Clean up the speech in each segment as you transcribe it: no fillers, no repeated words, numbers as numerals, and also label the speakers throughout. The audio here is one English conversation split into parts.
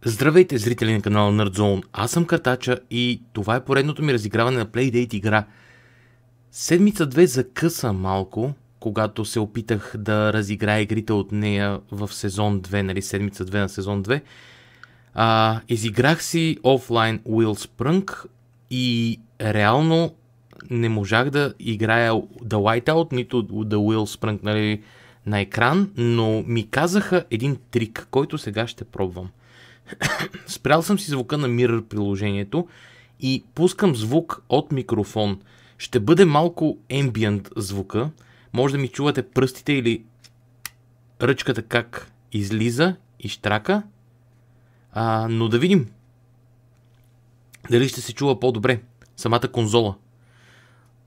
Speaker 1: Здравейте, зрители на канала Nerdzone. Аз съм Картача и това е поредното ми разиграване на Playdate игра. Седмица 2 закъса малко, когато се опитах да разиграя игрите от нея в сезон 2, нали, седмица 2 на сезон 2. Изиграх си офлайн Willsprung и реално не можах да играя The Whiteout, нито The Willsprung, нали, на екран, но ми казаха един трик, който сега ще пробвам. Спрял съм си звука на Mirror приложението и пускам звук от микрофон. Ще бъде малко ambient звука. Може да ми чувате пръстите или ръчката как излиза и щрака. Но да видим дали ще се чува по-добре самата конзола.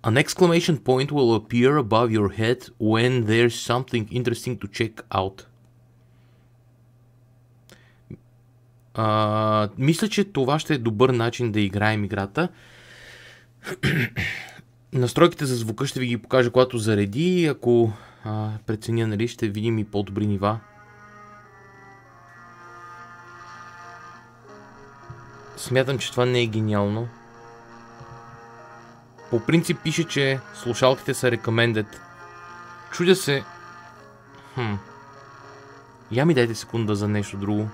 Speaker 1: An exclamation point will appear above your head when there's something interesting to check out. Мисля, че това ще е добър начин да играем играта. Настройките за звука ще ви ги покажа, когато зареди. Ако преценя, нали, ще видим и по-добри нива. Смятам, че това не е гениално. По принцип пише, че слушалките са recommended. Чудя се... Я ми дайте секунда за нещо друго.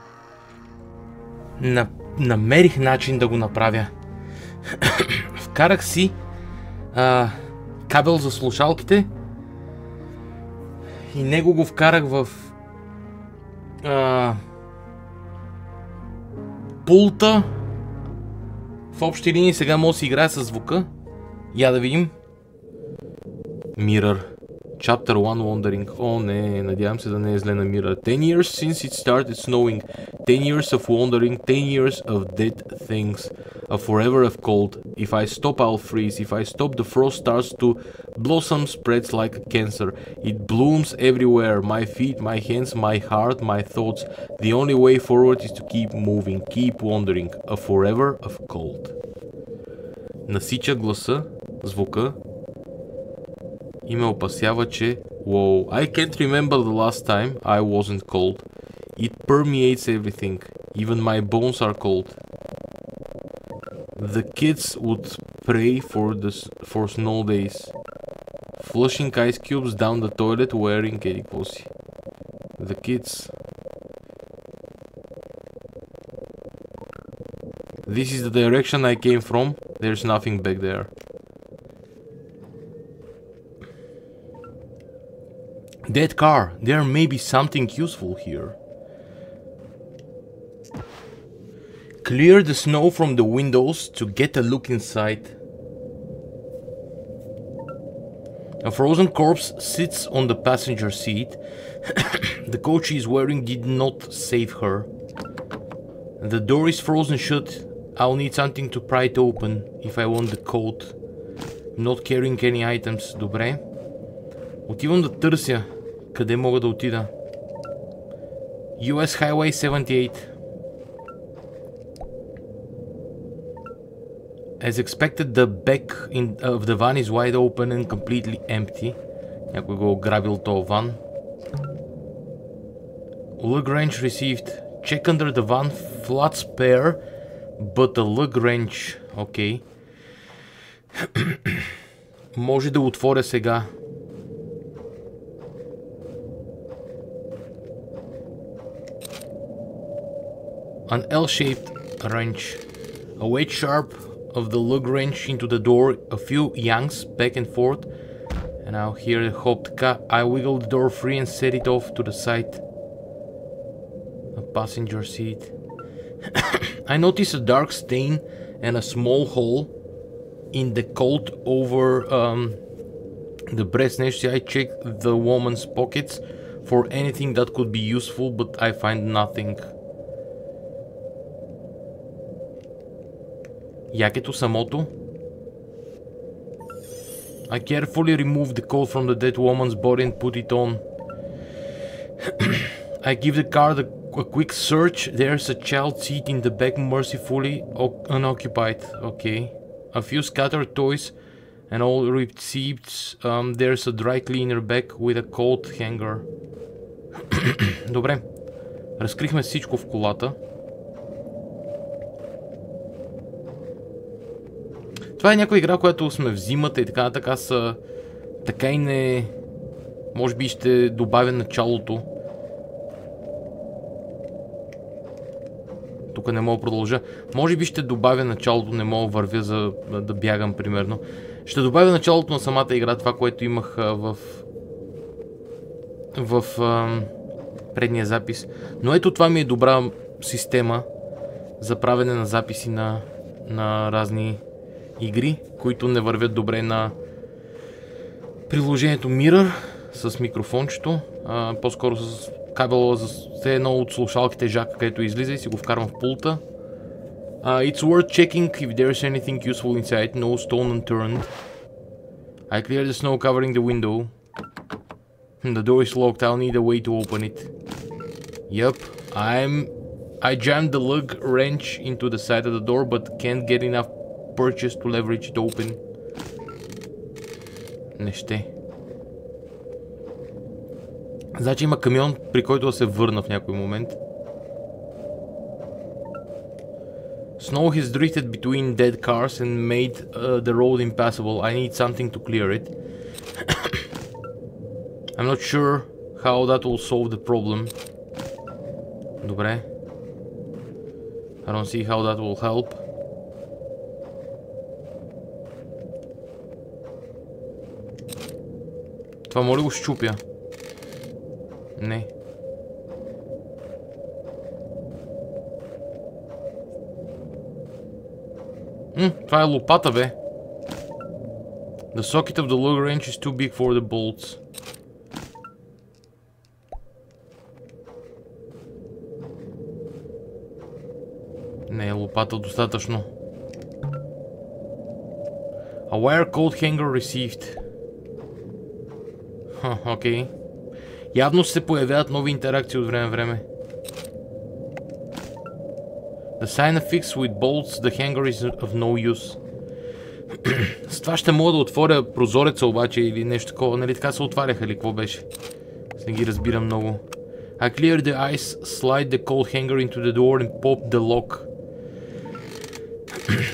Speaker 1: Намерих начин да го направя. Вкарах си кабел за слушалките и него го вкарах в пулта. В общи линии сега мога да си играя със звука. Я да видим. Mirror. Chapter 1 Wandering. О, не, надявам се да не е зле на Mirror. 10 years since it started snowing. 10 years of wandering. 10 years of dead things. A forever of cold. If I stop, I'll freeze. If I stop, the frost starts to blossom, spreads like a cancer. It blooms everywhere. My feet, my hands, my heart, my thoughts. The only way forward is to keep moving. Keep wandering. A forever of cold. Насича гласа, звука, и ме опасява, че... Wow, I can't remember the last time I wasn't cold. It permeates everything. Even my bones are cold. The kids would pray for snow days. Flushing ice cubes down the toilet wearing kerikosi. The kids... This is the direction I came from. There's nothing back there. Dead car. There may be something useful here. Clear the snow from the windows to get a look inside. A frozen corpse sits on the passenger seat. The coat she is wearing did not save her. The door is frozen shut. I'll need something to pry it open if I want the coat. Not carrying any items. Добре. Отивам да търся къде мога да отида. US Highway 78. As expected, the back of the van is wide open and completely empty. Някой го грабил този ван. Lug wrench received. Check under the van. Flat spare, but a lug wrench. Окей. Може да отворя сега. An L-shaped wrench. A wedge sharp of the lug wrench into the door. A few yanks back and forth. And now here the hoptka. I wiggle the door free and set it off to the side. A passenger seat. I notice a dark stain and a small hole in the coat over the breast next. I check the woman's pockets for anything that could be useful, but I find nothing. Якето самото. I carefully remove the coat from the dead woman's body and put it on. I give the car a quick search. There's a child seat in the back, mercifully unoccupied. Okay. A few scattered toys and all ripped seats. There's a dry cleaner bag with a coat hanger. Добре. Разкрихме всичко в колата. Това е някоя игра, която сме в зимата и така нататък. Аз така и не... Може би ще добавя началото. Тук не мога да продължа. Може би ще добавя началото, не мога да вървя за да бягам, примерно. Ще добавя началото на самата игра, това, което имах в предния запис. Но ето това ми е добра система за правене на записи на разни игри, които не вървят добре на приложението Mirror с микрофончето, по-скоро с кабела за едно от слушалките жака, където излиза и си го вкарвам в пулта. It's worth checking if there's anything useful inside. No stone unturned. I clear the snow covering the window. The door is locked. I'll need a way to open it. Yup. I jammed the lug wrench into the side of the door, but can't get enough purchase to leverage it open. Не ще. Значи има камион, при който да се върна в някой момент. Snow has drifted between dead cars and made the road impassable. I need something to clear it. I'm not sure how that will solve the problem. Добре. I don't see how that will help. Това моля го щупя. Не. Това е лопата, бе. The socket of the lug wrench is too big for the bolts. Не е лопата достатъчно. A wire coat hanger received. Окей. Явно се появяват нови интеракции от време на време. The sign affixed with bolts, the hanger is of no use. С това ще мога да отворя прозореца обаче или нещо такова. Нали така се отваряха ли? Какво беше? Аз не ги разбирам много. I clear the ice, slide the coat hanger into the door and pop the lock.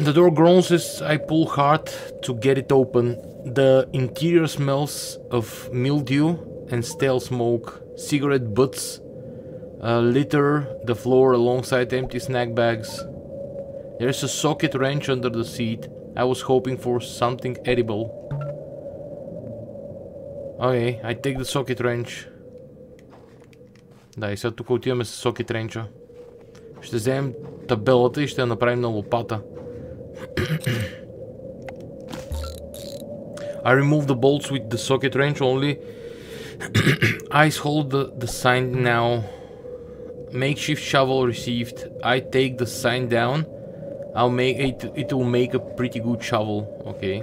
Speaker 1: The door groans as I pull hard to get it open. The interior smells of mildew and stale smoke. Cigarette butts litter the floor alongside empty snack bags. There's a socket wrench under the seat. I was hoping for something edible. Okay, I take the socket wrench. Да, и сега тук отиваме с socket wrench-а. Ще вземем табелата и ще я направим на лопата. I remove the bolts with the socket wrench only. Eyes hold the sign now. Makeshift shovel received. I take the sign down. I'll make it. It will make a pretty good shovel. Okay.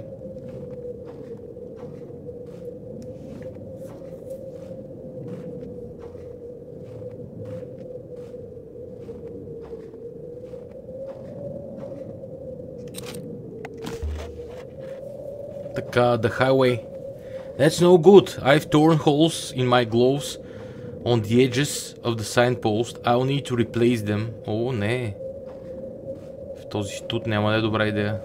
Speaker 1: The highway. That's no good. I've torn holes in my gloves on the edges of the signpost. I'll need to replace them. О, не. В този щут няма да е добра идея.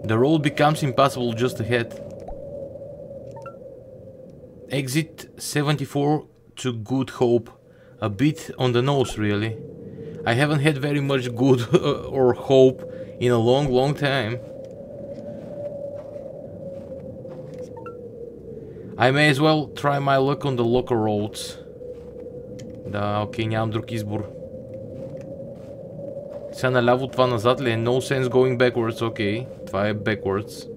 Speaker 1: The road becomes impassable just ahead. Exit 74 to Good Hope. A bit on the nose, really. I haven't had very much good or hope in a long time. I may as well try my luck on the local roads. Да, окей, нямам друг избор. Сега наляво това назад ли е? No sense going backwards, окей. Това е backwards.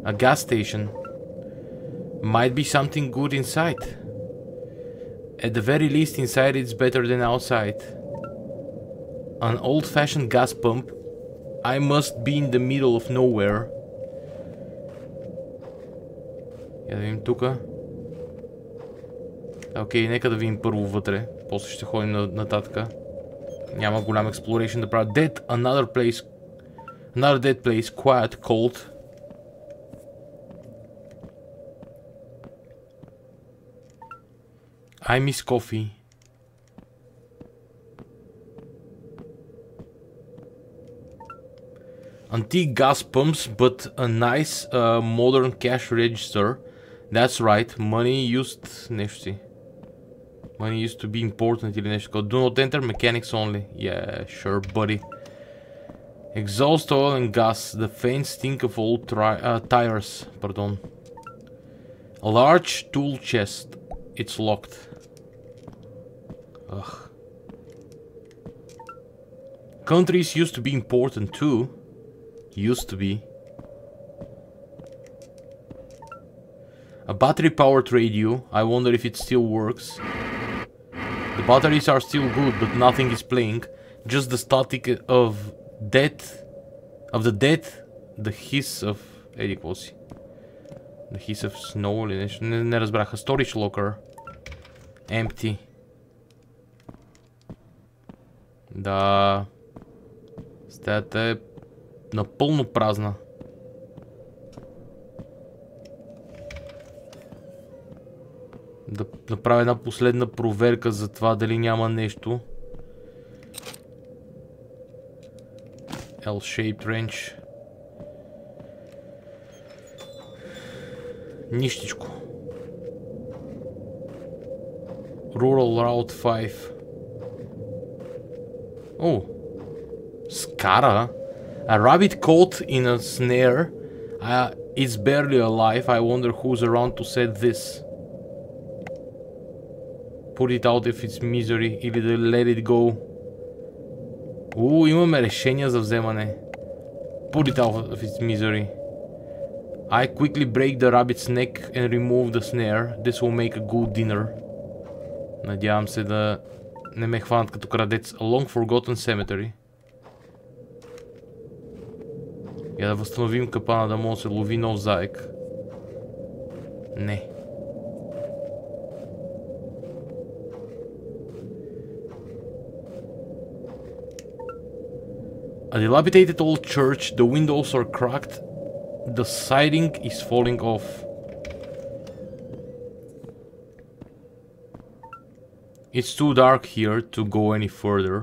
Speaker 1: A gas station. Might be something good inside. At the very least inside it's better than outside. An old-fashioned gas pump. I must be in the middle of nowhere. Я да видим тука. Окей, нека да видим първо вътре. После ще ходим нататъка. Няма голям exploration да правя. Another dead place. Quiet, cold. I miss coffee. Antique gas pumps, but a nice modern cash register. That's right, money used... нещо си. Money used to be important или нещо такова. Do not enter, mechanics only. Yeah, sure, buddy. Exhaust oil and gas. The faint stink of old tires. Pardon. A large tool chest. It's locked. Ugh. Countries used to be important too. Used to be. A battery-powered radio. I wonder if it still works. The batteries are still good, but nothing is playing. Just the static of death. Of the death. The hiss of... Еди, какво си? The hiss of snow или нещо. Не разбраха. Storage locker. Empty. Да... Стаята е напълно празна. Да направя една последна проверка за това дали няма нещо. L-shaped wrench. Нищичко. Rural Route 5. О! Скара? A rabbit caught in a snare. It's barely alive. I wonder who's around to set this. Put it out of its misery. Или да let it go. Имаме решения за вземане. Put it out of its misery. I quickly break the rabbit's neck and remove the snare. This will make a good dinner. Надявам се да не ме хванат като крадец. A long forgotten cemetery. Я да възстановим капана, да може да се лови нов заек. Не. A dilapidated old church. The windows are cracked. The siding is falling off. It's too dark here to go any further.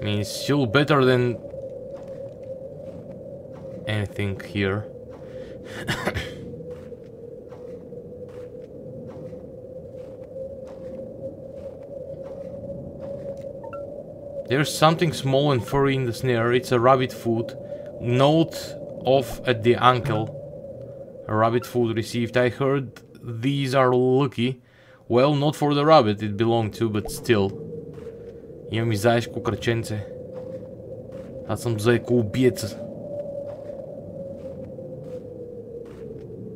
Speaker 1: I mean, it's still better than anything here. There's something small and furry in the snare. It's a rabbit foot. Note off at the ankle. A rabbit foot received. I heard these are lucky. Well, not for the rabbit it belonged to, but still. Имам и заешко кръченце. Аз съм заекоубиец.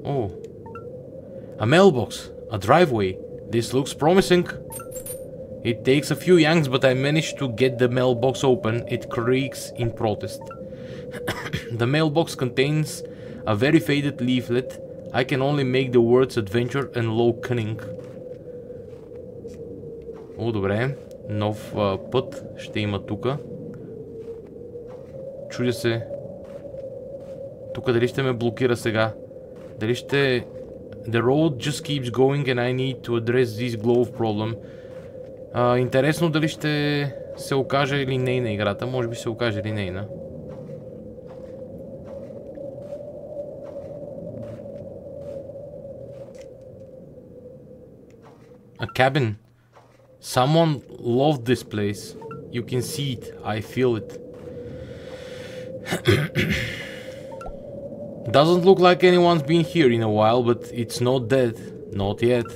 Speaker 1: Oh. A mailbox. A driveway. This looks promising. It takes a few yanks, but I managed to get the mailbox open. It creaks in protest. The mailbox contains a very faded leaflet. I can only make the words adventure and low cunning. О, добре. Нов път ще има тука. Чудя се. Тука дали ще ме блокира сега? Дали ще... The road just keeps going and I need to address this glove problem. Интересно дали ще се окаже линейна играта. Може би се окаже линейна. A cabin. Someone loved this place. You can see it. I feel it. Doesn't look like anyone's been here in a while, but it's not dead. Not yet.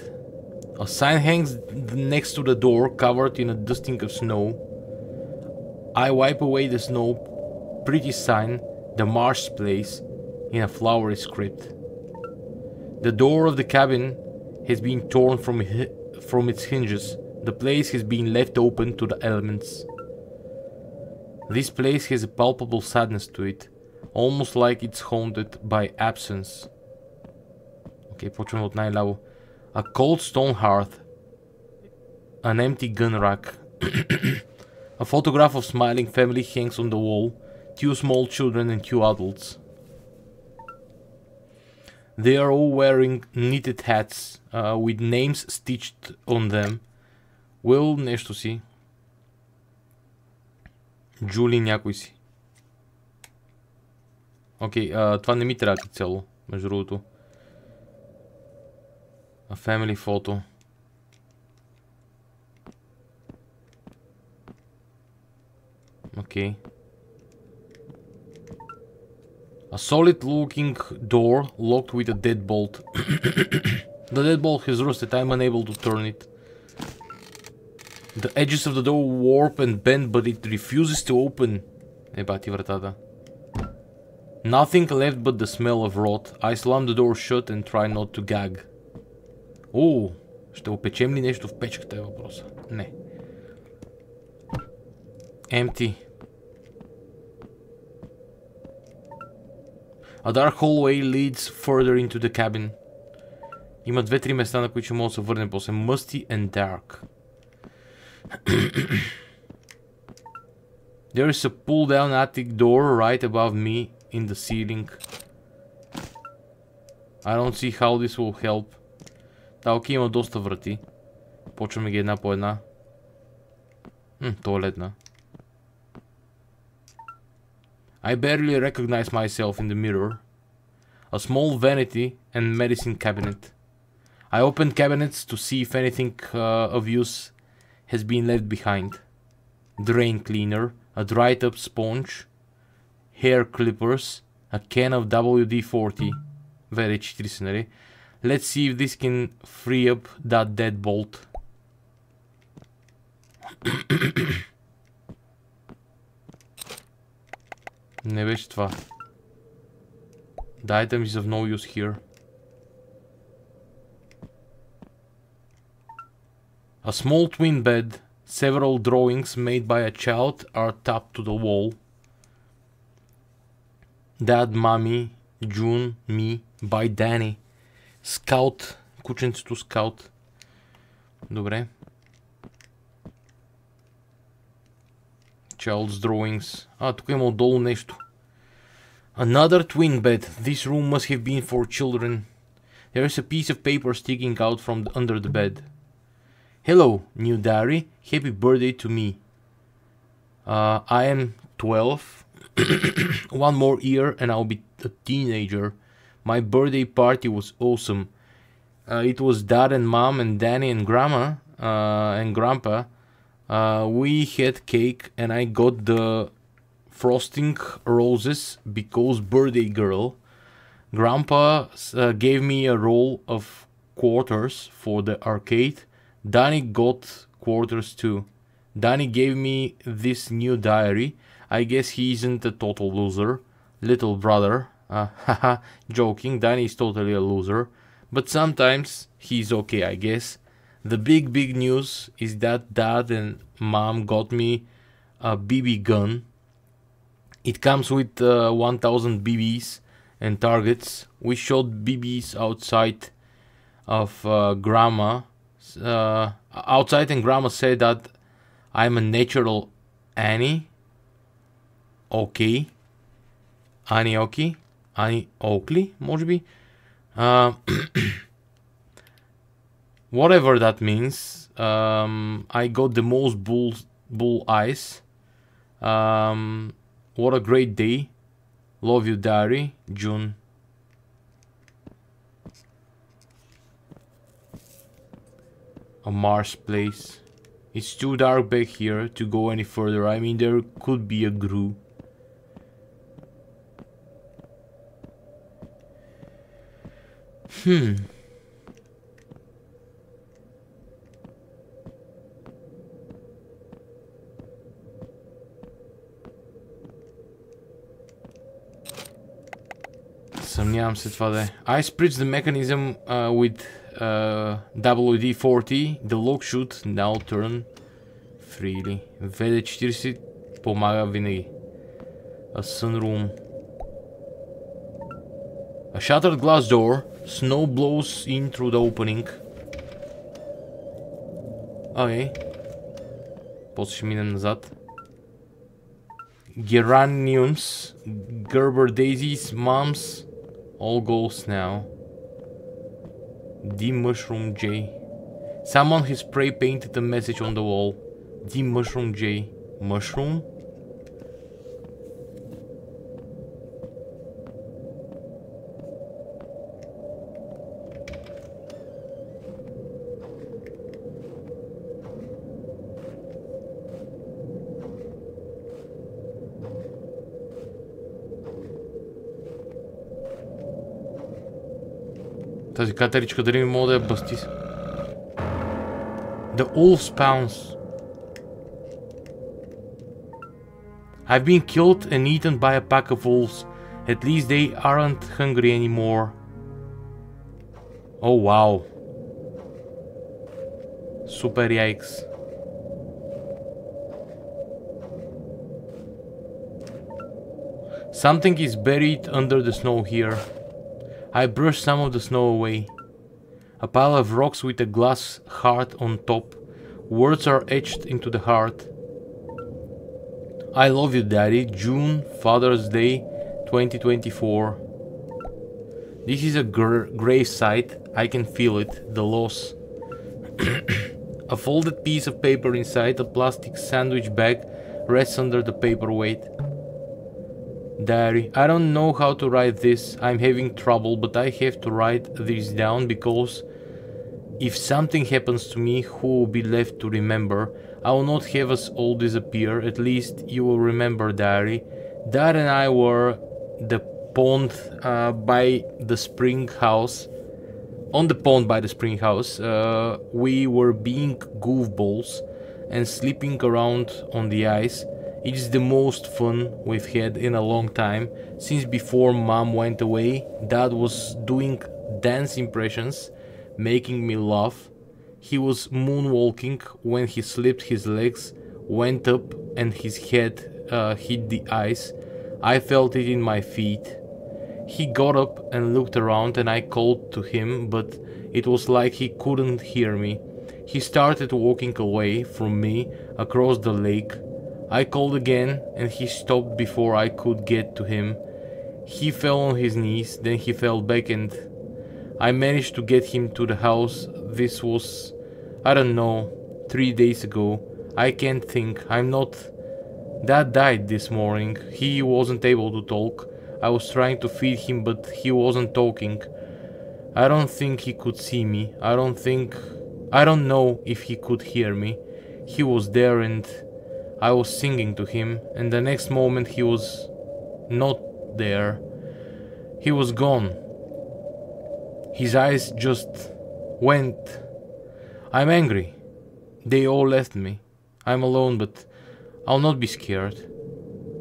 Speaker 1: A sign hangs next to the door, covered in a dusting of snow. I wipe away the snow. Pretty sign. The Marsh place. In a flowery script. The door of the cabin has been torn from its hinges. The place has been left open to the elements. This place has a palpable sadness to it. Almost like it's haunted by absence. Okay, почваме от най-ляво. A cold stone hearth. An empty gun rack. A photograph of smiling family hangs on the wall. 2 small children and 2 adults. They are all wearing knitted hats with names stitched on them. Will нещо си. Джули някой си. Окей, това не ми трябва като цяло, между другото. A family photo. Окей. A solid looking door locked with a deadbolt. The deadbolt has rusted. I'm unable to turn it. The edges of the door warp and bend, but it refuses to open. Бати вратата. Nothing left but the smell of rot. I slam the door shut and try not to gag. О, ще опечем ли нещо в печката е въпроса? Не. Empty. A dark hallway leads further into the cabin. Има 2-3 места, на които ще мога да се върнем после. Musty and dark. There is a pull-down attic door right above me in the ceiling. I don't see how this will help. Да, окей, има доста врати. Почваме ги една по една. Туалетна. I barely recognize myself in the mirror. A small vanity and medicine cabinet. I open cabinets to see if anything of use has been left behind. Drain cleaner, a dried up sponge, hair clippers, a can of WD-40. Very 40, нали? Let's see if this can free up that deadbolt. Не беше това. The item is of no use here. A small twin bed. Several drawings made by a child are tapped to the wall. Dad, Mommy, June, me, by Danny. Scout. Кученцето Scout. Добре. Child's drawings. Тук има отдолу нещо. Another twin bed. This room must have been for children. There is a piece of paper sticking out from under the bed. Hello, new diary. Happy birthday to me. I am 12. One more year and I'll be a teenager. My birthday party was awesome. It was Dad and Mom and Danny and Grandma and Grandpa. We had cake and I got the frosting roses because birthday girl. Grandpa gave me a roll of quarters for the arcade. Danny got quarters too. Danny gave me this new diary. I guess he isn't a total loser. Little brother. Haha, joking. Danny is totally a loser. But sometimes he's okay, I guess. The big news is that Dad and Mom got me a BB gun. It comes with 1000 BBs and targets. We shot BBs outside of Grandma. Outside, and Grandma said that I'm a natural Annie. Okay. Annie Oki. Annie Oakley, може би. Whatever that means. I got the most bull eyes. What a great day. Love you, diary. June. A Mars place. It's too dark back here to go any further. I mean, there could be a Gru. Съмнявам се това да е. I spritz the mechanism with WD-40. The lock should now turn freely. VD-40 помага винаги. A sunroom. A shattered glass door. Snow blows in through the opening. Окей. После ще минем назад. Geraniums, Gerber daisies, mums, all ghosts now. D Mushroom J. Someone has spray painted a message on the wall. D Mushroom J. Mushroom? Тази катеричка дали ми мога да я бъсти? The wolf spawns. I've been killed and eaten by a pack of wolves. At least they aren't hungry anymore. Oh wow. Super yikes. Something is buried under the snow here. I brushed some of the snow away. A pile of rocks with a glass heart on top. Words are etched into the heart. I love you, Daddy. June, Father's Day, 2024. This is a grave site. I can feel it, the loss. A folded piece of paper inside a plastic sandwich bag rests under the paperweight. Diary, I don't know how to write this. I'm having trouble, but I have to write this down because if something happens to me, who will be left to remember? I will not have us all disappear. At least you will remember, Diary. Dad and I were the pond by the spring house. On the pond by the spring house, we were being goofballs and sleeping around on the ice. It is the most fun we've had in a long time. Since before Mom went away, Dad was doing dance impressions, making me laugh. He was moonwalking when he slipped his legs, went up and his head hit the ice. I felt it in my feet. He got up and looked around and I called to him, but it was like he couldn't hear me. He started walking away from me across the lake. I called again and he stopped before I could get to him. He fell on his knees, then he fell back and I managed to get him to the house. This was, I don't know, 3 days ago. I can't think, I'm not... Dad died this morning. He wasn't able to talk. I was trying to feed him but he wasn't talking. I don't think he could see me. I don't know if he could hear me. He was there and I was singing to him, and the next moment he was not there. He was gone. His eyes just went. I'm angry. They all left me. I'm alone, but I'll not be scared.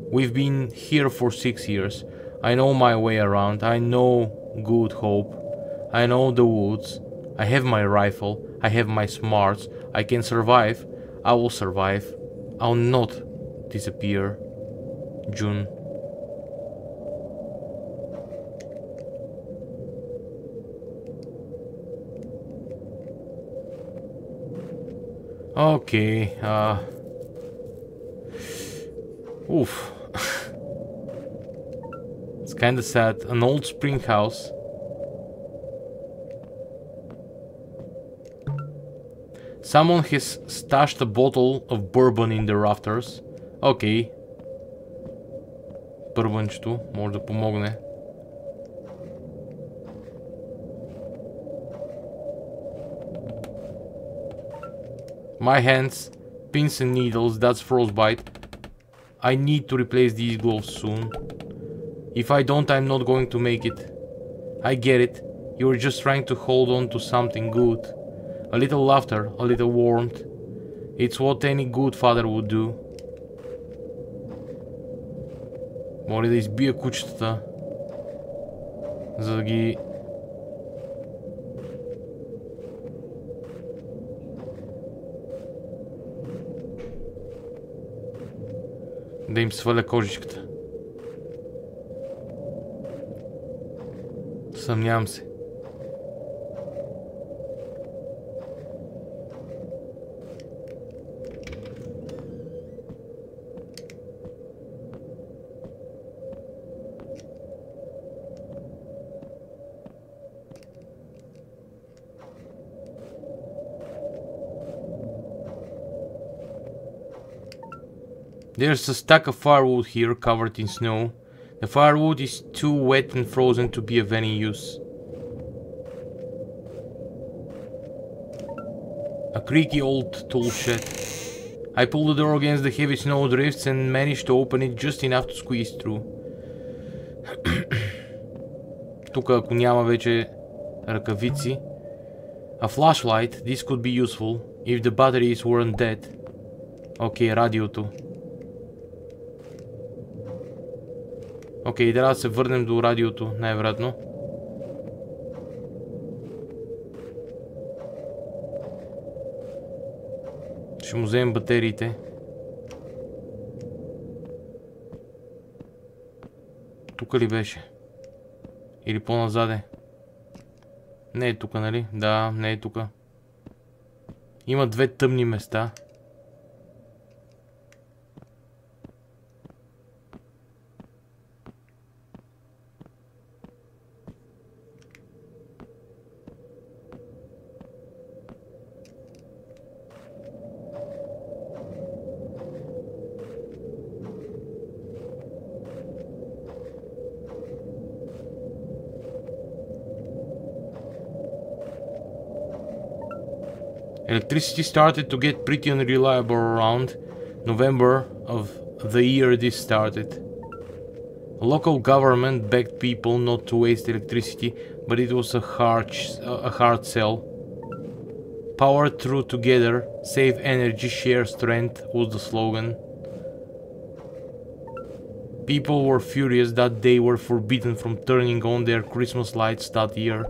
Speaker 1: We've been here for 6 years. I know my way around. I know Good Hope. I know the woods. I have my rifle. I have my smarts. I can survive. I will survive. I'll not disappear. June. Okay, oof. It's kinda sad. An old spring house. Someone has stashed a bottle of bourbon in the rafters. Окей. Бърбанчето може да помогне. My hands, pins and needles, that's frostbite. I need to replace these gloves soon. If I don't, I'm not going to make it. I get it. You're just trying to hold on to something good. A little laughter, a little warmth. It's what any good father would do. Моля да избия кучетата, за да ги... да им сваля кожичката. Съмнявам се. There's a stack of firewood here covered in snow. The firewood is too wet and frozen to be of any use. A creaky old tool shed. I pulled the door against the heavy snow drifts and managed to open it just enough to squeeze through. Тук, ако няма вече ръкавици. A flashlight. This could be useful if the batteries weren't dead. Окей, радиото. Окей, трябва да се върнем до радиото, най-вероятно. Ще му вземем батериите. Тук ли беше? Или по-назаде? Не е тук, нали? Да, не е тук. Има две тъмни места. Electricity started to get pretty unreliable around November of the year this started. Local government begged people not to waste electricity, but it was a hard sell. Power through together, save energy, share strength was the slogan. People were furious that they were forbidden from turning on their Christmas lights that year.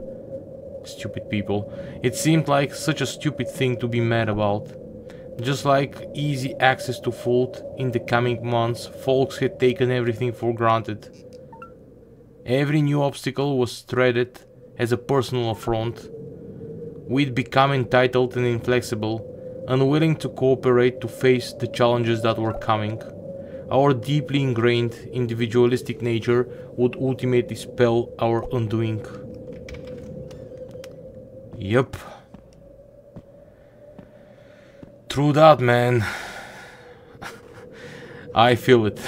Speaker 1: Stupid people. It seemed like such a stupid thing to be mad about. Just like easy access to food in the coming months, folks had taken everything for granted. Every new obstacle was treated as a personal affront. We'd become entitled and inflexible, unwilling to cooperate to face the challenges that were coming. Our deeply ingrained individualistic nature would ultimately spell our undoing. Yep. True that, man. I feel it.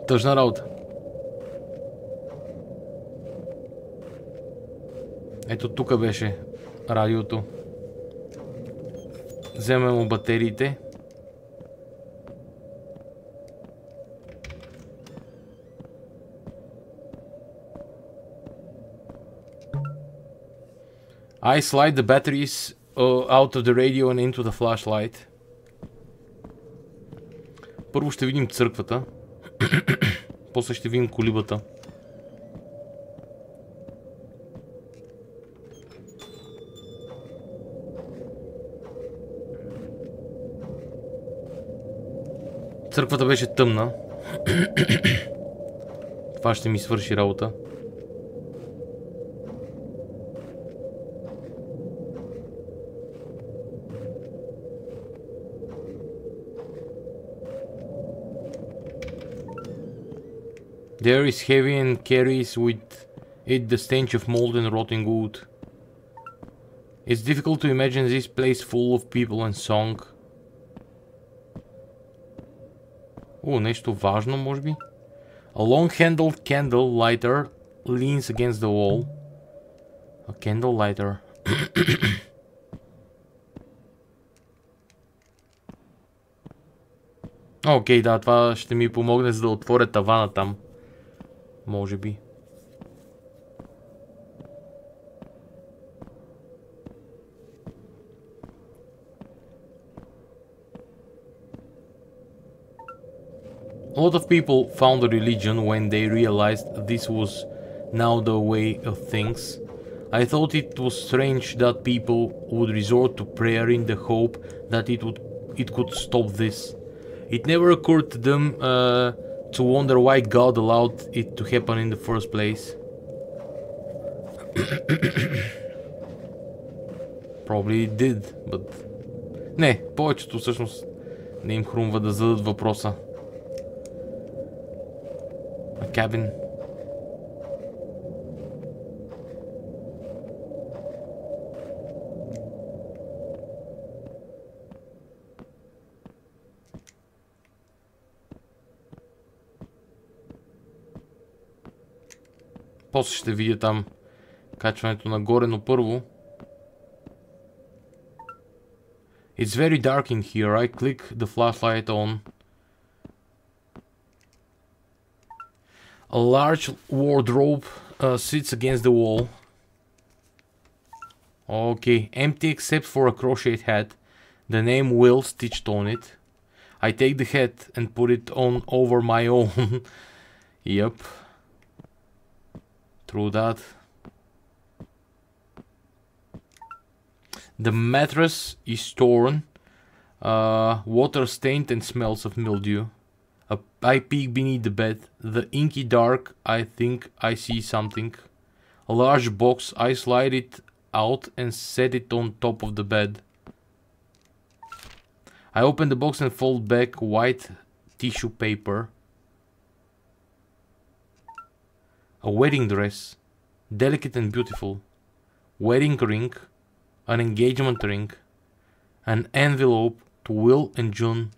Speaker 1: Тъжна работа. Ето тук беше радиото. Вземем му батериите. I slide the batteries out of the radio and into the flashlight. Първо ще видим църквата. После ще видим колибата. Църквата беше тъмна. Това ще ми свърши работа. The air is heavy and carries with it the stench of mold and rotting wood. It's difficult to imagine this place full of people and song. Нещо важно, може би? A long-handled candle lighter leans against the wall. A candle lighter. Окей, да, това ще ми помогне за да отворя тавана там. Може би. A lot of people found a religion when they realized this was now the way of things. I thought it was strange that people would resort to prayer in the hope that it could stop this. It never occurred to them to wonder why God allowed it to happen in the first place. Probably it did, but... Не, повечето всъщност не им хрумва да зададат въпроса. A cabin. После ще видя там качването нагоре, но първо... It's very dark in here. I click the flashlight on. A large wardrobe sits against the wall. Okay, empty except for a crocheted hat. The name Will stitched on it. I take the hat and put it on over my own. Yep. True that. The mattress is torn, water stained and smells of mildew. I peek beneath the bed. The inky dark, I think I see something. A large box, I slide it out and set it on top of the bed. I open the box and fold back white tissue paper. A wedding dress, delicate and beautiful. Wedding ring. An engagement ring, an envelope to Will and June.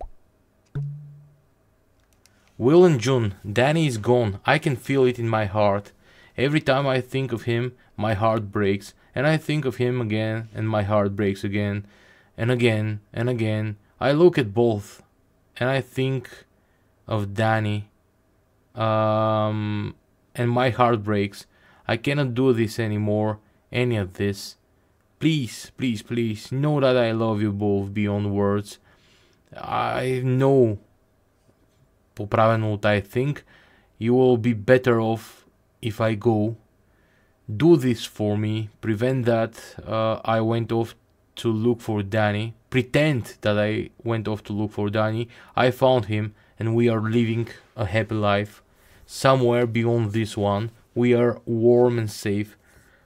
Speaker 1: Will and June, Danny is gone. I can feel it in my heart. Every time I think of him, my heart breaks, and I think of him again, and my heart breaks again, and again, and again. I look at both, and I think of Danny, and my heart breaks. I cannot do this anymore, any of this. Please, please, please, know that I love you both beyond words. I know, поправено от I think, you will be better off if I go. Do this for me. Prevent that I went off to look for Danny. Pretend that I went off to look for Danny. I found him and we are living a happy life. Somewhere beyond this one, we are warm and safe.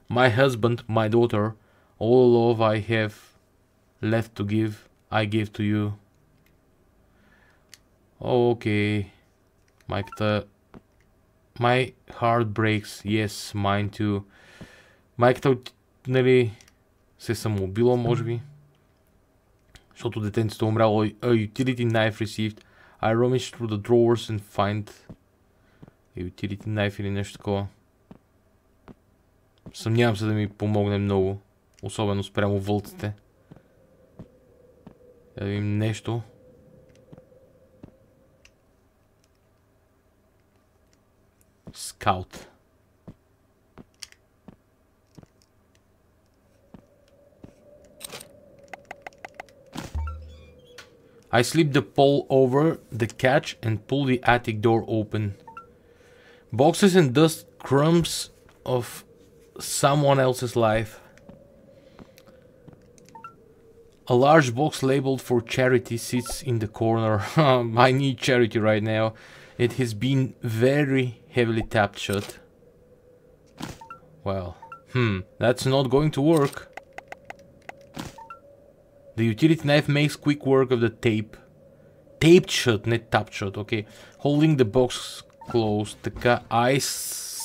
Speaker 1: My husband, my daughter, all the love I have left to give, I give to you. Okay. Майката... My heart breaks. Yes, mine too. Майката, нали, се самоубила, може би. Защото детенцето е умряло. A utility knife received. I rummage through the drawers and find... A utility knife или нещо такова. Съмнявам се да ми помогне много. Особено спрямо вълците. Да видим нещо. Scout. I slip the pole over the catch and pull the attic door open. Boxes and dust, crumbs of someone else's life. A large box labeled for charity sits in the corner. I need charity right now. It has been very heavily tapped shut. Well, that's not going to work. The utility knife makes quick work of the tape. Taped shut, not tapped shut, okay. Holding the box closed, the eyes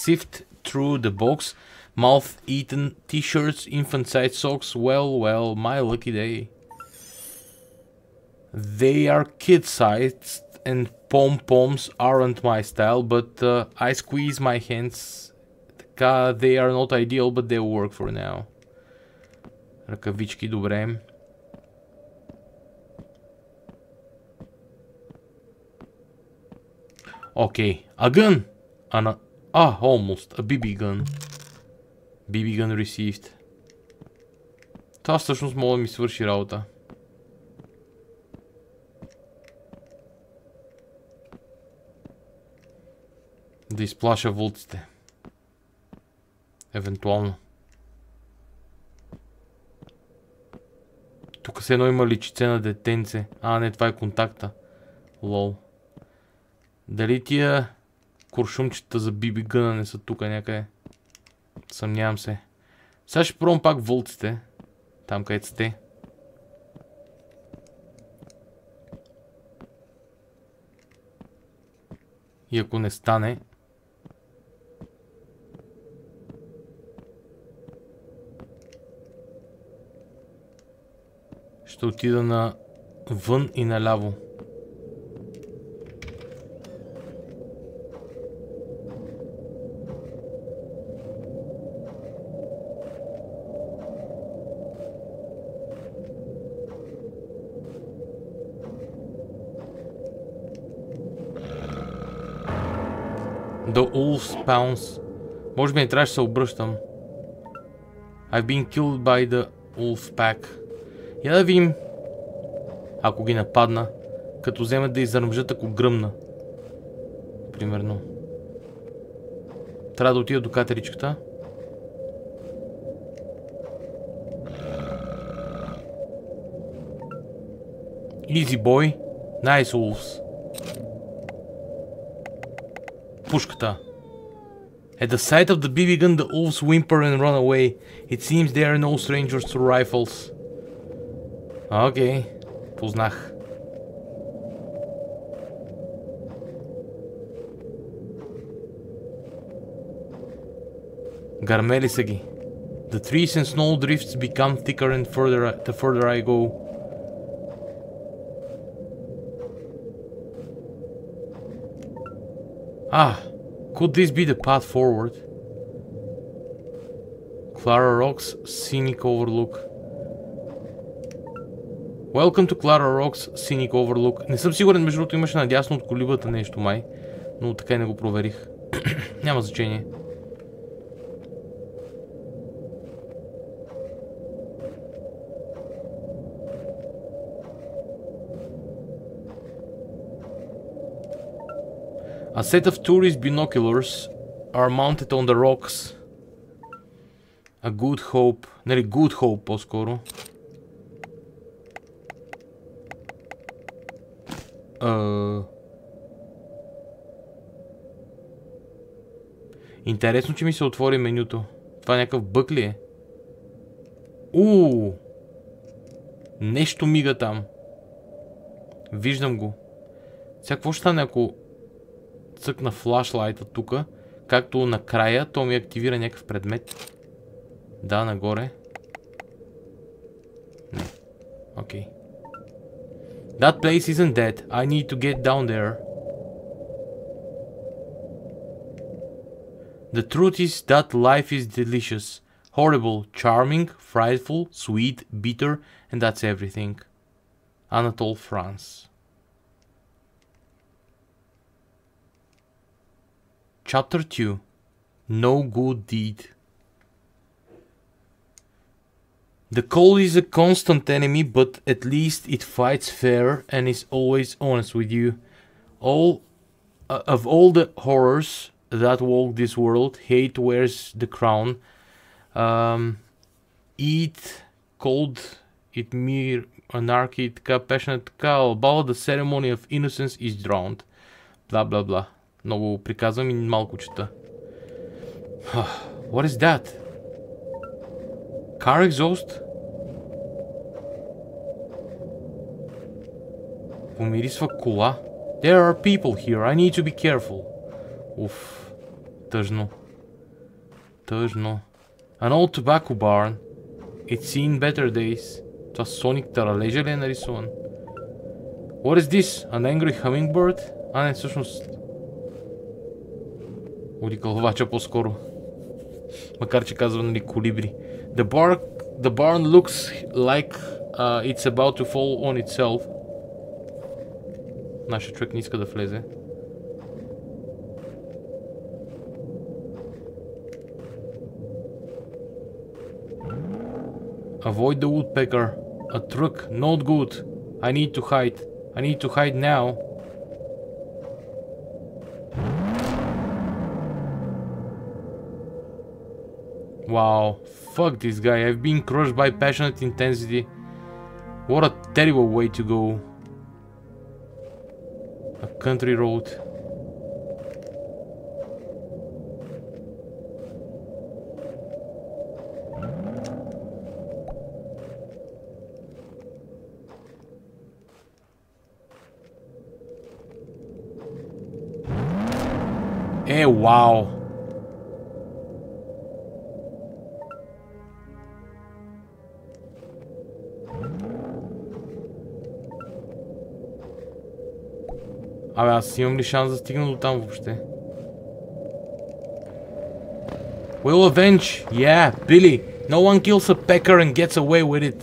Speaker 1: sift through the box. Mouth-eaten t-shirts, infant-sized socks. Well, well, my lucky day. They are kid-sized and pom-poms aren't my style, but I squeeze my hands. They are not ideal, but they'll work for now. Ръкавички, добре. Okay, a gun! Almost. A BB gun. BB gun received. Това всъщност мога да ми свърши работа. Да изплаша вълците. Евентуално. Тук се едно има личице на детенце. Не, това е контакта. Лол. Дали тия куршумчета за BB гъна не са тук някъде? Съмнявам се. Сега ще пробвам пак вълците. Там където сте. И ако не стане... ще отида на вън и наляво. The wolves pounce. Може би не трябваше да се обръщам. I've been killed by the wolf pack. Я да видим. Ако ги нападна. Като вземат да изръмжат, ако гръмна. Примерно. Трябва да отида до катеричката. Easy boy. Nice wolves. Пушката. At the sight of the BB gun, the wolves whimper and run away. It seems they are no strangers to rifles. Окей. Познах. Гармели са ги. The trees and snow drifts become thicker and the further I go. Could this be the path forward? Clara Rocks, Scenic Overlook. Welcome to Clara Rocks, Scenic Overlook. Не съм сигурен, между другото имаше надясно от колибата нещо май, но така и не го проверих. Няма значение. A set of tourist binoculars are mounted on the rocks. A good hope. Нали, good hope по-скоро. Интересно, че ми се отвори менюто. Това някакъв бък ли е? Нещо мига там. Виждам го. Сега какво ще стане, ако цъкна флашлайта тука, както накрая, то ми активира някакъв предмет. Да, нагоре. Не. Окей. That place isn't dead. I need to get down there. The truth is that life is delicious. Horrible, charming, frightful, sweet, bitter, and that's everything. Anatole France. Chapter 2. No good deed. The cold is a constant enemy, but at least it fights fair and is always honest with you. Of all the horrors that walk this world, hate wears the crown. Eat cold, it mere anarchy, така passionate, така about the ceremony of innocence is drowned. Бла бла бла. Много приказвам и малко чета. What is that? Car exhaust? Помирисва кола. There are people here. I need to be careful. Уф. Тъжно. Тъжно. An old tobacco barn. It's seen better days. Това Соник Таралежа ли е нарисуван? What is this? An angry hummingbird? Не, всъщност... Орикълвача по-скоро. Макар че казва, нали, колибри. The barn looks like it's about to fall on itself. Нашия човек не иска да влезе. Avoid the woodpecker. A truck. Not good. I need to hide. I need to hide now. Wow. Fuck this guy. I've been crushed by passionate intensity. What a terrible way to go. A country road. Wow. Аз имам ли шанс да стигна до там въобще? We'll avenge! Yeah, Billy! No one kills a pecker and gets away with it.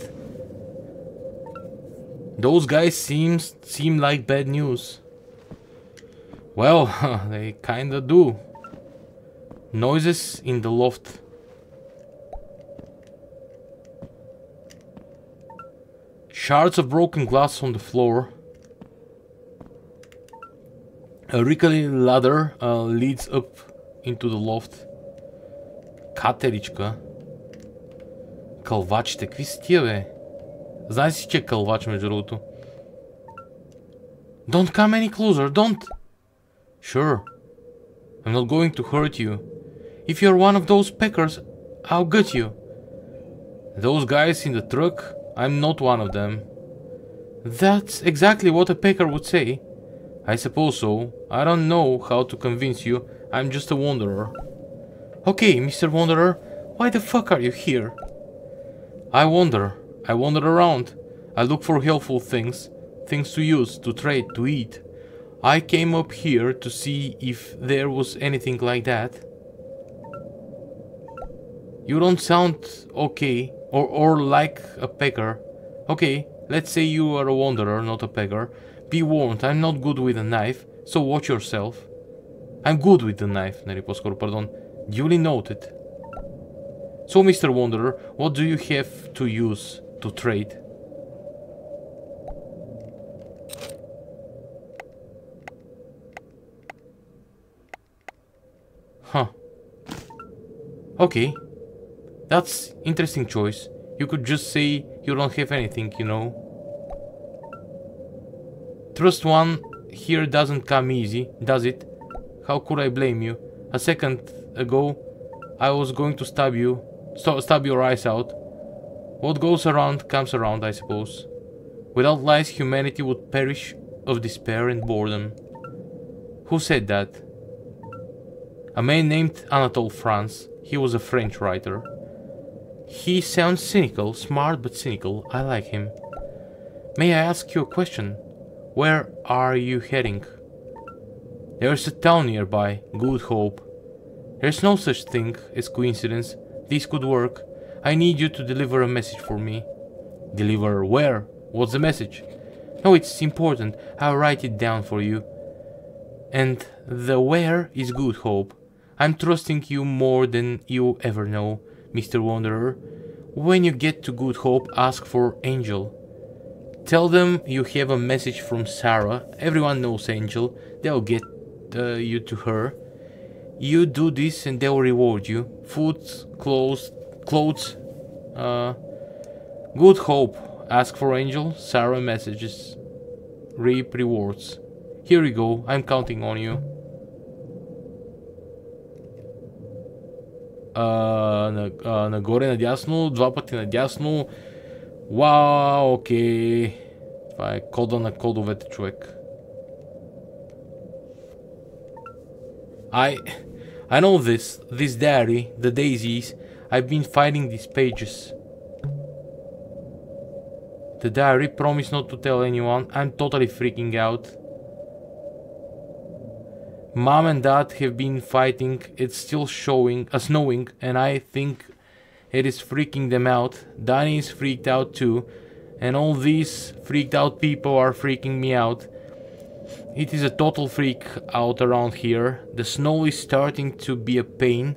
Speaker 1: Those guys seem like bad news. Well, they kinda do. Noises in the loft. Shards of broken glass on the floor. A rickety ladder leads up into the loft. Катеричка. Кълвачите. Какви са тия, бе? Знаеш си, че е кълвач, между другото. Don't come any closer, don't! Sure. I'm not going to hurt you. If you're one of those peckers, I'll get you. Those guys in the truck, I'm not one of them. That's exactly what a pecker would say. I suppose so. I don't know how to convince you. I'm just a wanderer. Okay, Mr. Wanderer, why the fuck are you here? I wander. I wander around. I look for helpful things. Things to use, to trade, to eat. I came up here to see if there was anything like that. You don't sound okay, or like a pecker. Okay, let's say you are a wanderer, not a pecker. Be warned, I'm not good with a knife, so watch yourself. I'm good with the knife, нали, по-скоро, pardon. Duly noted. So, Mr. Wanderer, what do you have to use to trade? Huh. Okay. That's interesting choice. You could just say you don't have anything, you know. Trust one here doesn't come easy, does it? How could I blame you? A second ago, I was going to stab your eyes out. What goes around comes around, I suppose. Without lies, humanity would perish of despair and boredom. Who said that? A man named Anatole France. He was a French writer. He sounds cynical, smart but cynical. I like him. May I ask you a question? Where are you heading? There's a town nearby, Good Hope. There's no such thing as coincidence. This could work. I need you to deliver a message for me. Deliver where? What's the message? No, it's important. I'll write it down for you. And the where is Good Hope. I'm trusting you more than you ever know, Mr. Wanderer. When you get to Good Hope, ask for Angel. Tell them you have a message from Sarah. Everyone knows Angel. They'll get you to her. You do this and they'll reward you. Food, clothes. Good Hope. Ask for Angel. Sarah messages. Reap rewards. Here we go. I'm counting on you. Нагоре надясно, два пъти надясно. Вау, окей. Това е кода на кодовете, човек. I know this diary, the daisies. I've been finding these pages. The diary, promise not to tell anyone. I'm totally freaking out. Mom and Dad have been fighting. It's still snowing, and I think it is freaking them out. Danny is freaked out too, and all these freaked out people are freaking me out. It is a total freak out around here. The snow is starting to be a pain.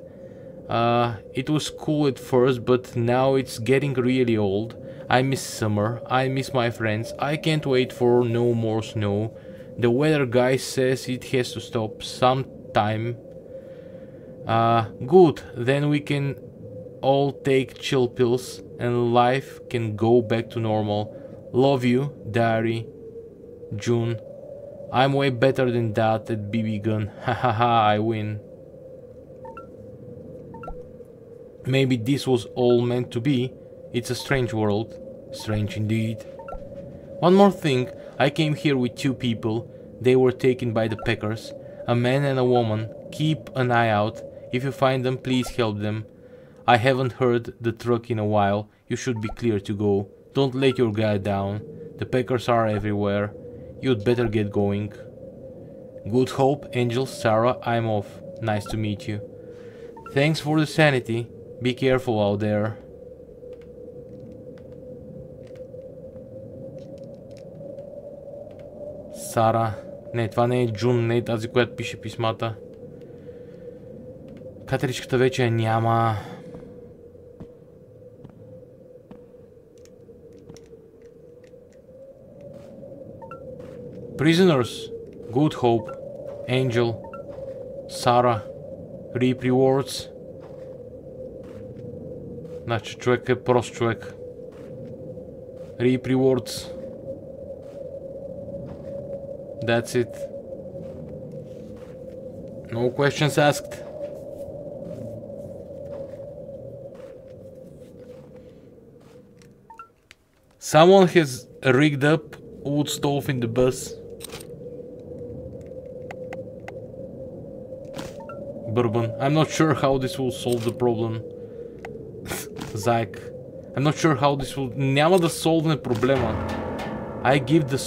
Speaker 1: It was cool at first, but now it's getting really old. I miss summer. I miss my friends. I can't wait for no more snow. The weather guy says it has to stop sometime. Good, then we can all take chill pills and life can go back to normal. Love you, Diary. June. I'm way better than that at BB gun. Hahaha, I win. Maybe this was all meant to be. It's a strange world. Strange indeed. One more thing. I came here with two people. They were taken by the Packers. A man and a woman. Keep an eye out. If you find them, please help them. I haven't heard the truck in a while. You should be clear to go. Don't let your guard down. The Packers are everywhere. You'd better get going. Good Hope, Angel, Sarah, I'm off. Nice to meet you. Thanks for the sanity. Be careful out there. Сара. Не, това не е Джун, не е тази, която пише писмата. Катеричката вече я няма. Prisoners, Good Hope, Angel, Sarah, Reap Rewards. Значи човек е прост човек. Reap Rewards. That's it. No questions asked. Someone has rigged up wood stove in the bus. Bourbon. I'm not sure how this will solve the problem. Zack. I'm not sure how this will... Няма да солвне проблема. I give the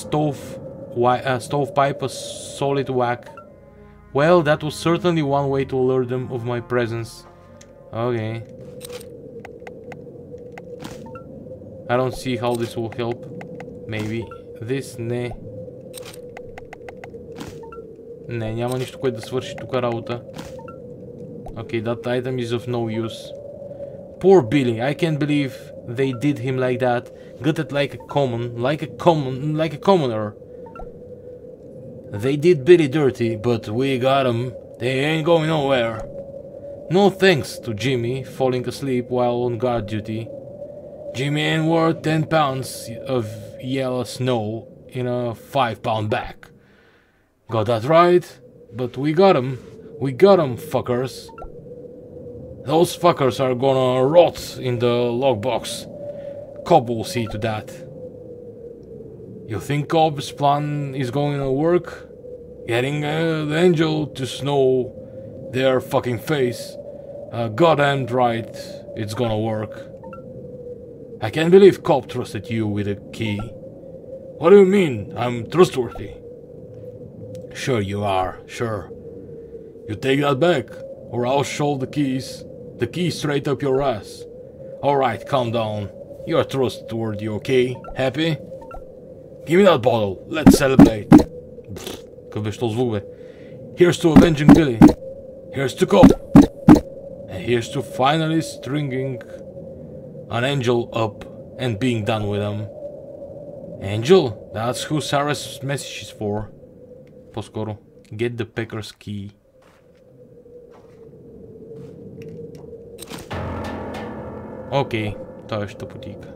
Speaker 1: stovepipe a solid whack. Well, that was certainly one way to alert them of my presence. Okay. I don't see how this will help. Maybe. This, не. Не, няма нищо, което да свърши тук работа. Okay, that item is of no use. Poor Billy, I can't believe they did him like that. Gutted like a commoner. They did Billy dirty, but we got him. They ain't going nowhere. No thanks to Jimmy falling asleep while on guard duty. Jimmy ain't worth 10 pounds of yellow snow in a 5-pound bag. Got that right? But we got him. We got him, fuckers. Those fuckers are gonna rot in the lockbox. Cobb will see to that. You think Cobb's plan is going to work? Getting the angel to snow their fucking face? Goddamn right, it's gonna work. I can't believe Cobb trusted you with a key. What do you mean? I'm trustworthy. Sure you are, sure. You take that back, or I'll shove the key straight up your ass. Alright, calm down. You're trustworthy, okay? Happy? Give me that bottle, let's celebrate. Какъв беше този звук, бе? Here's to avenging Billy. Here's to Cobb. And here's to finally stringing an angel up and being done with him. Angel? That's who Sarah's message is for. По-скоро. Get the Pecker's key. Окей, това е щъпотика.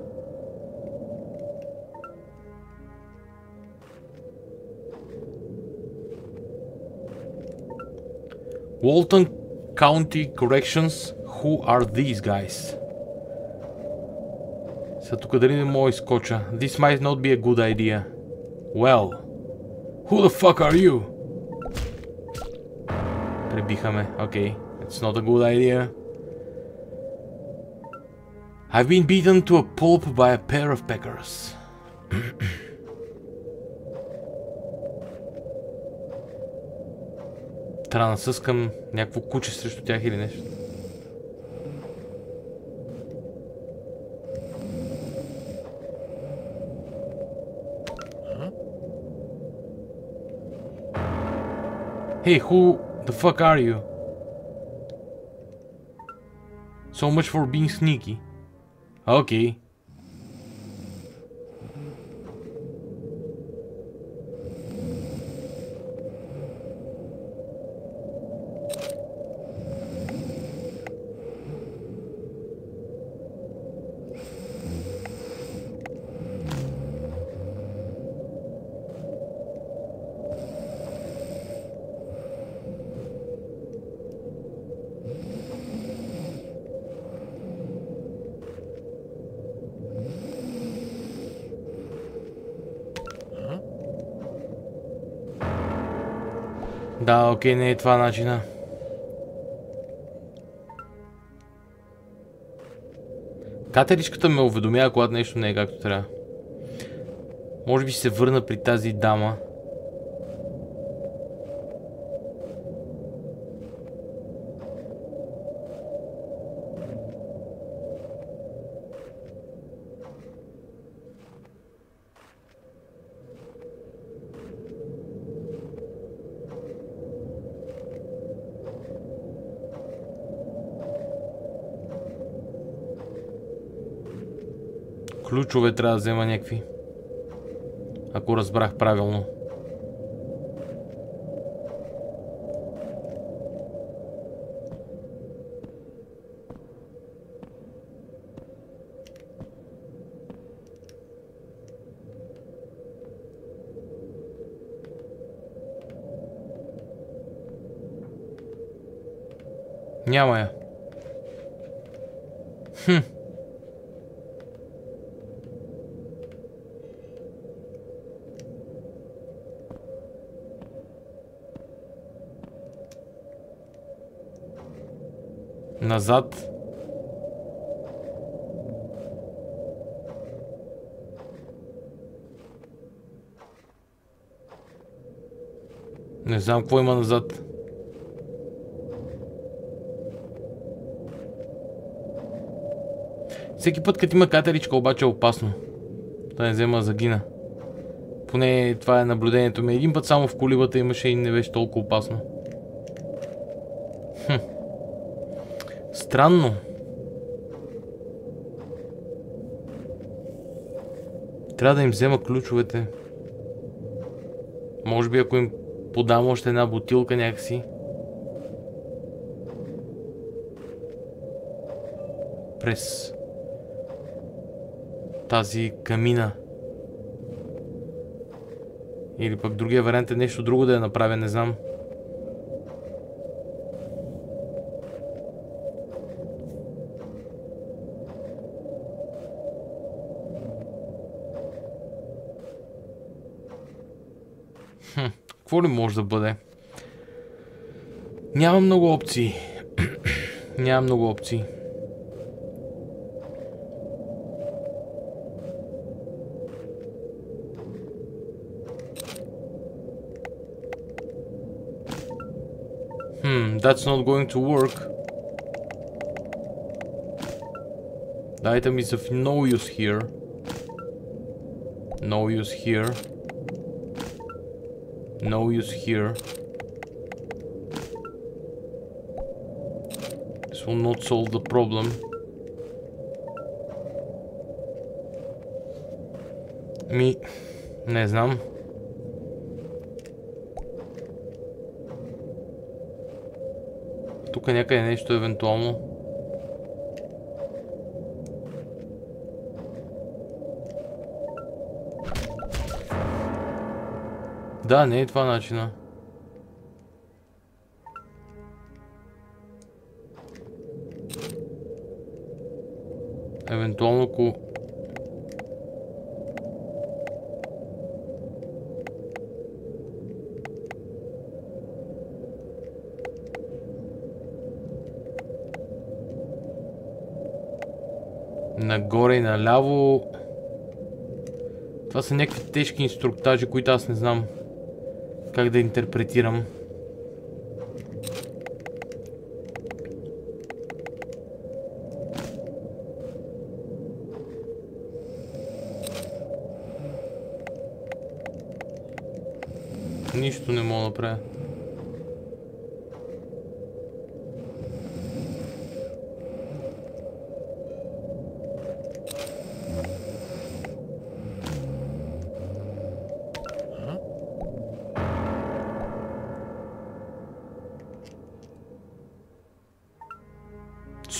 Speaker 1: Walton County Corrections, who are these guys? Сега тук дали не мога изкоча. This might not be a good idea. Well, who the fuck are you? Пребихаме, окей. It's not a good idea. I've been beaten to a pulp by a pair of peckers. Трябва да насъскам някакво куче срещу тях или нещо. Hey, who the fuck are you? So much for being sneaky. Okay. Да, окей, не е това начина. Катеричката ме уведомява, когато нещо не е както трябва. Може би се върна при тази дама. Ключове трябва да взема някакви. Ако разбрах правилно. Няма я. Назад. Не знам какво има назад. Всеки път, като има катеричка, обаче е опасно. Да не взема да загина. Поне това е наблюдението ми. Един път само в колибата имаше и не беше толкова опасно. Странно. Трябва да им взема ключовете. Може би ако им подам още една бутилка някакси. През тази камина. Или пък другия вариант е нещо друго да я направя, не знам. Какво ли може да бъде? Няма много опции. Няма много опции. That's not going to work. The item is of no use here. No use here. No use here. This will not solve the problem. Не знам. Тук някъде нещо евентуално. Да, не е това начина. Евентуално ако... Нагоре и наляво. Това са някакви тежки инструктажи, които аз не знам как да интерпретирам. Нищо не мога да направя.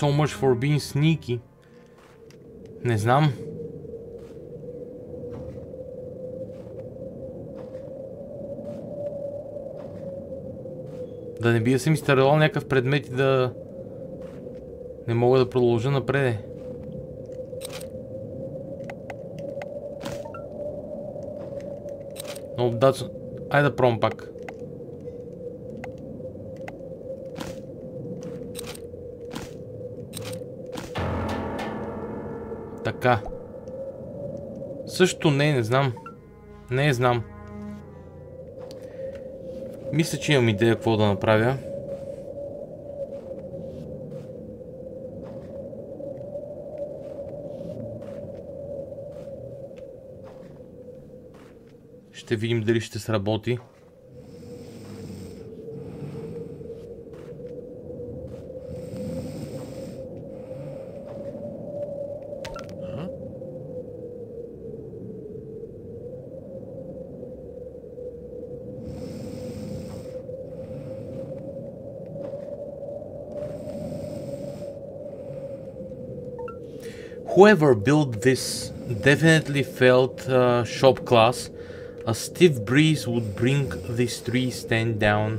Speaker 1: So much for being sneaky. Не знам. Да не би да съм изтървал някакъв предмет и да не мога да продължа напред. Но да, айде да пробвам пак. Така. Също не знам. Не знам. Мисля, че имам идея какво да направя. Ще видим дали ще сработи. Whoever built this definitely felt shop class. A stiff breeze would bring this tree stand down.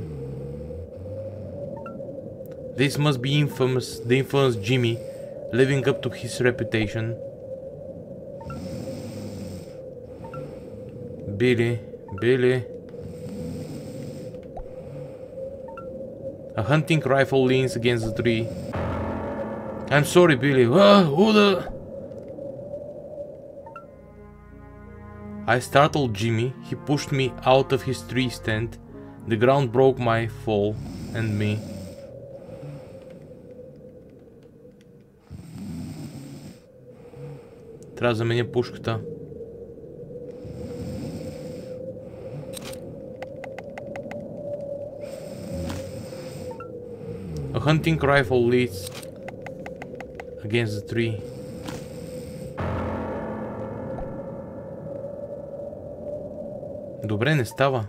Speaker 1: This must be infamous, the infamous Jimmy, living up to his reputation. Billy. A hunting rifle leans against the tree. I'm sorry, Billy. Who the... I startled Jimmy. He pushed me out of his tree stand. The ground broke my fall and me. Трябва да заменя пушката. A hunting rifle leads against the tree. Добре, не става.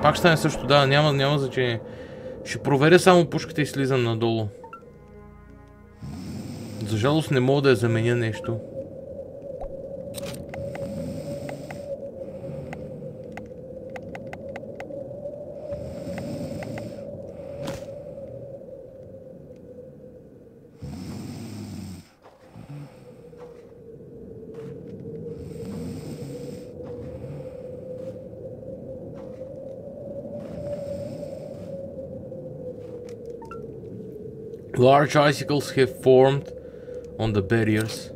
Speaker 1: Пак стане също, да, няма значение. Ще проверя само пушката и слизам надолу. За жалост не мога да я заменя нещо. Large icicles have formed on the barriers.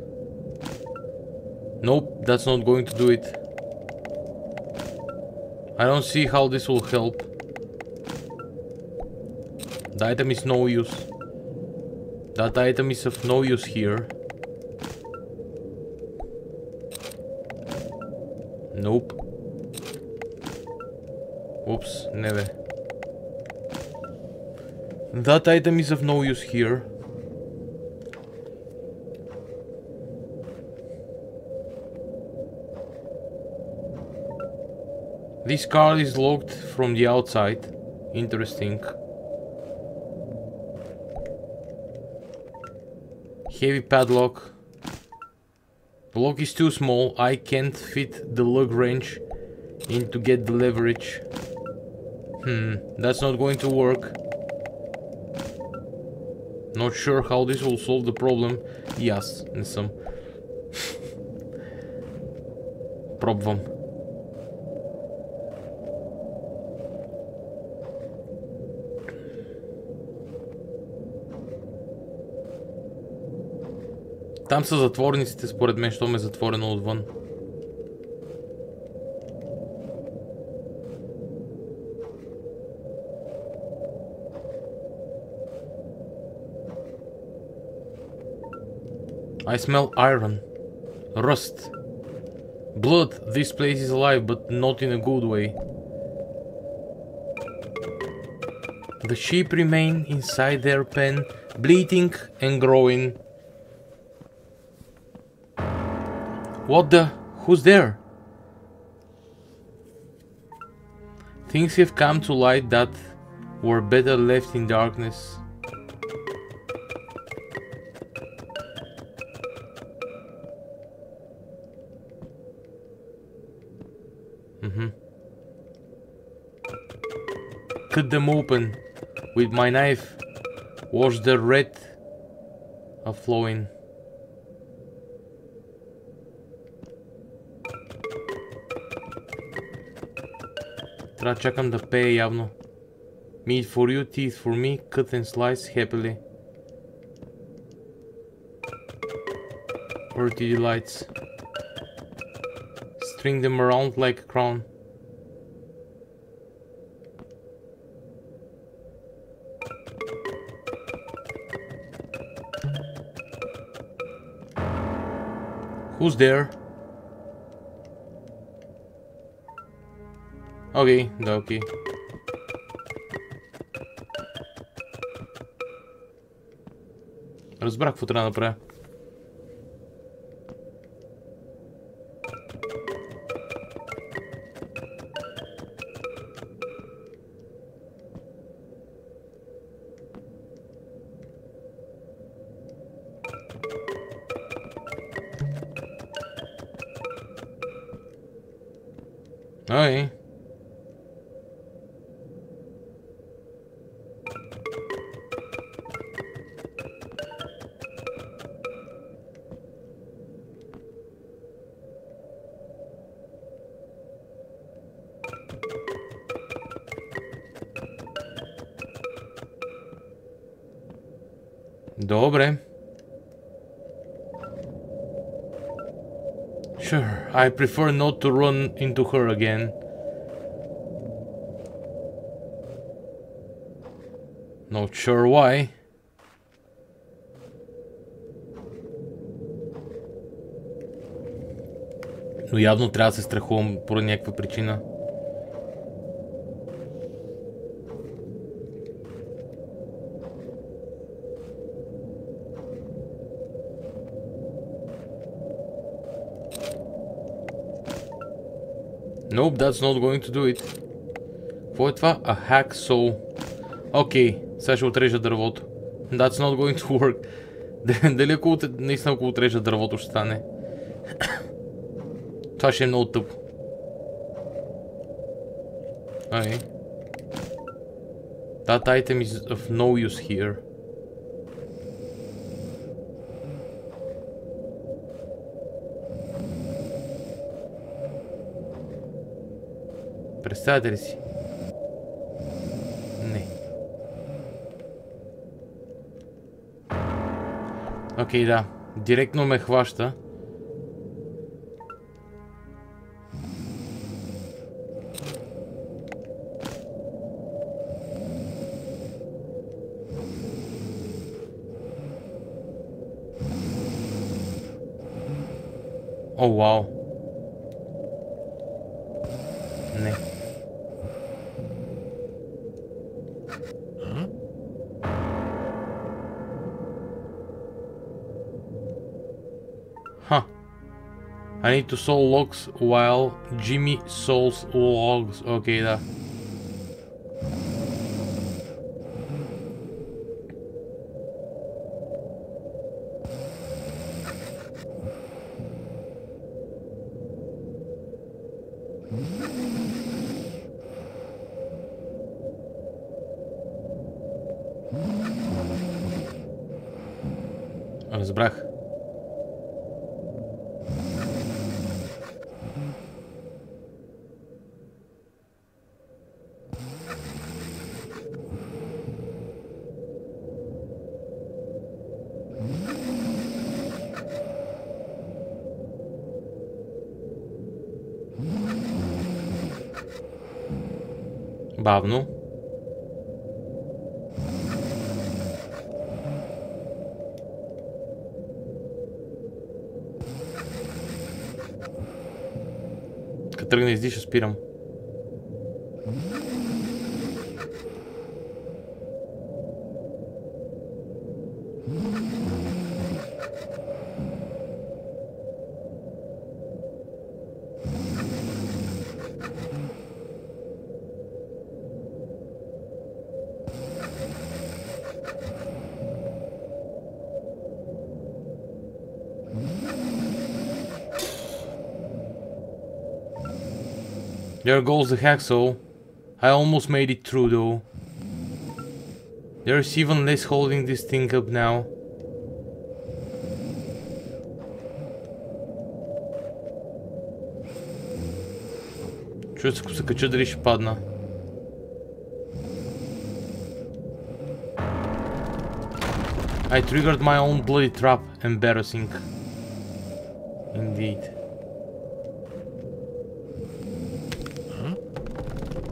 Speaker 1: Nope, that's not going to do it. I don't see how this will help. The item is no use. That item is of no use here. Nope. Oops, never. That item is of no use here. This car is locked from the outside. Interesting. Heavy padlock. The lock is too small. I can't fit the lug wrench in to get the leverage. That's not going to work. Not sure how this will solve the problem. Yes, не съм. Пробвам. Там са затворниците, според мен, щом е затворено отвън. I smell iron. Rust. Blood. This place is alive, but not in a good way. The sheep remain inside their pen, bleating and growing. What the? Who's there? Things have come to light that were better left in darkness. Cut them open with my knife. Wash the red of flowing. Трябва да чакам да пее явно. Meat for you, teeth for me, cut and slice happily. Earthy delights. String them around like a crown. Who's there? Окей, да, окей. Разбрах какво трябва да направя. Ой. Добре. Sure, I prefer not to run into her again. Not sure why. Но явно трябва да се страхувам поради някаква причина. Nope, that's not going to do it. Какво е това? A hacksaw. Окей, сега ще отрежа дървото. That's not going to work. Дали наистина ако отрежа дървото ще стане? Това ще е много тъпо. Ай. That item is of no use here. Представете ли си? Не. Окей, да. Директно ме хваща. О, вау. Не. Ха. I need to saw logs while Jimmy saws logs. Окей, да. Разбрах. Бавно. Като тръгне издиша, спирам. There goes the hacksaw. I almost made it through though. There's even less holding this thing up now. Чуя се, ако се кача, дали ще падна. I triggered my own bloody trap. Embarrassing. Indeed.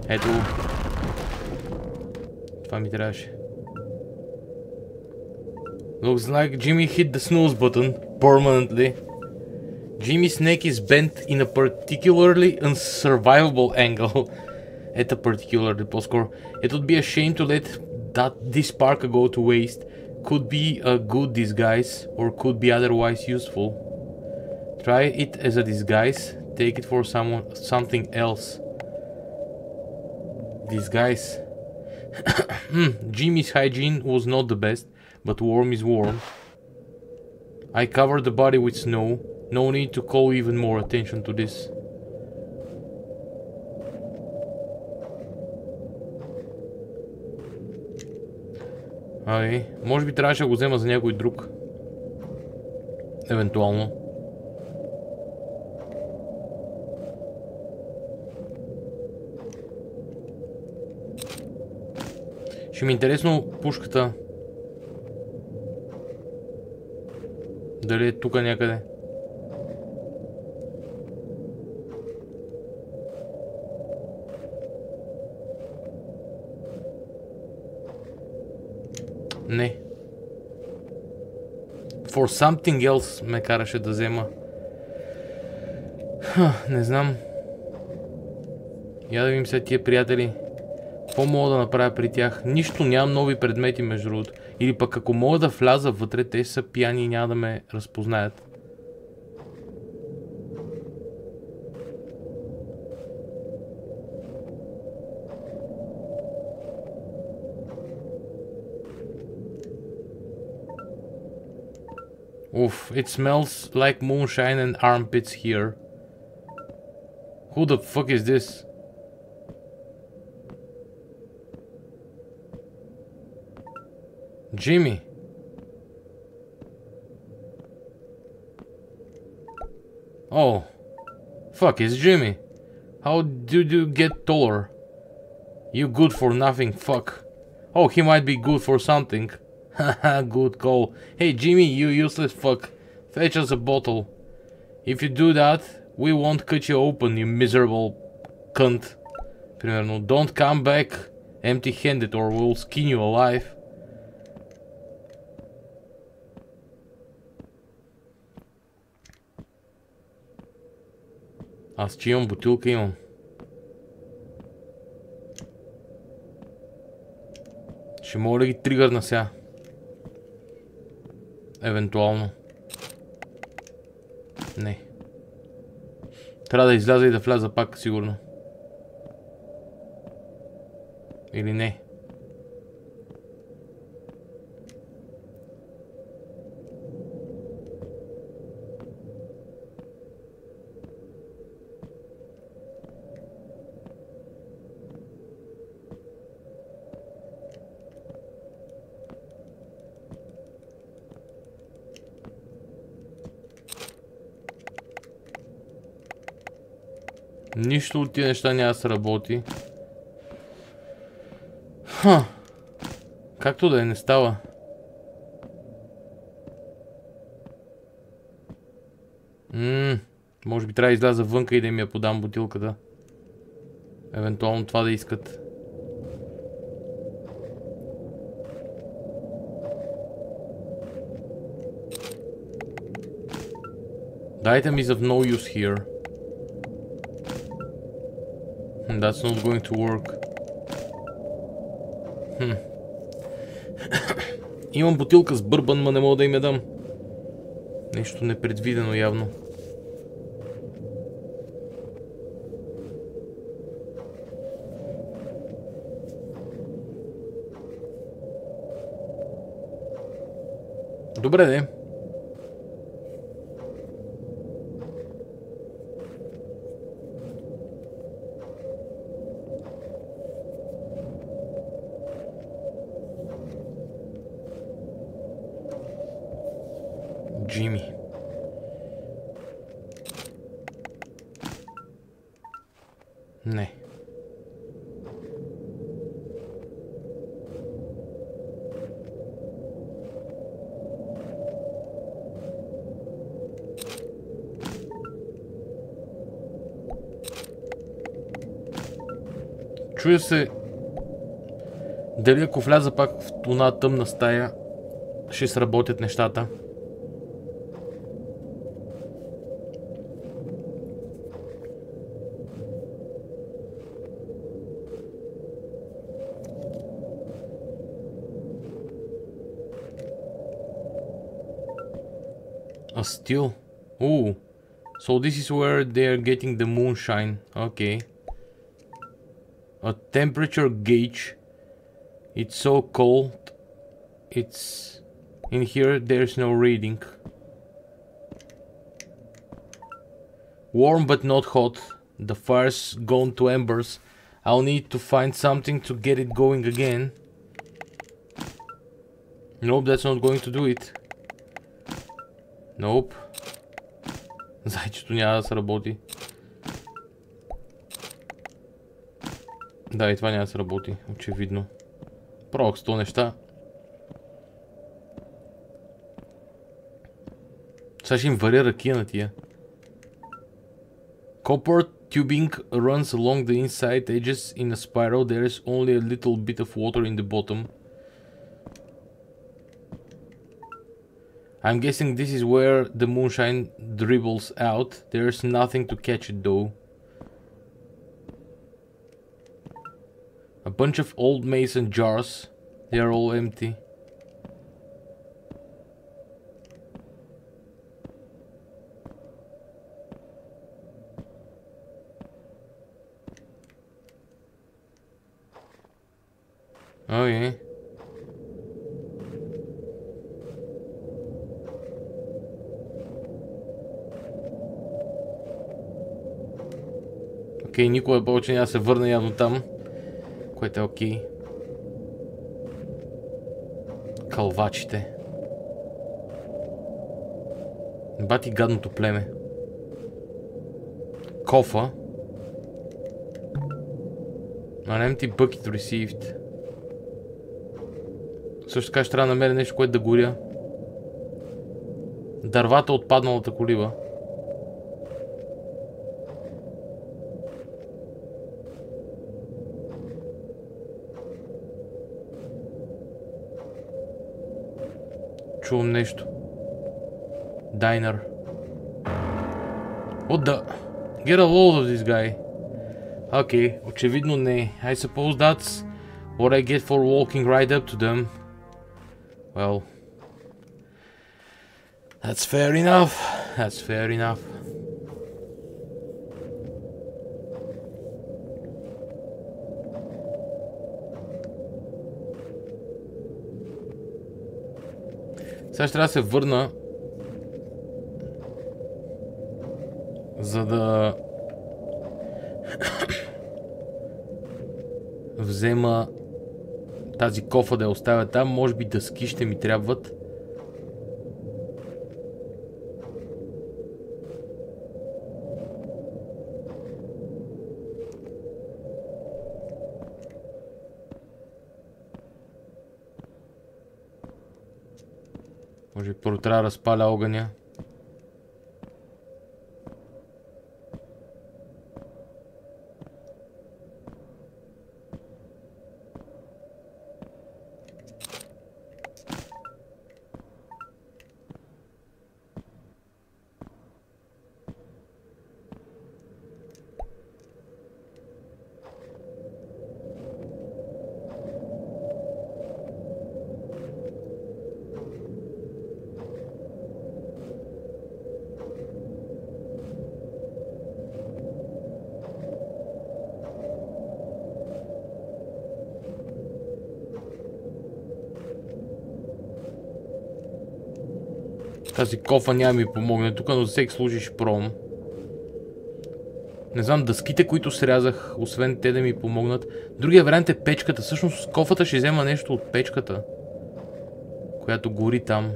Speaker 1: Ето. Това ми трябваше. Looks like Jimmy hit the snooze button permanently. Jimmy's neck is bent in a particularly unsurvivable angle. Particularly по-скоро. It would be a shame to let this spark go to waste. could be a good disguise or could be otherwise useful. Try it as a disguise. Take it for something else. Disguise. Jimmy's hygiene was not the best, but warm is warm. I covered the body with snow. No need to call even more attention to this. Ай, може би трябваше да го взема за някой друг. Евентуално. Ще ми е интересно пушката. Дали е тук някъде? Не. For something else ме караше да взема. Не знам. Я да видим сега тия приятели. Какво мога да направя при тях? Нищо, нямам нови предмети между другото. Или пък ако мога да вляза вътре, те са пияни и няма да ме разпознаят. Oof, it smells like moonshine and armpits here. Who the fuck is this? Jimmy. Oh. Fuck, it's Jimmy. How did you get taller? You good for nothing, fuck. Oh, he might be good for something. Haha, good call. Hey Jimmy, you useless fuck. Fetch us a bottle. If you do that, we won't cut you open, you miserable cunt. Примерно, don't come back empty-handed or we'll skin you alive. Аз че имам бутилка, имам. Ще мога да ги тригърна сега. Евентуално. Не. Трябва да изляза и да вляза пак, сигурно. Или не. Нищо от тия неща няма да се работи. Както да е, не става. Може би трябва да изляза вънка и да им я подам бутилката. Евентуално това да искат. The item is of no use here. That's not going to work. Имам бутилка с бърбан, но не мога да им я дам. Нещо непредвидено явно. Добре, де. Джими. Не. Чуя се дали ако вляза пак в една тъмна стая ще сработят нещата. A still. Ooh. So this is where they're getting the moonshine. Okay. A temperature gauge. It's so cold. It's... In here there's no reading. Warm but not hot. The fire's gone to embers. I'll need to find something to get it going again. Nope, that's not going to do it. Nope. Зайчето няма да се работи. Да, и това няма да се работи, очевидно. Пробвах 100 неща. Сега ще им варя ракия на тия. Copper tubing runs along the inside edges in a spiral. There is only a little bit of water in the bottom. I'm guessing this is where the moonshine dribbles out. There's nothing to catch it though. A bunch of old mason jars. They are all empty. Okay. Окей, никога повече няма да се върна явно там, което е окей. Кълвачите. Бати гадното племе. Кофа. An empty bucket received. Също така ще трябва да намеря нещо, което да горя. Дървата от падналата колиба. Чувам нещо. Дайнер. What the... Get a load of this guy. Окей, очевидно не. I suppose that's what I get for walking right up to them. Well... That's fair enough. That's fair enough. Сега ще трябва да се върна, за да взема тази кофа да я оставя там. Може би дъски ще ми трябват. Може би първо трябва да разпаля огъня. Тази кофа няма ми помогне тук, но за всеки случай ще пробвам. Не знам, дъските, които срязах, освен те да ми помогнат. Другия вариант е печката. Всъщност кофата ще взема нещо от печката, която гори там.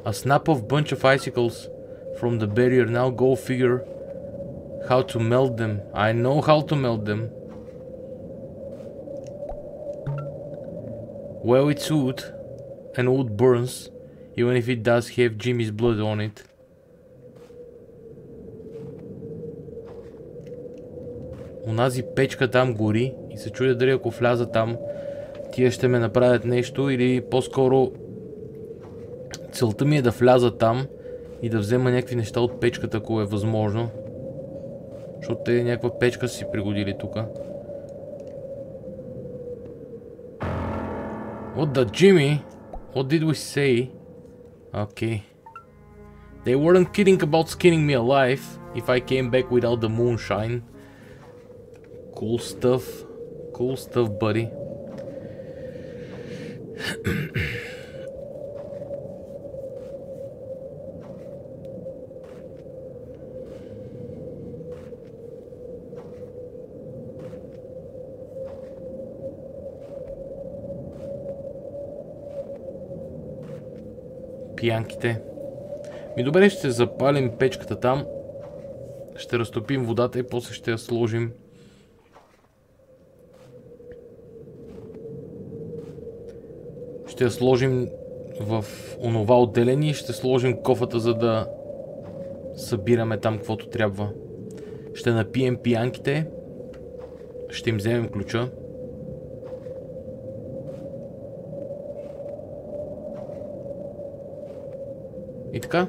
Speaker 1: A snap of bunch of icicles from the barrier. Now go figure how to melt them. I know how to melt them. Well, it's wood. And wood burns, even if it does have Jimmy's blood on it. Унази печка там гори и се чудя дали ако вляза там, тия ще ме направят нещо, или по-скоро целта ми е да вляза там и да взема някакви неща от печката, ако е възможно. Защото те някаква печка са си пригодили тука. What the Jimmy? What did we say? Okay. They weren't kidding about skinning me alive if I came back without the moonshine. Cool stuff. Cool stuff, buddy. Пиянките. Ми добре, ще запалим печката там. Ще разтопим водата и после ще я сложим. Ще я сложим в онова отделение и ще сложим кофата, за да събираме там каквото трябва. Ще напием пиянките. Ще им вземем ключа. И така.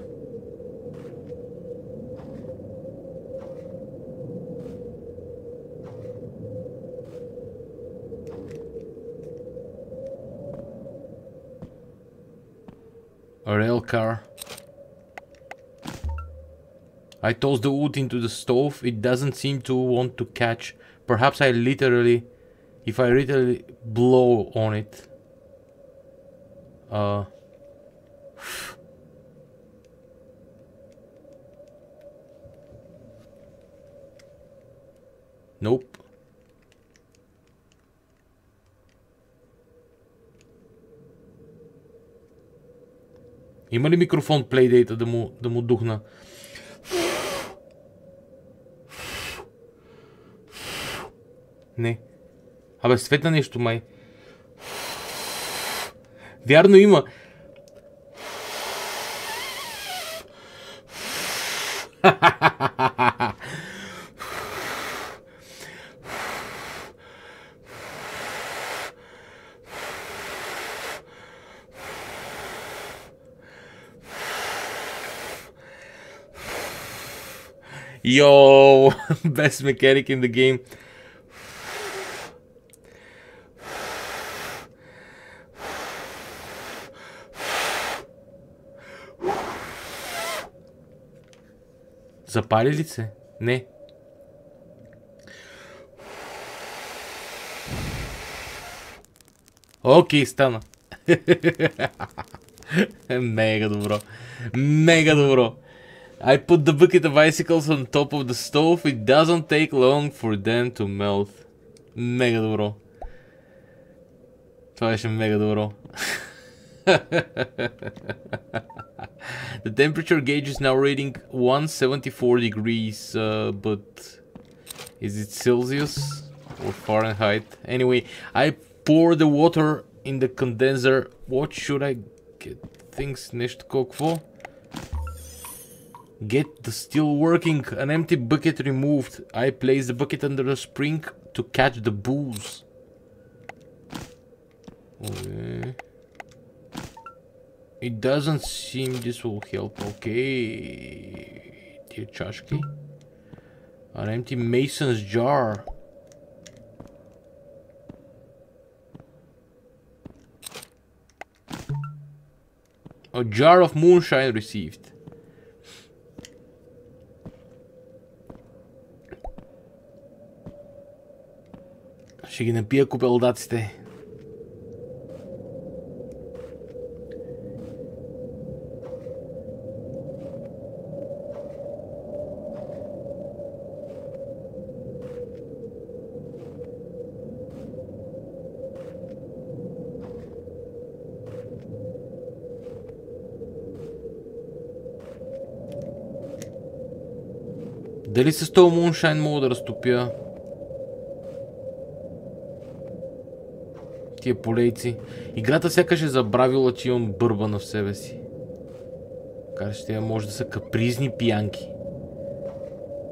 Speaker 1: A rail car. I tossed the wood into the stove. It doesn't seem to want to catch. Perhaps if I literally blow on it. Nope. Има ли микрофон Playdate да му духна? Не. Абе, светна нещо май. Вярно има. Yo, best mechanic in the game. Запали ли се? Не. Окей, стана. Мега добро. Мега добро. I put the bucket of icicles on top of the stove. It doesn't take long for them to melt. Мега добро. Това беше мега добро. The temperature gauge is now reading 174 degrees, but is it Celsius or Fahrenheit? Anyway, I pour the water in the condenser. What should I get? Things нещо какво? Get the steel working. An empty bucket removed. I place the bucket under the spring to catch the booze. Okay. It doesn't seem this will help. Okay. Тия чашки. An empty mason's jar. A jar of moonshine received. Ще ги напия купелдаците. Дали с този муншайн мога да разтопя тия полейци? Играта сякаш е забравила, че имам бърбана в себе си. Така че тя може да са капризни пиянки.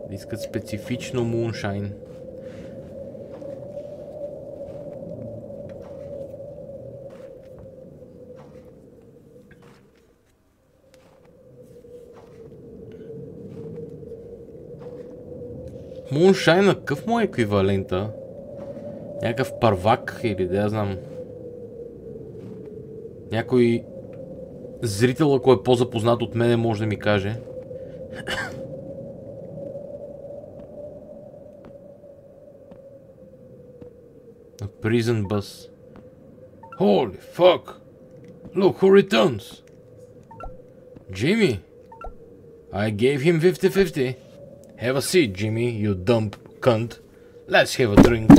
Speaker 1: Да искат специфично муншайн. Муншайн на какъв му е еквивалента? Някакъв първак или да я знам. Някой зрител, ако е по-запознат от мене, може да ми каже. A prison bus. Holy fuck! Look who returns! Jimmy! I gave him 50-50. Have a seat, Jimmy, you dumb cunt. Let's have a drink.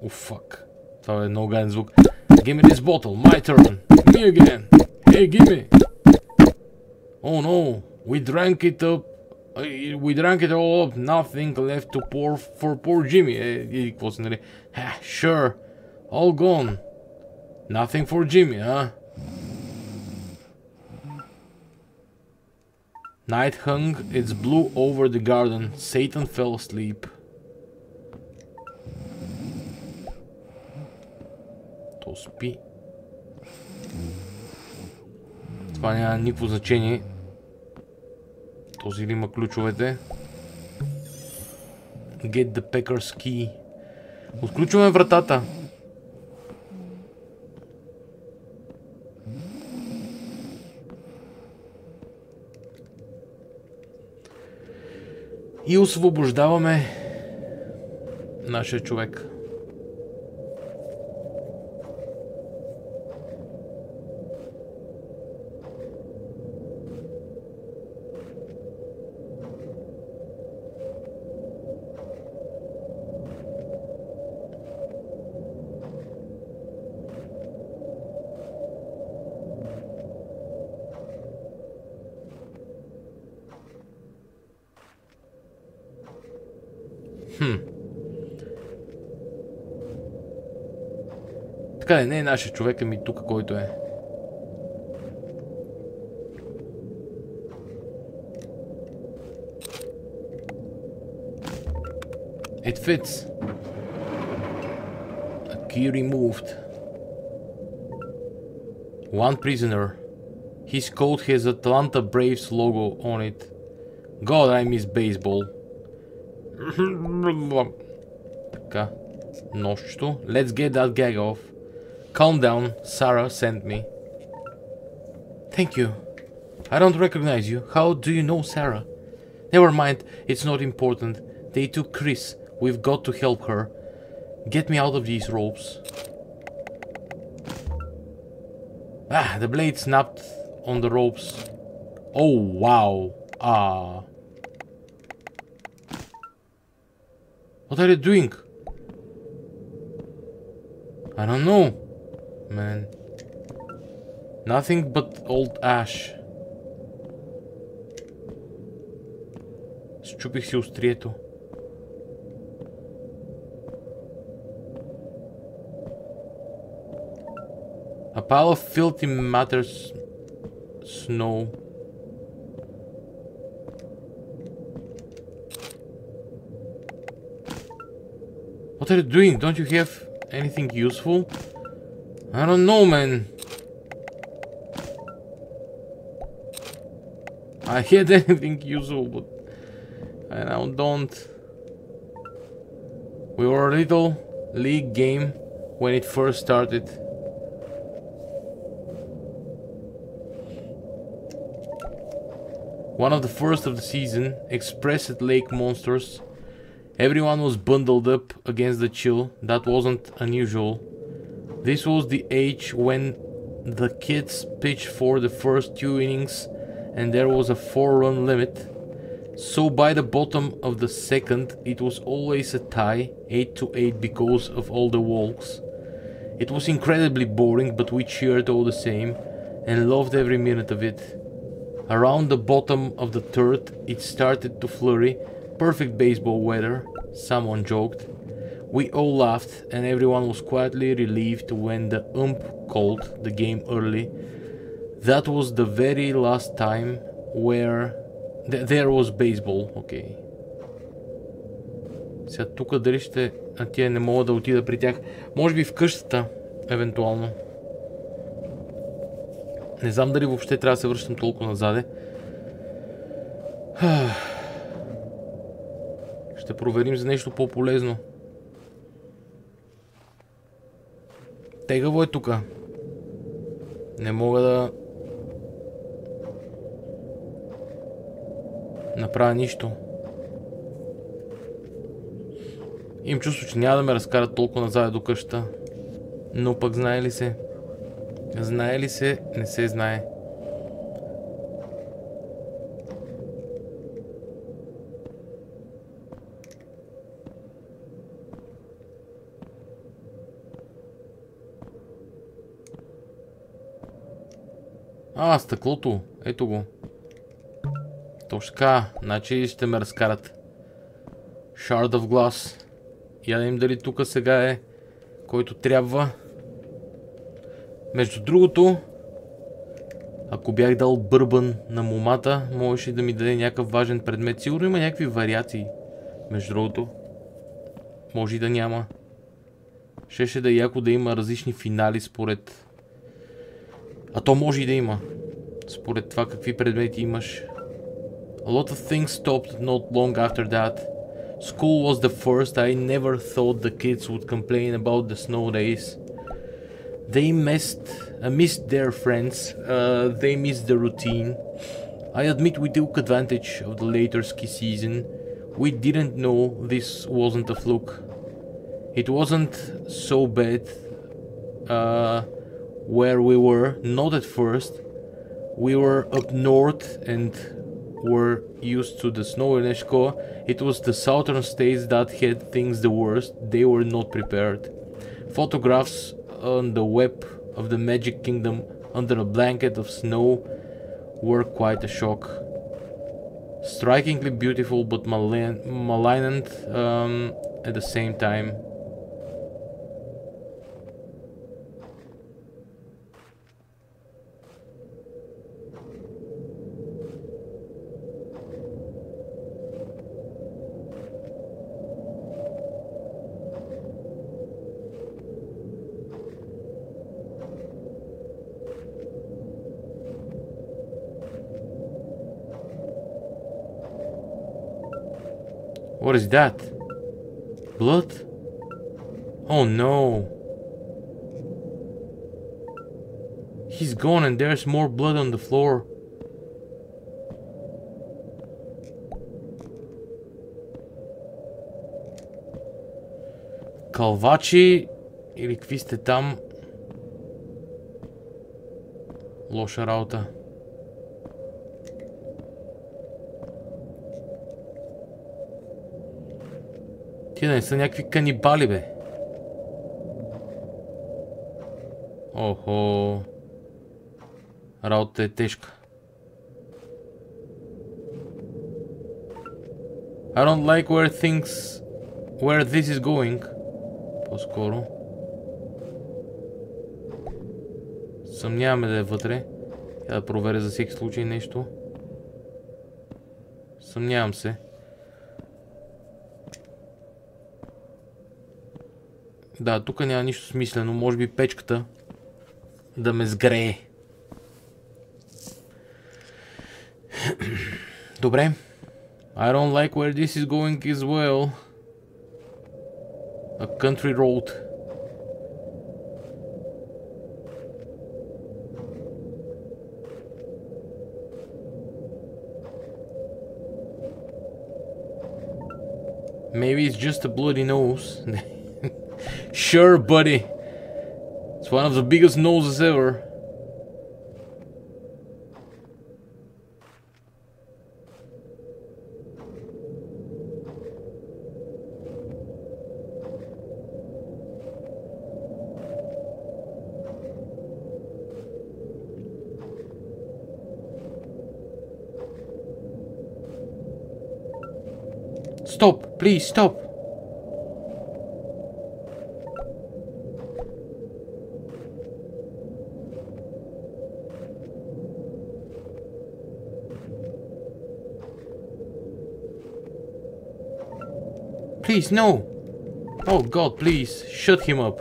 Speaker 1: Oh fuck. Това е много гаден звук. Give me this bottle, my turn. Me again. Hey, give me. Oh no, we drank it up. We drank it all up. Nothing left to pour for poor Jimmy. И какво се нали? Sure. All gone. Nothing for Jimmy, huh? Night hung its blue over the garden. Satan fell asleep. То спи. Това няма никакво значение. Този ли има ключовете? Get the Packer's key. Отключваме вратата. И освобождаваме нашия човек. Така не е нашия човек, ами тук който е. It fits. A key removed. One prisoner. His coat has Atlanta Braves logo on it. God, I miss baseball. Така. Нощчето. Let's get that gag off. Calm down. Sarah sent me. Thank you. I don't recognize you. How do you know Sarah? Never mind. It's not important. They took Chris. We've got to help her. Get me out of these ropes. Ah, the blade snapped on the ropes. Oh, wow. Ah. What are you doing? I don't know, man. Nothing but old ash. Счупих си острието. A pile of filthy matters snow. What are you doing? Don't you have anything useful? I don't know, man. I had anything useful, but I now don't. We were a little league game when it first started. One of the first of the season, expressed lake monsters. Everyone was bundled up against the chill. That wasn't unusual. This was the age when the kids pitched for the first 2 innings and there was a 4-run limit. So by the bottom of the second, it was always a tie, 8-8 because of all the walks. It was incredibly boring, but we cheered all the same and loved every minute of it. Around the bottom of the third, it started to flurry. Perfect baseball weather, someone joked. We all laughed and everyone was quietly relieved when the ump called the game early. That was the very last time where there was baseball. Okay. Сега тук дали ще... тия не мога да отида при тях. Може би в къщата, евентуално. Не знам дали въобще трябва да се връщам толкова назаде. Ще проверим за нещо по-полезно. Тегаво е тука. Не мога да направя нищо. Имам чувство, че няма да ме разкарат толкова назад до къщата. Но пък знае ли се? Знае ли се? Не се знае. Стъклото. Ето го. Точно така. Значи ще ме разкарат. Shard of Glass. Я да им дали тук сега е който трябва. Между другото, ако бях дал бърбан на момата, можеше да ми даде някакъв важен предмет. Сигурно има някакви вариации. Между другото. Може и да няма. Щеше да е яко да има различни финали според... А то може и да има. Според това какви предмети имаш. A lot of things stopped not long after that. School was the first. I never thought the kids would complain about the snow days. They missed their friends. They missed the routine. I admit we took advantage of the later ski season. We didn't know this wasn't a fluke. It wasn't so bad where we were, not at first. We were up north and were used to the snow in Eshko. It was the southern states that had things the worst. They were not prepared. Photographs on the web of the Magic Kingdom under a blanket of snow were quite a shock. Strikingly beautiful but malignant at the same time. What is that? Blood? Oh no. He's gone and there's more blood on the floor. Калвачи или какви сте там? Лоша работа. Тия не са някакви канибали, бе. Охо. Работата е тежка. I don't like where this is going. По-скоро. Съмняваме да е вътре. Я да проверя за всеки случай нещо. Съмнявам се. Да, тук няма нищо смислено. Може би печката да ме сгрее. Добре. I don't like where this is going as well. A country road. Maybe it's just a bloody nose. Sure, buddy. It's one of the biggest noses ever. Stop, please stop. Please, no! Oh god, please, shut him up.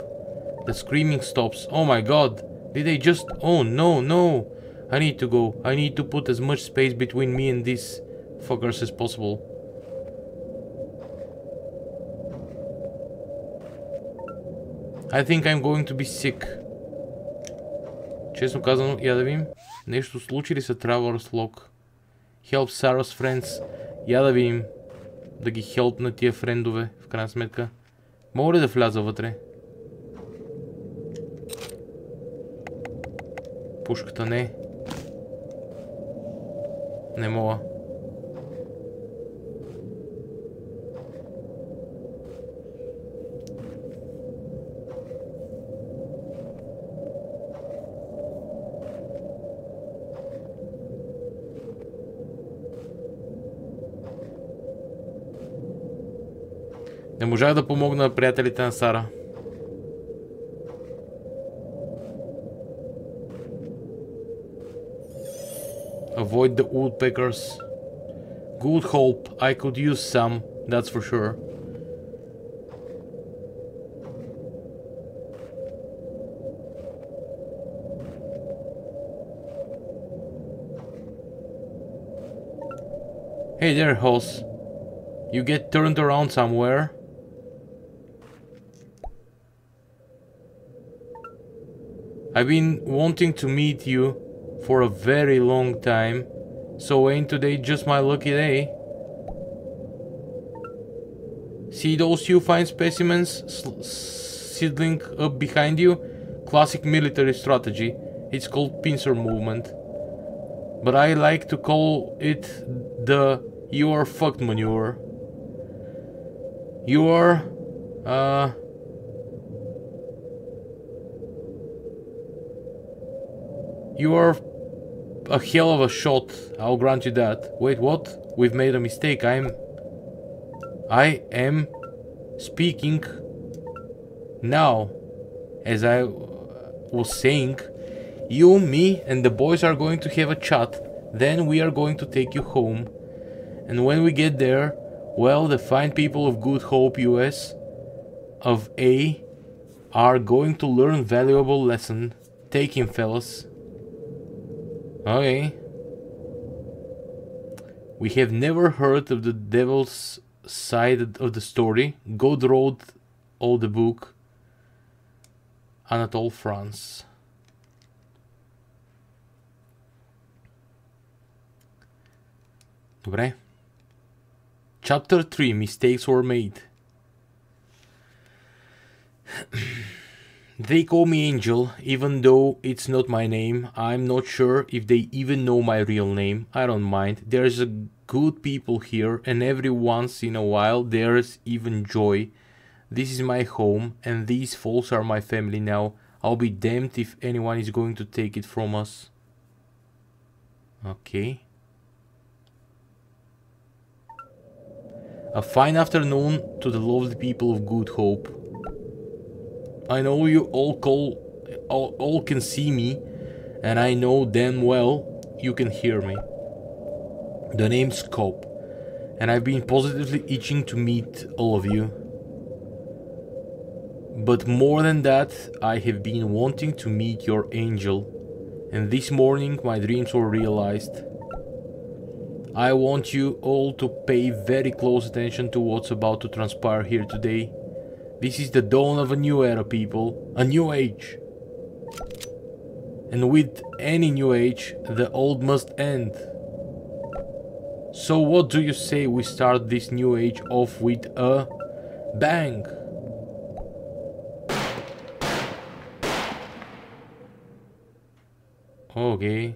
Speaker 1: The screaming stops. Oh my god, did they just... Oh no, no! I need to go. I need to put as much space between me and these fuckers as possible. I think I'm going to be sick. Честно казано, я да видим. Нещо случи ли се Traveler's Log? Help Sarah's friends. Я да видим. Да ги хелпна тия френдове, в крайна сметка. Мога ли да вляза вътре? Пушката не. Не мога. Не можах да помогна на приятелите на Сара. Avoid the woodpeckers. Good hope. I could use some, that's for sure. Hey there, hoss. You get turned around somewhere? I've been wanting to meet you for a very long time, so ain't today just my lucky day? See those few fine specimens sidling up behind you? Classic military strategy. It's called pincer movement. But I like to call it the you are fucked maneuver. You are, you are a hell of a shot, I'll grant you that. Wait, what? We've made a mistake. I am speaking now. As I was saying, you, me, and the boys are going to have a chat. Then we are going to take you home. And when we get there, well, the fine people of Good Hope US of A are going to learn valuable lesson. Take him, fellas. Okay. We have never heard of the devil's side of the story. God wrote all the book. Anatole France. Добре. Chapter 3. Mistakes were made. They call me Angel, even though it's not my name. I'm not sure if they even know my real name. I don't mind. There's a good people here, and every once in a while there's even joy. This is my home, and these folks are my family now. I'll be damned if anyone is going to take it from us. Okay. A fine afternoon to the lovely people of Good Hope. I know you all can see me, and I know damn well you can hear me. The name's Cobb, and I've been positively itching to meet all of you. But more than that, I have been wanting to meet your angel, and this morning my dreams were realized. I want you all to pay very close attention to what's about to transpire here today. This is the dawn of a new era, people. A new age. And with any new age, the old must end. So what do you say we start this new age off with a bang? Okay.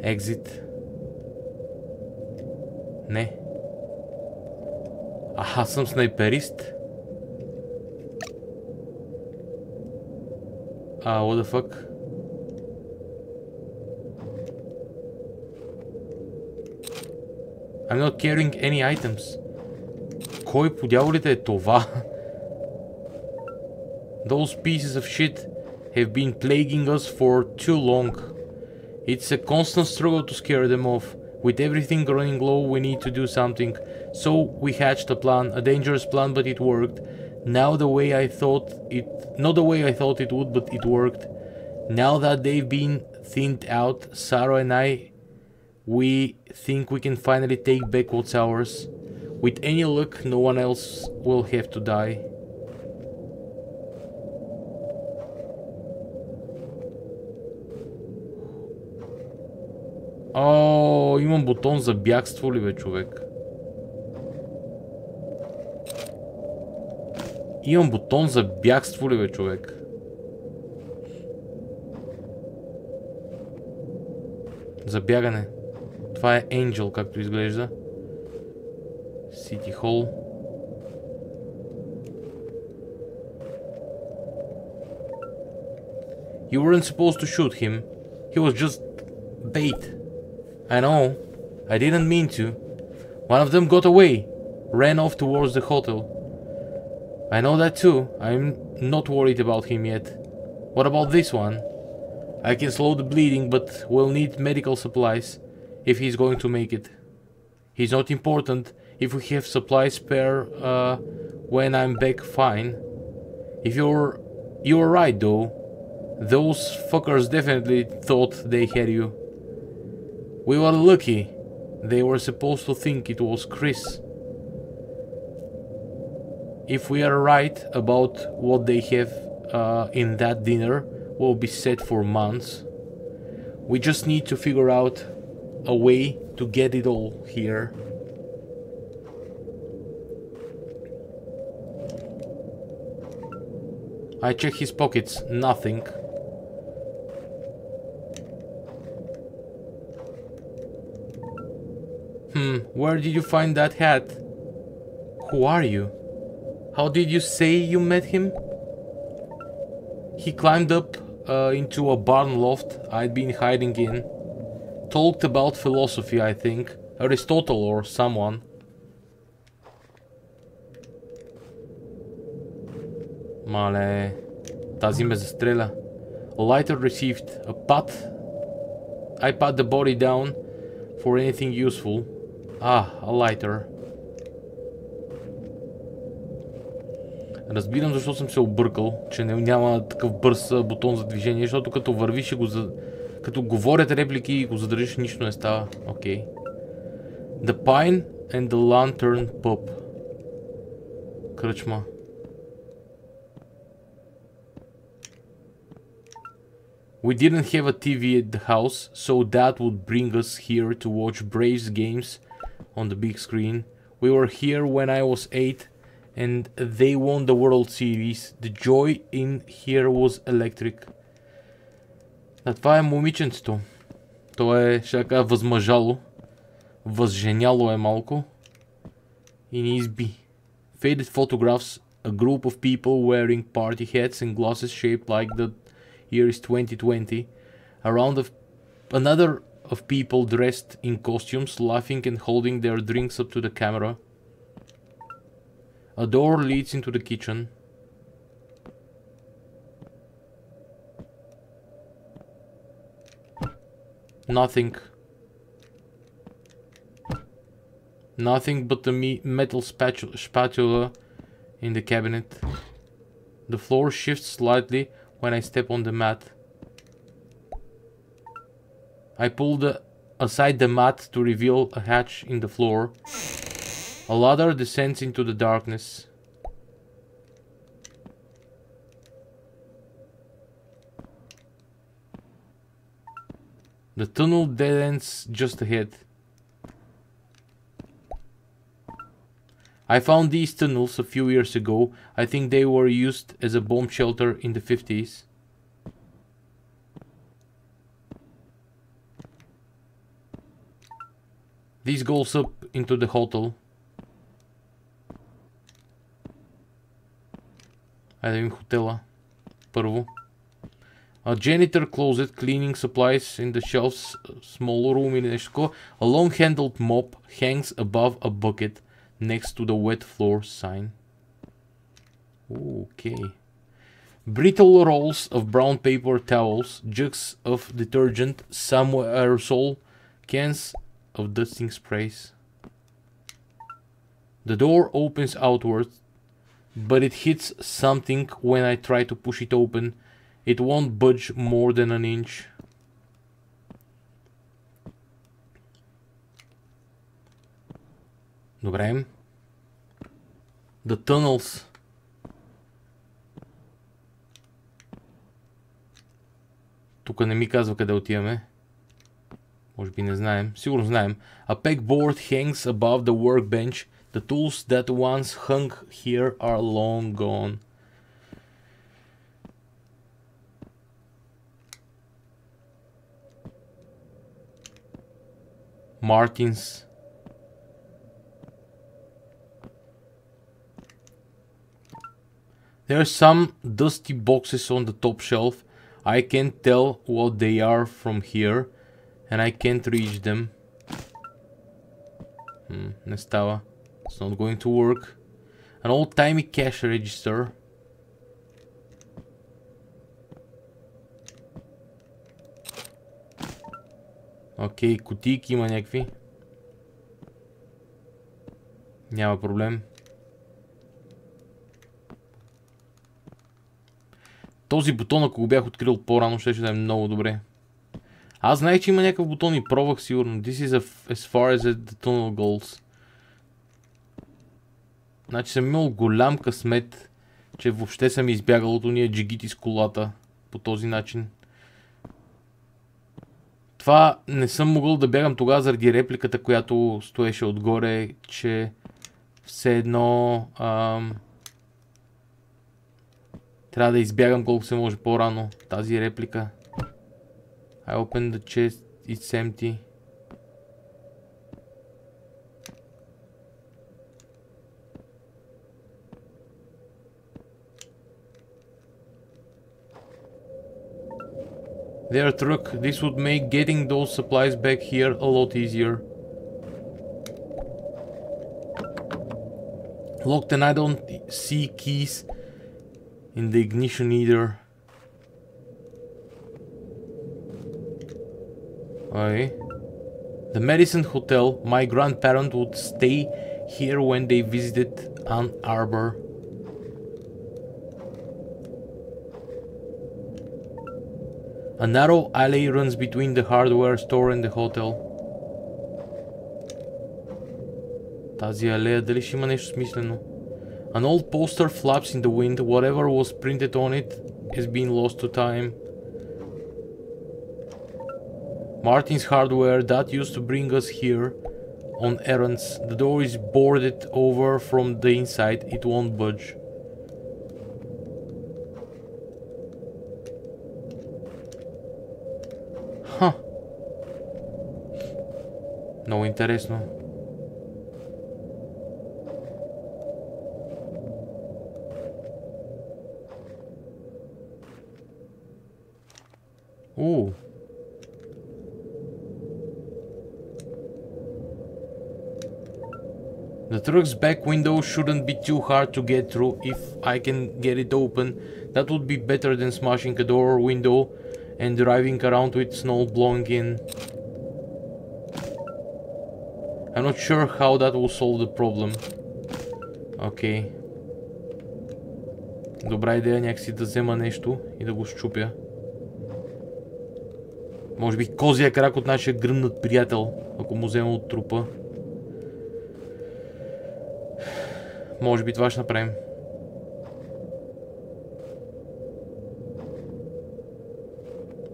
Speaker 1: Exit. Не. Аз съм снайперист. What the fuck? I'm not carrying any items. Кой по дяволите е това? Those pieces of shit have been plaguing us for too long. It's a constant struggle to scare them off. With everything running low, we need to do something. So we hatched a plan, a dangerous plan, but it worked. Not the way I thought it would, but it worked. Now that they've been thinned out. Sarah and I, we think we can finally take back what's ours. With any luck, no one else will have to die. О, имам бутон за бягство ли бе, човек? Имам бутон за бягство ли бе, човек? За бягане. Това е Angel, както изглежда. City Hall. You weren't supposed to shoot him. He was just bait. I know. I didn't mean to. One of them got away. Ran off towards the hotel. I know that too. I'm not worried about him yet. What about this one? I can slow the bleeding, but we'll need medical supplies if he's going to make it. He's not important. If we have supplies spare when I'm back, fine. If you're right though. Those fuckers definitely thought they had you. We were lucky. They were supposed to think it was Chris. If we are right about what they have in that dinner, we'll be set for months. We just need to figure out a way to get it all here. I check his pockets. Nothing. Where did you find that hat? Who are you? How did you say you met him? He climbed up into a barn loft I'd been hiding in. Talked about philosophy, I think. Aristotle or someone. Мале, тази ме застреля. A lighter received. I pat the body down for anything useful. A lighter. Разбирам защо съм се объркал, че няма такъв бърз бутон за движение, защото като вървиш и като говорят реплики и го задържиш, нищо не става. Окей. The Pine and the Lantern Pub. Кръчма. We didn't have a TV at the house, so Dad would bring us here to watch Braves games on the big screen. We were here when I was 8 and they won the World Series. The joy in here was electric. А това е момиченцето. То е, ще кажа, възмъжало. Възженяло е малко. И ни изби. Faded photographs, a group of people wearing party hats and glasses shaped like the year is 2020. Another of people dressed in costumes, laughing and holding their drinks up to the camera. A door leads into the kitchen. Nothing. Nothing but the metal spatula in the cabinet. The floor shifts slightly when I step on the mat. I pull aside the mat to reveal a hatch in the floor. A ladder descends into the darkness. The tunnel dead ends just ahead. I found these tunnels a few years ago. I think they were used as a bomb shelter in the 50s. This goes up into the hotel. Айде видим хотела. Първо. A janitor closet, cleaning supplies in the shelves, small room или нещо такова. A long-handled mop hangs above a bucket next to the wet floor sign. Okay. Brittle rolls of brown paper towels, jugs of detergent, some aerosol, cans of dusting sprays. The door opens outwards, but it hits something when I try to push it open. It won't budge more than an inch. Добре. The Tunnels. Тук не ми казва къде отиваме. Може би не знаем. Сигурно знаем. A pegboard hangs above the workbench. The tools that once hung here are long gone. Martins. There are some dusty boxes on the top shelf. I can't tell what they are from here, and I can't reach them. Не става. It's not going to work. An old-timey cash register. Окей, кутийки има някакви. Няма проблем. Този бутон, ако го бях открил по-рано, ще да е много добре. Аз знаех, че има някакъв бутон и пробвах сигурно. This is as far as the tunnel goes. Значи съм имал голям късмет, че въобще съм избягал от уния джигити с колата по този начин. Това не съм могъл да бягам тогава заради репликата, която стоеше отгоре, че все едно трябва да избягам колко се може по-рано. Тази реплика. I open the chest, it's empty. Their truck, this would make getting those supplies back here a lot easier. Locked and I don't see keys in the ignition either. Okay. The Medicine Hotel, my grandparent would stay here when they visited Ann Arbor. A narrow alley runs between the hardware store and the hotel. Тази алея, дали ще има нещо смислено? An old poster flaps in the wind. Whatever was printed on it has been lost to time. Martin's Hardware, that used to bring us here on errands. The door is boarded over from the inside. It won't budge. Ха. Много интересно. The truck's back window shouldn't be too hard to get through if I can get it open. That would be better than smashing a door or window and driving around with snow blowing in. I'm not sure how that will solve the problem. Окей. Добра идея някакси да взема нещо и да го счупя. Може би козия крак от нашия гръмнат приятел, ако му взема от трупа. Може би това ще направим.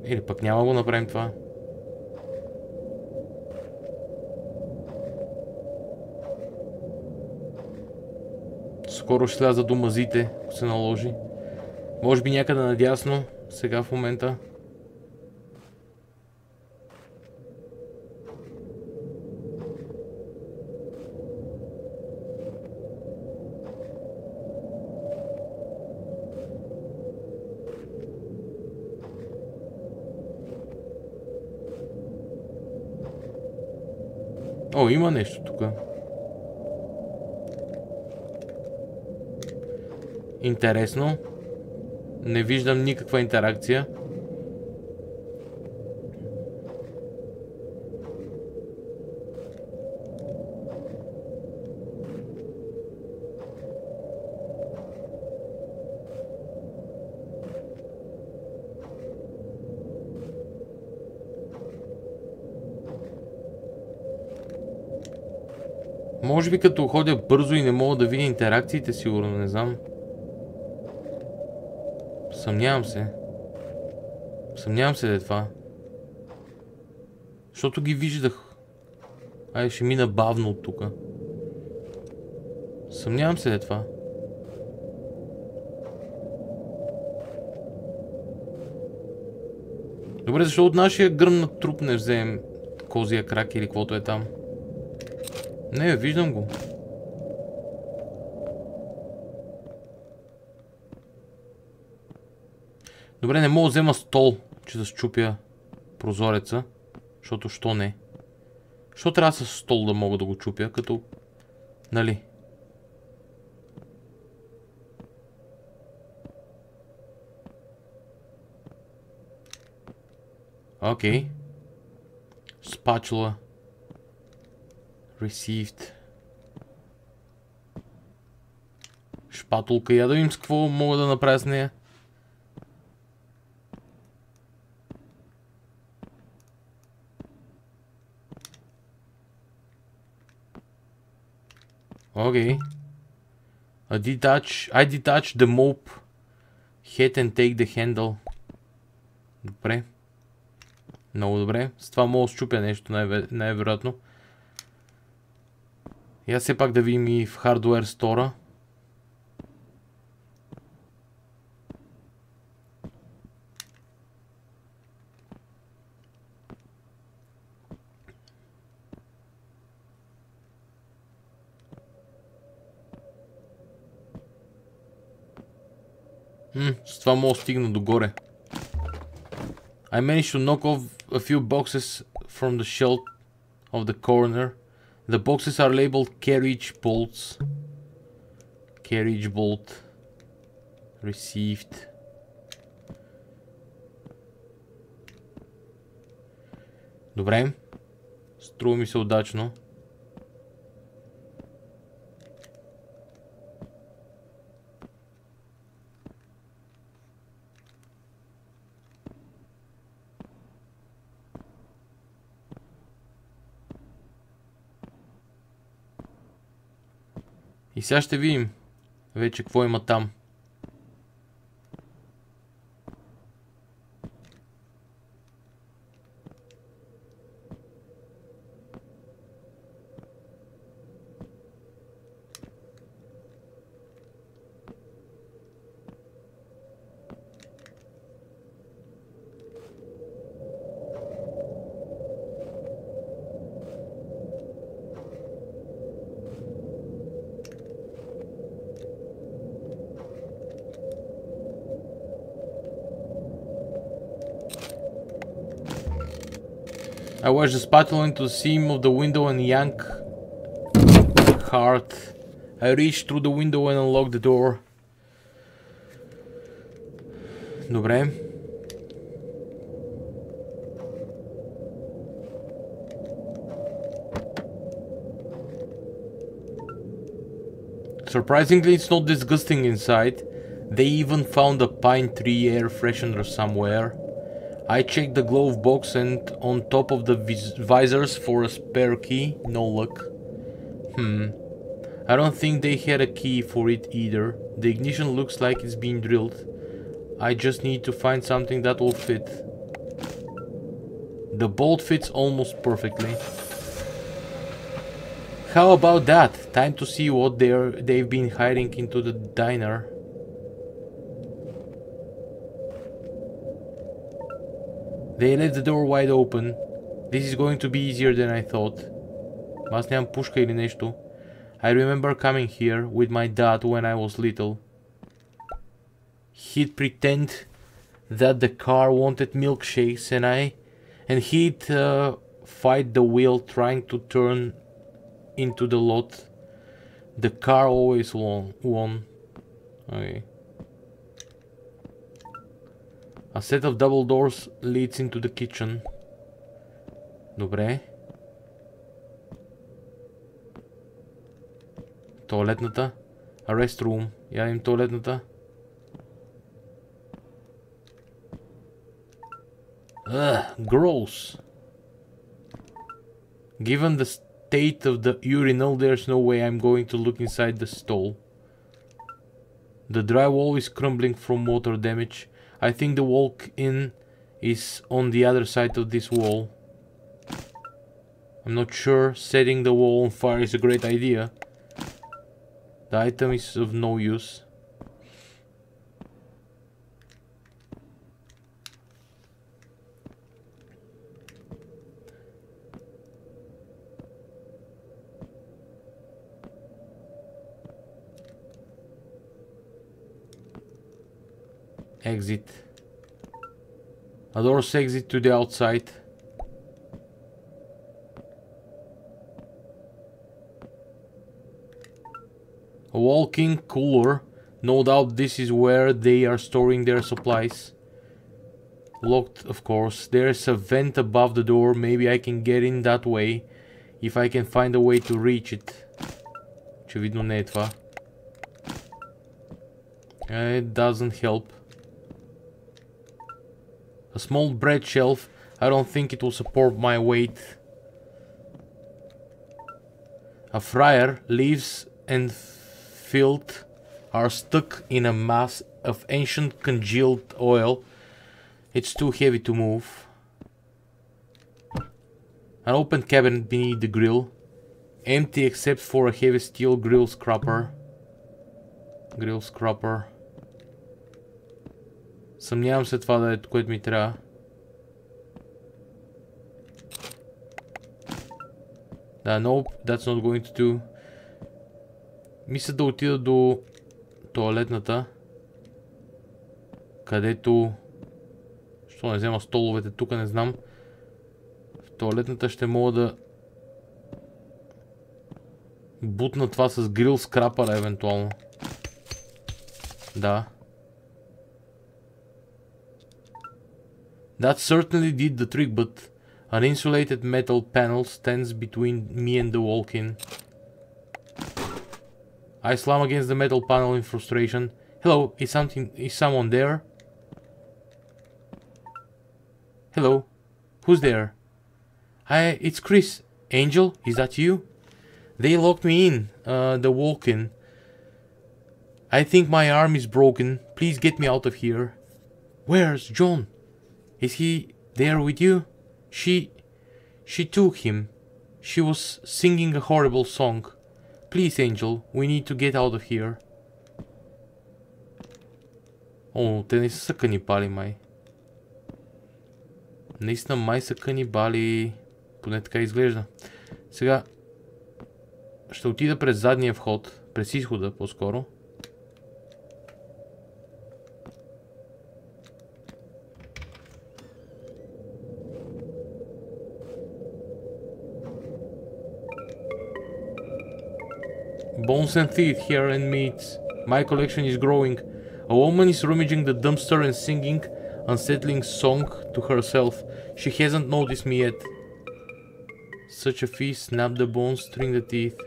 Speaker 1: Или пък няма го направим това. Скоро ще сляза до мазите, ако се наложи. Може би някъде надясно, сега в момента. О, има нещо тук. Интересно. Не виждам никаква интеракция. Може би като ходя бързо и не мога да видя интеракциите, сигурно, не знам. Съмнявам се. Съмнявам се да е това. Защото ги виждах. Айде, ще мина бавно от тука. Съмнявам се да е това. Добре, защо от нашия гръмнат труп не вземем козия крак или каквото е там? Не, виждам го. Добре, не мога да взема стол, че да счупя прозореца. Защото що не? Що трябва с стол да мога да го чупя, като... Нали? Окей. Spatula. Received. Шпатулка. Я да видим с какво мога да направя с нея. Окей. I detach the mop head and take the handle. Добре. Много добре. С това мога да счупя нещо най-вероятно. И аз все пак да видим и в хардуер стора. С това мога да стигна догоре. I managed to knock off a few boxes from the shelf of the corner. The boxes are labeled carriage bolts. Carriage bolt. Received. Добре. Струва ми се удачно. И сега ще видим вече какво има там. I wash the spatula into the seam of the window and yank hard. I reach through the window and unlock the door. Добре. Surprisingly, it's not disgusting inside. They even found a pine tree air freshener somewhere. I checked the glove box and on top of the visors for a spare key. No luck. I don't think they had a key for it either. The ignition looks like it's been drilled. I just need to find something that will fit. The bolt fits almost perfectly. How about that? Time to see what they've been hiding into the diner. They left the door wide open. This is going to be easier than I thought. Аз нямам пушка или нещо. I remember coming here with my dad when I was little. He'd pretend that the car wanted milkshakes and he'd fight the wheel trying to turn into the lot. The car always won. Okay. A set of double doors leads into the kitchen. Добре. Туалетната. A restroom. Я им туалетната. Gross. Given the state of the urinal, there's no way I'm going to look inside the stall. The drywall is crumbling from water damage. I think the walk-in is on the other side of this wall. I'm not sure setting the wall on fire is a great idea. The item is of no use. Exit. A door's exit to the outside. A walk-in cooler. No doubt this is where they are storing their supplies. Locked, of course. There's a vent above the door. Maybe I can get in that way. If I can find a way to reach it. Очевидно не е това. It doesn't help. A small bread shelf. I don't think it will support my weight. A fryer. Leaves and filth are stuck in a mass of ancient congealed oil. It's too heavy to move. An open cabinet beneath the grill. Empty except for a heavy steel grill scraper. Съмнявам се това да е, което ми трябва. Да, nope, that's not going to do. Мисля да отида до тоалетната, където... Що не взема столовете тук, не знам. В тоалетната ще мога да бутна това с грил скрапъра, евентуално. Да. That certainly did the trick, but an insulated metal panel stands between me and the walk-in. I slam against the metal panel in frustration. Hello, is someone there? Hello, who's there? It's Chris. Angel, is that you? They locked me in, the walk-in. I think my arm is broken. Please get me out of here. Where's John? Is he there with you? She took him. She was singing a horrible song. Please, Angel, we need to get out of here. О, те не са канибали, май. Наистина май са канибали. Поне така изглежда. Сега ще отида през задния вход. През изхода, по-скоро. Bones and teeth, hair and meats. My collection is growing. A woman is rummaging the dumpster and singing unsettling song to herself. She hasn't noticed me yet. Such a feast, snap the bones, string the teeth.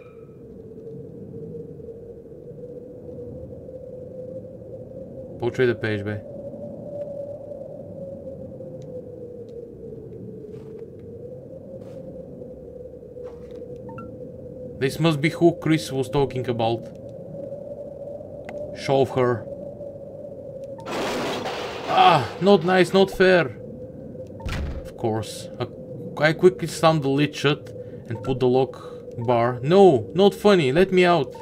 Speaker 1: Почвай да пееш, бе. This must be who Chris was talking about. Show of her. Ah, not nice, not fair. Of course. I quickly slammed the lid shut and put the lock bar. No, not funny, let me out.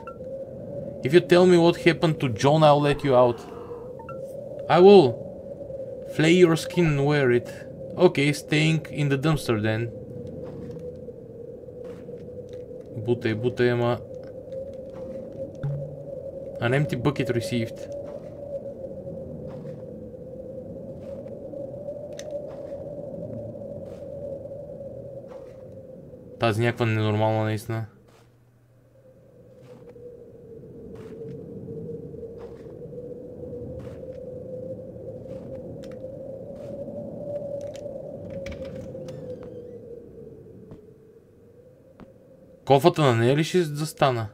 Speaker 1: If you tell me what happened to John, I'll let you out. I will. Flay your skin and wear it. Okay, staying in the dumpster then. Бутай, ама... An empty bucket received. Тази някаква ненормална наистина. Кофата на нея ли ще застана?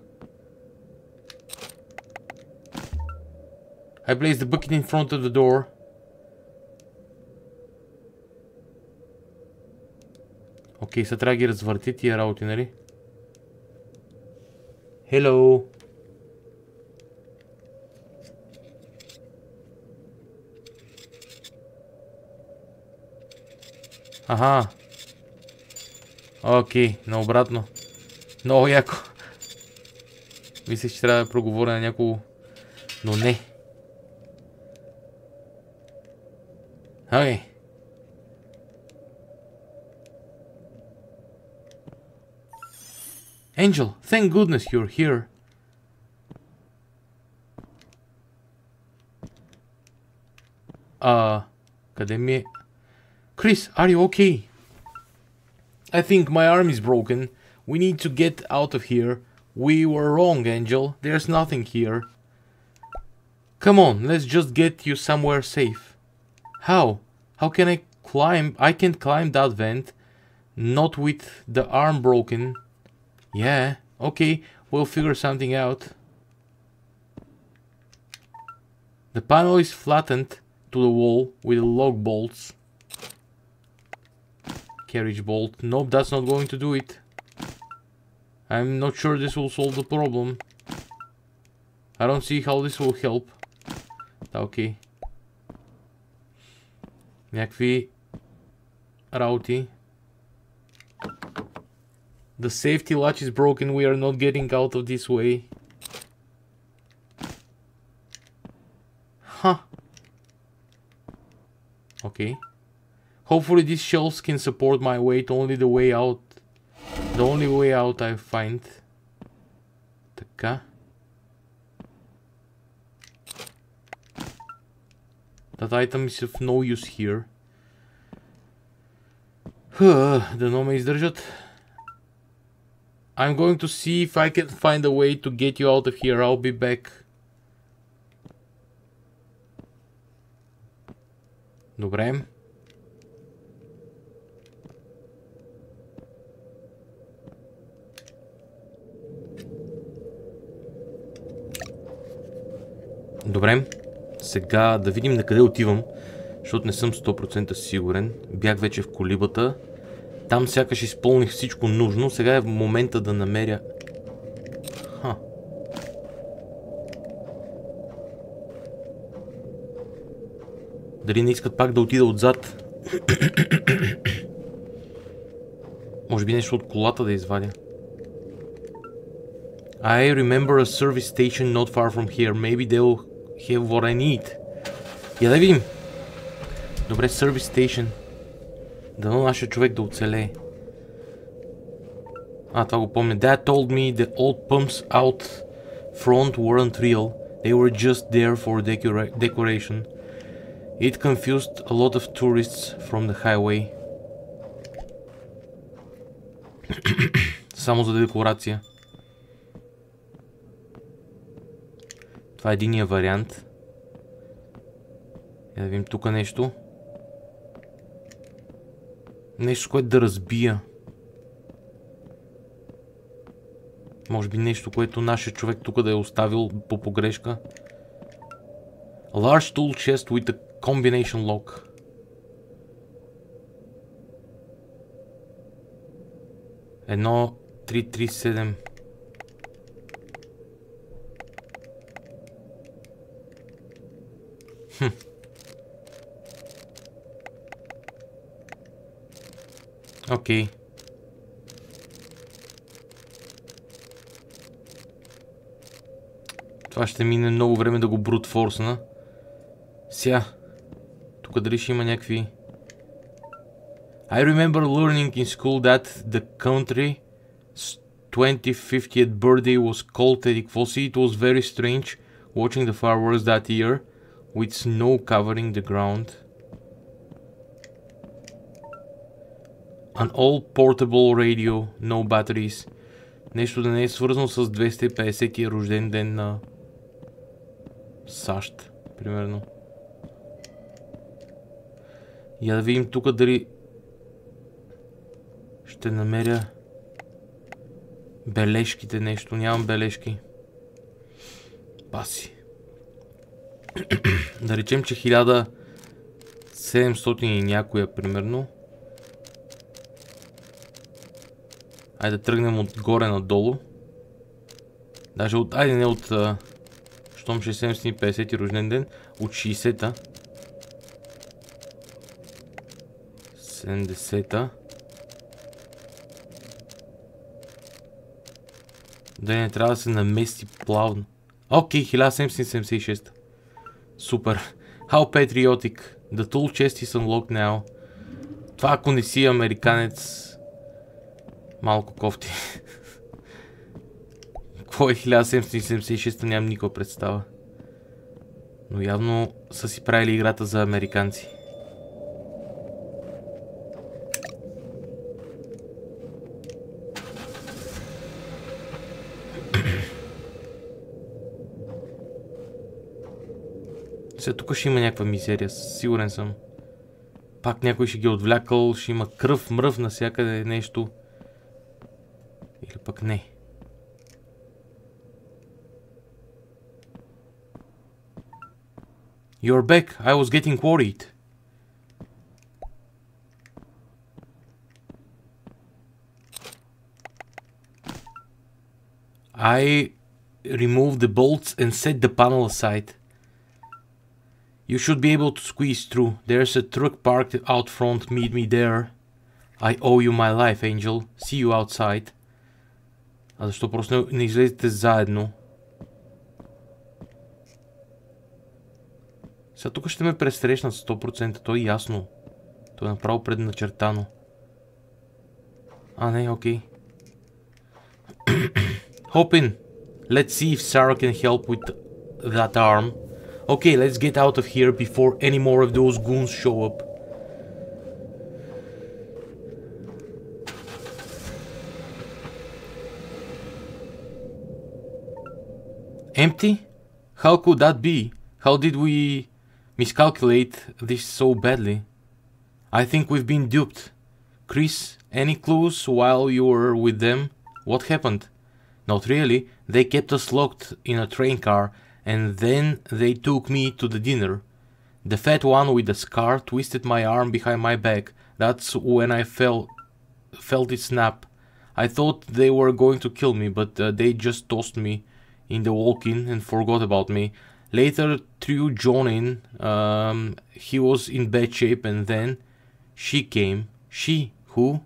Speaker 1: I place the bucket in front of the door. Окей, сега трябва да ги развърти тия работи, нали? Hello. Аха. Окей, наобратно. Много яко. Мислех, че трябва да проговоря на някого. Но не. Окей. Angel, thank goodness you're here. Къде ми е? Chris, are you okay? I think my arm is broken. We need to get out of here. We were wrong, Angel. There's nothing here. Come on, let's just get you somewhere safe. How? How can I climb? I can't climb that vent. Not with the arm broken. Yeah, okay, we'll figure something out. The panel is flattened to the wall with lock bolts. Carriage bolt. Nope, that's not going to do it. I'm not sure this will solve the problem. I don't see how this will help. Okay. Някакви работи. The safety latch is broken. We are not getting out of this way. Huh. Okay. Hopefully these shelves can support my weight. Only the way out. The only way out I find. Така. That item is of no use here. Дано ме издържат. I'm going to see if I can find a way to get you out of here. I'll be back. Добре. Добре. Сега да видим на къде отивам, защото не съм 100% сигурен. Бях вече в колибата. Там сякаш изпълних всичко нужно. Сега е момента да намеря... Дали не искат пак да отида отзад? Може би нещо от колата да извадя. I remember a service station not far from here. Maybe they'll have what I need. Я да видим. Добре, service station. Дано нашия човек да оцелее. Това го помня. Dad told me the old pumps out front weren't real. They were just there for decoration. It confused a lot of tourists from the highway. Само за декорация. Това е единия вариант. Я да видим тук нещо. Нещо, с което да разбия. Може би нещо, което нашия човек тук да е оставил по погрешка. A large tool chest with a combination lock. Едно 337. Окей. Това ще мине много време да го брутфорсна. Сега. Тук дали ще има някакви... I remember learning in school that the country's 25th birthday was called Edikvosi. It was very strange watching the fireworks that year with snow covering the ground. An old portable radio, no batteries. Нещо да не е свързано с 250-тия рожден ден на САЩ, примерно. Я да видим тук дали ще намеря бележките нещо. Нямам бележки. Паси. Да речем, че 1700 и някоя, примерно. Айде да тръгнем отгоре надолу. Даже от... Айде не от... щом ще е 750 рожден ден. От 60-та. 70-та. Да не трябва да се намести плавно. Окей, 1776. Супер. How patriotic. The tool chest is unlocked now. Това ако не си американец... Малко кофти. Какво е 1776, нямам никаква представа. Но явно са си правили играта за американци. Сега тук ще има някаква мизерия, сигурен съм. Пак някой ще ги отвлякал, ще има кръв, мръв навсякъде, нещо. Или пък не. You're back. I was getting worried. I removed the bolts and set the panel aside. You should be able to squeeze through. There's a truck parked out front. Meet me there. I owe you my life, Angel. See you outside. А защо просто не излезете заедно? Сега тук ще ме пресрещнат 100%, то е ясно. То е направо предначертано. А, не, окей. Hop in. Let's see if Sarah can help with that arm. Okay, let's get out of here before any more of those goons show up. Empty? How could that be? How did we miscalculate this so badly? I think we've been duped. Chris, any clues while you were with them? What happened? Not really. They kept us locked in a train car and then they took me to the dinner. The fat one with the scar twisted my arm behind my back. That's when I felt it snap. I thought they were going to kill me, but they just tossed me in the walk-in and forgot about me. Later threw John in. He was in bad shape and then she came. She? Who?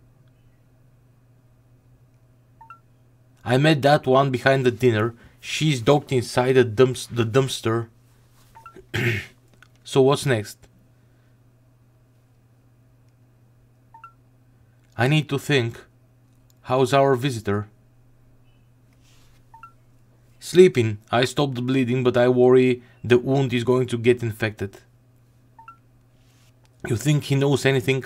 Speaker 1: I met that one behind the dinner. She's docked inside the dumpster. So what's next? I need to think. How's our visitor? Sleeping. I stopped the bleeding, but I worry the wound is going to get infected. You think he knows anything?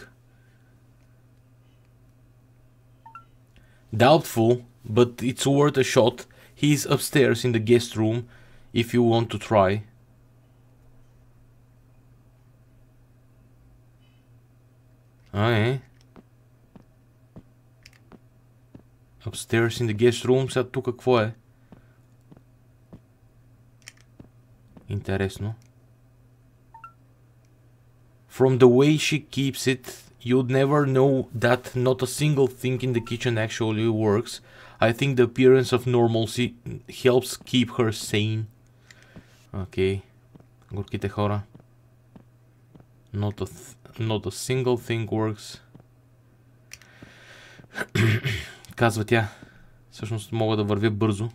Speaker 1: Doubtful, but it's worth a shot. He's upstairs in the guest room if you want to try. Okay. Upstairs in the guest room. Сега тук какво е? Интересно. From the way she keeps it, you'd never know that not a single thing in the kitchen actually works. I think the appearance of normalcy helps keep her sane. Окей. Горките хора. Not a single thing works. Казва тя. Всъщност мога да вървя бързо.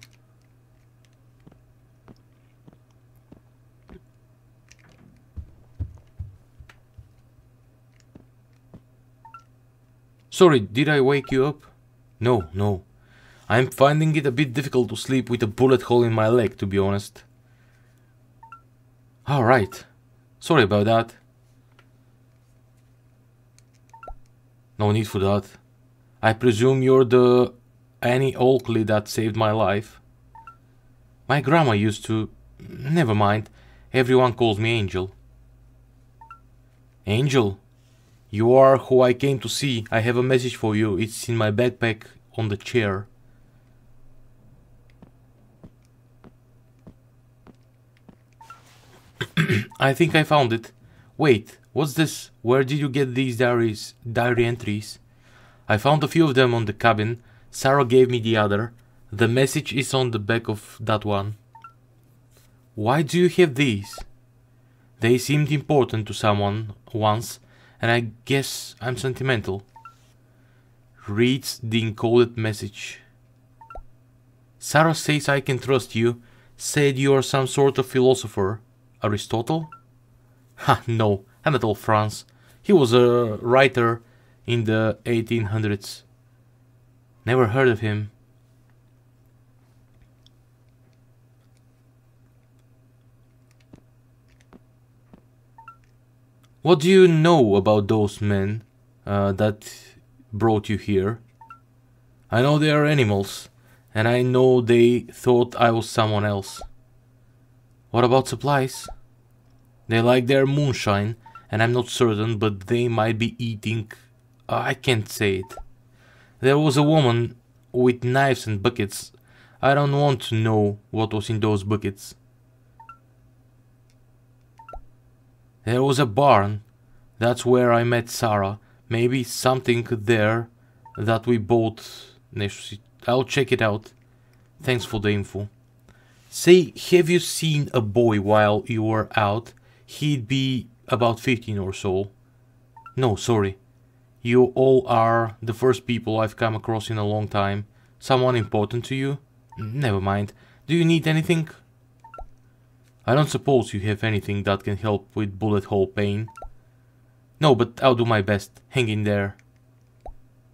Speaker 1: Sorry, did I wake you up? No. I'm finding it a bit difficult to sleep with a bullet hole in my leg, to be honest. Alright. Sorry about that. No need for that. I presume you're the Annie Oakley that saved my life. My grandma used to... Never mind. Everyone calls me Angel. Angel? You are who I came to see. I have a message for you. It's in my backpack on the chair. I think I found it. Wait, what's this? Where did you get these diary entries? I found a few of them on the cabin. Sarah gave me the other. The message is on the back of that one. Why do you have these? They seemed important to someone once, and I guess I'm sentimental. Reads the encoded message. Sarah says I can trust you. Said you are some sort of philosopher. Aristotle? Ha, no, Anatole France. He was a writer in the 1800s. Never heard of him. What do you know about those men that brought you here? I know they are animals, and I know they thought I was someone else. What about supplies? They like their moonshine, and I'm not certain, but they might be eating... I can't say it. There was a woman with knives and buckets. I don't want to know what was in those buckets. There was a barn. That's where I met Sarah. Maybe something there that we both... I'll check it out. Thanks for the info. Say, have you seen a boy while you were out? He'd be about 15 or so. No, sorry. You all are the first people I've come across in a long time. Someone important to you? Never mind. Do you need anything? I don't suppose you have anything that can help with bullet hole pain. No, but I'll do my best. Hang in there.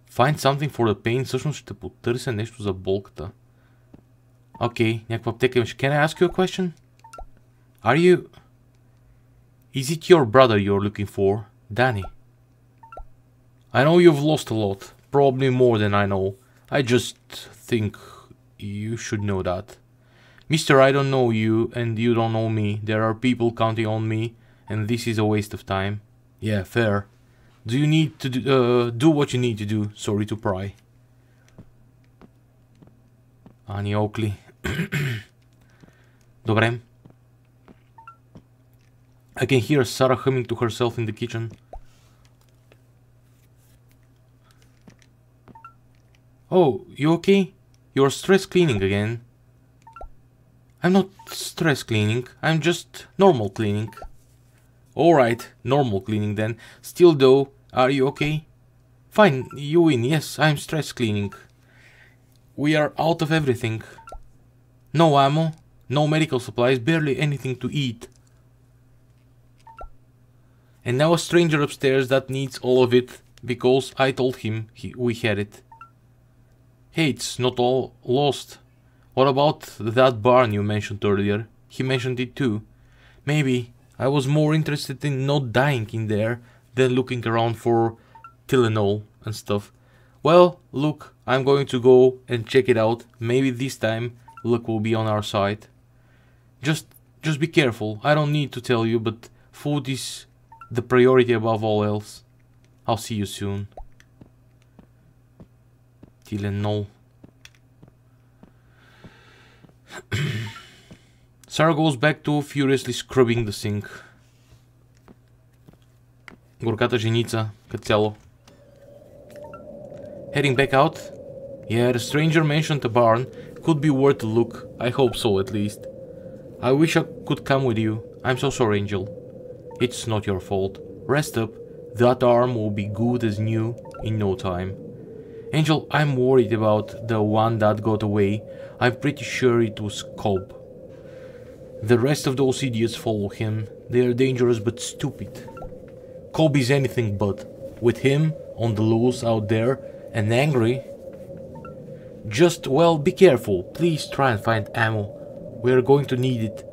Speaker 1: Find something for the pain. Всъщност ще потърся нещо за болката. Okay, някаква аптека имаш. Can I ask you a question? Are you... Is it your brother you're looking for? Danny. I know you've lost a lot. Probably more than I know. I just think you should know that. Mister, I don't know you and you don't know me. There are people counting on me and this is a waste of time. Yeah, fair. Do you need to do what you need to do? Sorry to pry. Ани Окли. Добре. I can hear Sarah humming to herself in the kitchen. Oh, you okay? You're stress cleaning again. I'm not stress cleaning, I'm just normal cleaning. Alright, normal cleaning then. Still though, are you okay? Fine, you win, yes, I'm stress cleaning. We are out of everything. No ammo, no medical supplies, barely anything to eat. And now a stranger upstairs that needs all of it, because I told him we had it. Hey, it's not all lost. What about that barn you mentioned earlier? He mentioned it too. Maybe I was more interested in not dying in there than looking around for Tylenol and stuff. Well, look, I'm going to go and check it out. Maybe this time luck will be on our side. Just be careful. I don't need to tell you, but food is the priority above all else. I'll see you soon. Tylenol. Sarah goes back to furiously scrubbing the sink. Горката женица, като цяло. Heading back out? Yeah, the stranger mentioned a barn. Could be worth a look. I hope so, at least. I wish I could come with you. I'm so sorry, Angel. It's not your fault. Rest up. That arm will be good as new in no time. Angel, I'm worried about the one that got away. I'm pretty sure it was Cobb. The rest of those idiots follow him. They are dangerous but stupid. Cobb is anything but. With him on the loose out there and angry. Just, well, be careful. Please try and find ammo. We are going to need it.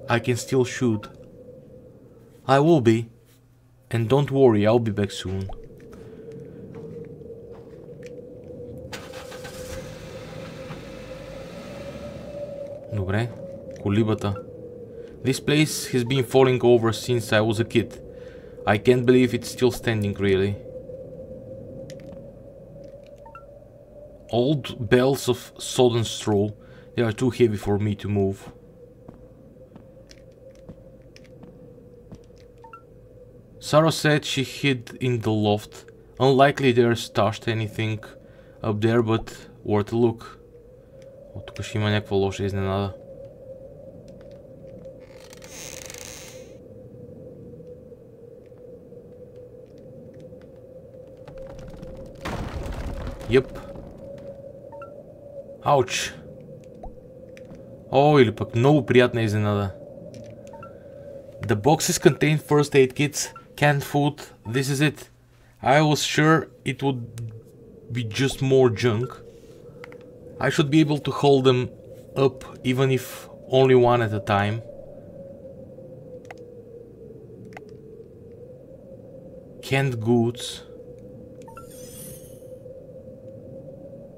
Speaker 1: I can still shoot. I will be. And don't worry, I'll be back soon. Добре, колибата. This place has been falling over since I was a kid. I can't believe it's still standing, really. Old bales of sodden straw. They are too heavy for me to move. Sarah said she hid in the loft. Unlikely there stashed anything up there, but worth a look. О, тук ще има някаква лоша изненада. Йъп. Ауч. О, или пък много приятна изненада. The boxes contain first aid kits, canned food, this is it. I was sure it would be just more junk. I should be able to hold them up even if only one at a time. Canned goods.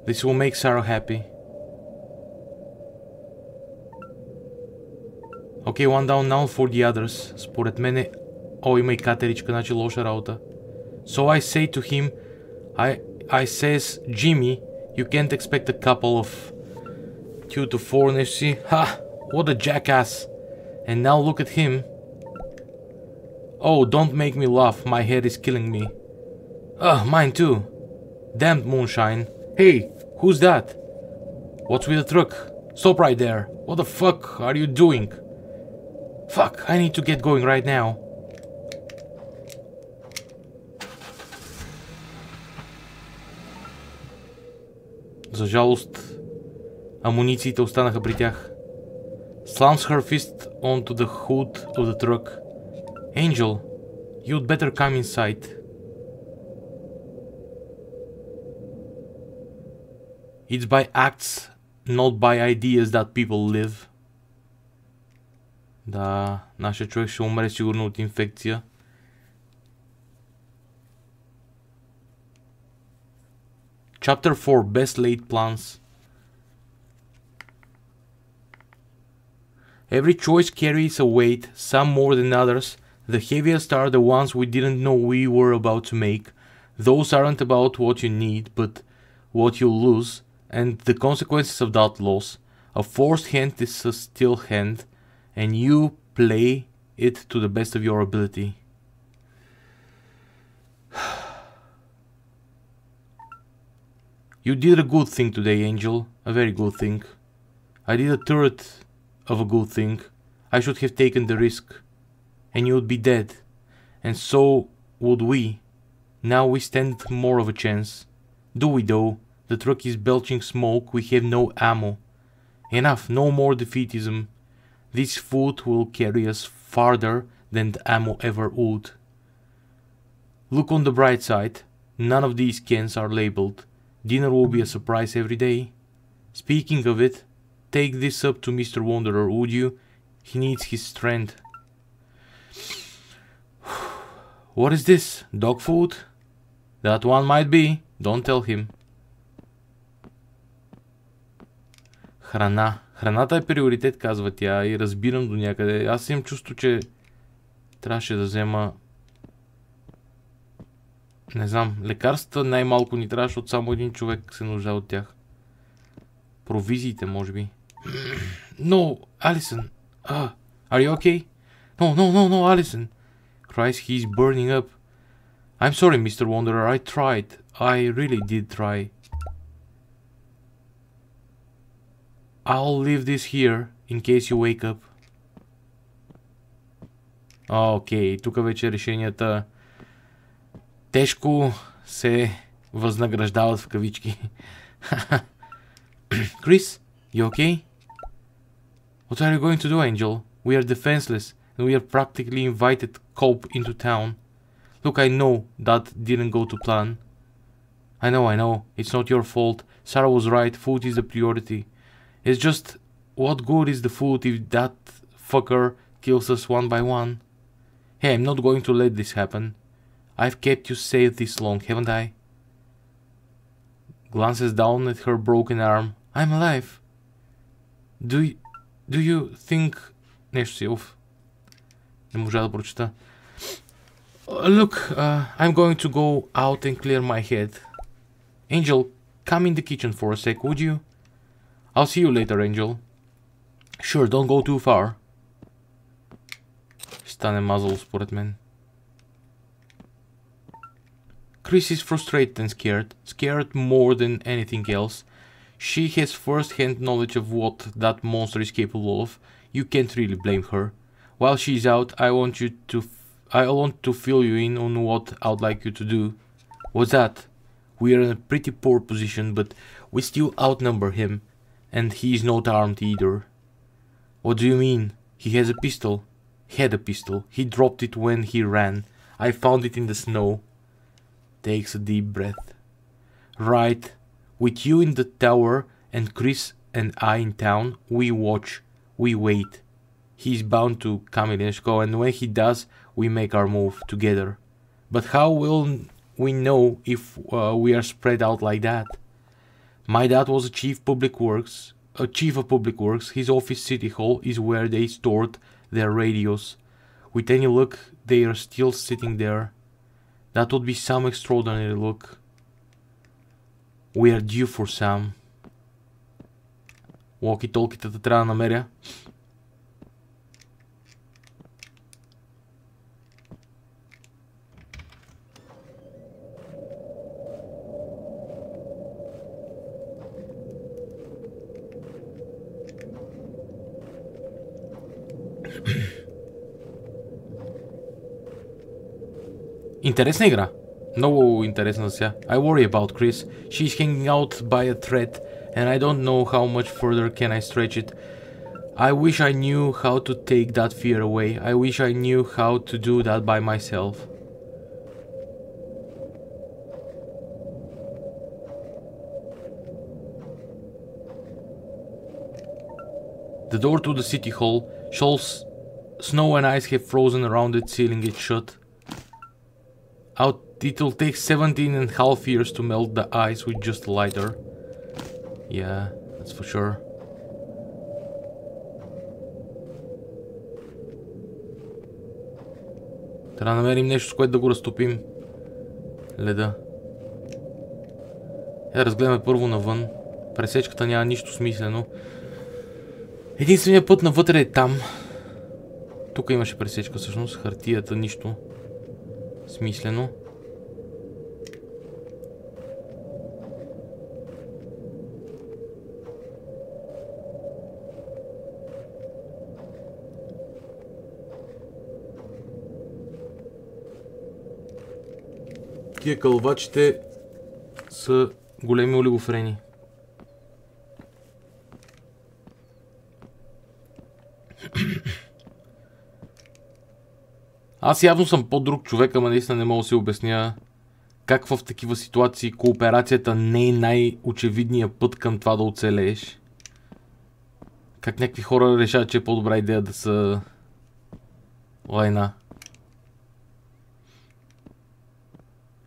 Speaker 1: This will make Sarah happy. Okay, one down now for the others. Според мен е... О, има и катеричка, значи лоша работа. So I say to him, I says, Jimmy, you can't expect a couple of 2 to 4 нещо си. Ha! What a jackass! And now look at him. Oh, don't make me laugh, my head is killing me. Mine too. Damned moonshine. Hey, who's that? What's with the truck? Stop right there. What the fuck are you doing? Fuck, I need to get going right now. За жалост, амунициите останаха при тях. Slams her fist onto the hood of the truck. Angel, you'd better come inside. It's by acts, not by ideas that people live. Да, нашия човек ще умре сигурно от инфекция. Chapter 4, Best Laid Plans. Every choice carries a weight, some more than others. The heaviest are the ones we didn't know we were about to make. Those aren't about what you need, but what you'll lose, and the consequences of that loss. A forced hand is a still hand, and you play it to the best of your ability. You did a good thing today, Angel. A very good thing. I did a third of a good thing. I should have taken the risk. And you would be dead. And so would we. Now we stand more of a chance. Do we though? The truck is belching smoke. We have no ammo. Enough. No more defeatism. This food will carry us farther than the ammo ever would. Look on the bright side. None of these cans are labeled. Dinner will be a surprise every day. Speaking of it, take this up to Mr. Wanderer, would you? He needs his strength. What is this? Dog food? That one might be. Don't tell him. Храна. Храната е приоритет, казва тя, и разбирам до някъде. Аз имам чувство, че трябваше да взема... Не знам, лекарства най-малко ни трябва, защото само един човек се нуждае от тях. Провизиите, може би. No, Allison. Are you okay? No, Allison. Cries, he's burning up. I'm sorry, Mr. Wanderer, I tried. I really did try. I'll leave this here, in case you wake up. Окей, тук вече решенията тежко се възнаграждават в кавички. Chris, you okay? What are you going to do, Angel? We are defenseless, and we are practically invited Cope into town. Look, I know that didn't go to plan. I know. It's not your fault. Sarah was right. Food is the priority. It's just, what good is the food if that fucker kills us one by one? Hey, I'm not going to let this happen. I've kept you safe this long, haven't I? Glances down at her broken arm. I'm alive. Do you think... Нещо си, не можа да прочета. Look, I'm going to go out and clear my head. Angel, come in the kitchen for a sec, would you? I'll see you later, Angel. Sure, don't go too far. Ще стане мазало според мен. Chris is frustrated and scared more than anything else. She has first-hand knowledge of what that monster is capable of. You can't really blame her. While she's out, I want to fill you in on what I'd like you to do. What's that? We are in a pretty poor position, but we still outnumber him, and he's not armed either. What do you mean? He has a pistol. Had a pistol. He dropped it when he ran. I found it in the snow. Takes a deep breath. Right. With you in the tower and Chris and I in town, we watch. We wait. He's bound to come in and when he does, we make our move together. But how will we know if we are spread out like that? My dad was a chief of public works. His office, City Hall, is where they stored their radios. With any luck, they are still sitting there. That would be some extraordinary luck. We are due for some. Walkie-talkie-тата трябва да намеря. Интересна игра. Много интересна сега. I worry about Chris. She's hanging out by a thread, and I don't know how much further can I stretch it. I wish I knew how to take that fear away. I wish I knew how to do that by myself. The door to the City Hall. Snow and ice have frozen around it, sealing it shut. It'll take 17.5 years to melt the ice with just a lighter. Yeah, that's for sure. Трябва да намерим нещо, с което да го разтопим. Леда. Разгледаме първо навън. Пресечката няма нищо смислено. Единственият път навътре е там. Тук имаше пресечка всъщност. Хартията нищо смислено. Тия кълвачите са големи олигофрени. Аз явно съм по-друг човек, ама наистина не мога да си обясня как в такива ситуации кооперацията не е най-очевидният път към това да оцелееш. Как някакви хора решават, че е по-добра идея да са лайна.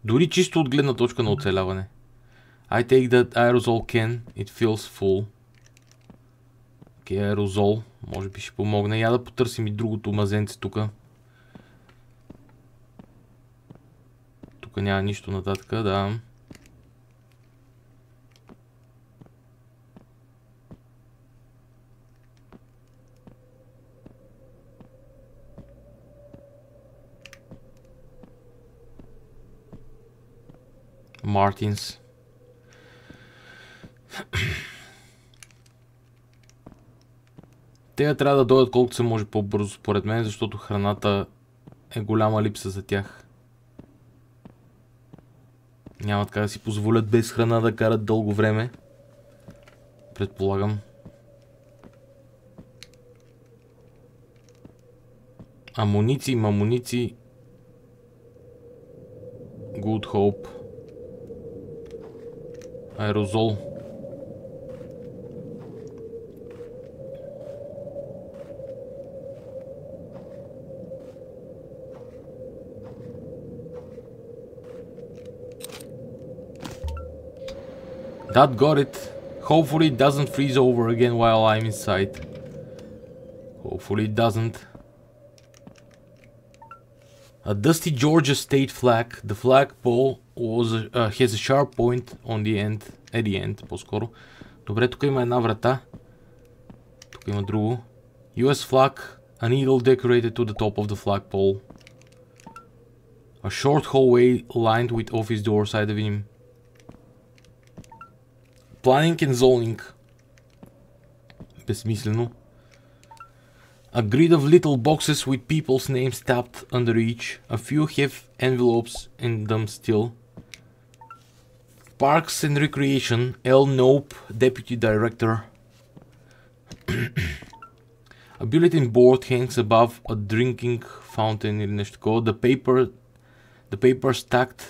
Speaker 1: Дори чисто от гледна точка на оцеляване. I take that aerosol can. It feels full. Окей, аерозол. Може би ще помогне. Я да потърсим и другото мазенце тука. Тук няма нищо нататък, да. Мартинс. Те трябва да дойдат колкото се може по-бързо, според мен, защото храната е голяма липса за тях. Няма така да си позволят без храна да карат дълго време. Предполагам. Амуниции. Good Hope. Аерозол. That got it. Hopefully it doesn't freeze over again while I'm inside. Hopefully it doesn't. A dusty Georgia state flag. The flagpole has a sharp point on the end. At the end, по-скоро. Добре, тук има една врата. Тук има друго. US flag. A needle decorated to the top of the flagpole. A short hallway lined with office doors. Айде да видим. Planning and zoning. Безсмислено. A grid of little boxes with people's names tapped under each. A few have envelopes in them still. Parks and Recreation. L. Nope, Deputy Director. A bulletin board hangs above a drinking fountain или нещо такова. The paper stacked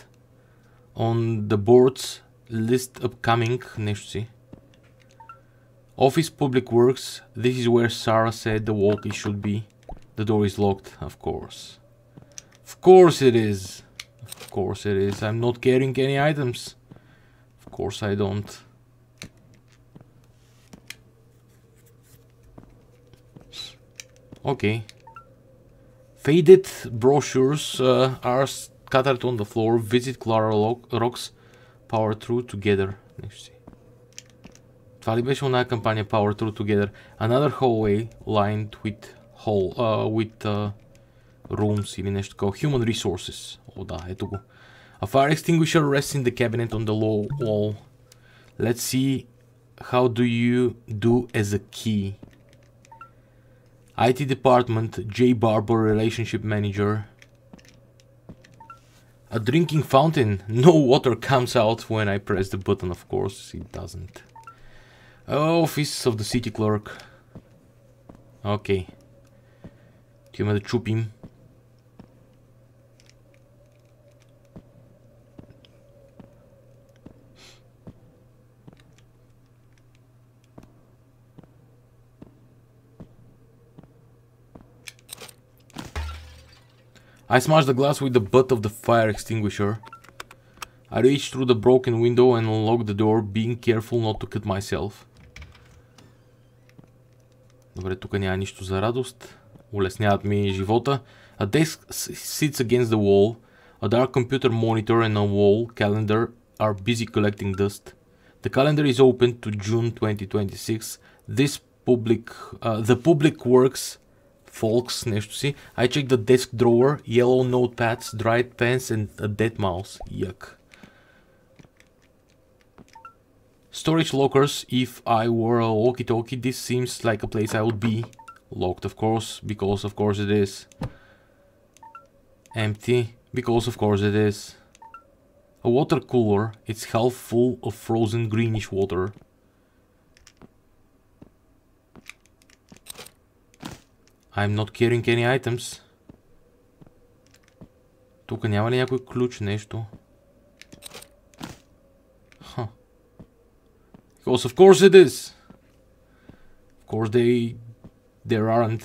Speaker 1: on the boards list upcoming нещо си. Office Public Works. This is where Sarah said the walkie should be. The door is locked, of course. Of course it is. Of course it is. I'm not carrying any items. Of course I don't. Okay. Faded brochures are scattered on the floor. Visit Clara Rocks. Power through together. Нещо си. Това ли беше оная кампания Power Through Together? Another hallway lined with rooms или нещо такова. Human resources. О, да, ето го. A fire extinguisher rests in the cabinet on the low wall. Let's see how do you do as a key. IT department, J. Barber, relationship manager. A drinking fountain. No water comes out when I press the button, of course. It doesn't. Office of the city clerk. Окей. Отиваме да чупим. I smashed the glass with the butt of the fire extinguisher. I reached through the broken window and unlocked the door, being careful not to cut myself. Добре, тук няма нищо за радост. Улесняват ми живота. A desk sits against the wall. A dark computer monitor and a wall calendar are busy collecting dust. The calendar is open to June 2026. The public works folks, нещо си. I check the desk drawer, yellow notepads, dried pens and a dead mouse. Yuck. Storage lockers. If I were a walkie-talkie, this seems like a place I would be. Locked, of course, because of course it is. Empty, because of course it is. A water cooler. It's half full of frozen greenish water. I'm not carrying any items. Тук няма ли някой ключ, нещо? Huh. Because of course it is. Of course there aren't.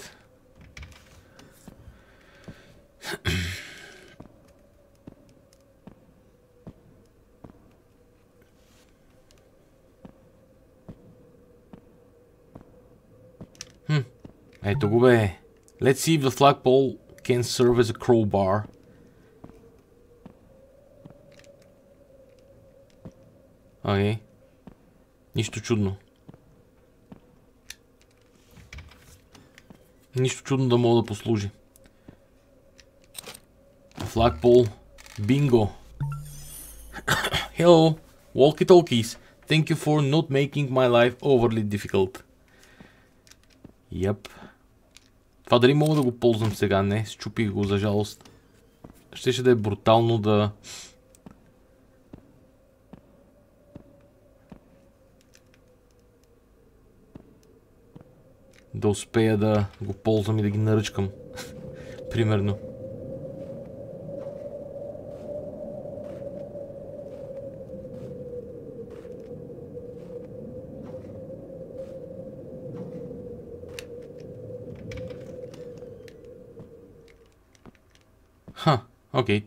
Speaker 1: Ето го бе. Let's see if the flagpole can serve as a crowbar. Окей. Нищо чудно. Нищо чудно да мога да послужи. Flagpole. Bingo. Hello. Walkie-talkies. Thank you for not making my life overly difficult. Yep. Това дали мога да го ползвам сега? Не, счупих го за жалост. Щеше да е брутално да успея да го ползвам и да ги наръчкам. Примерно. Окей,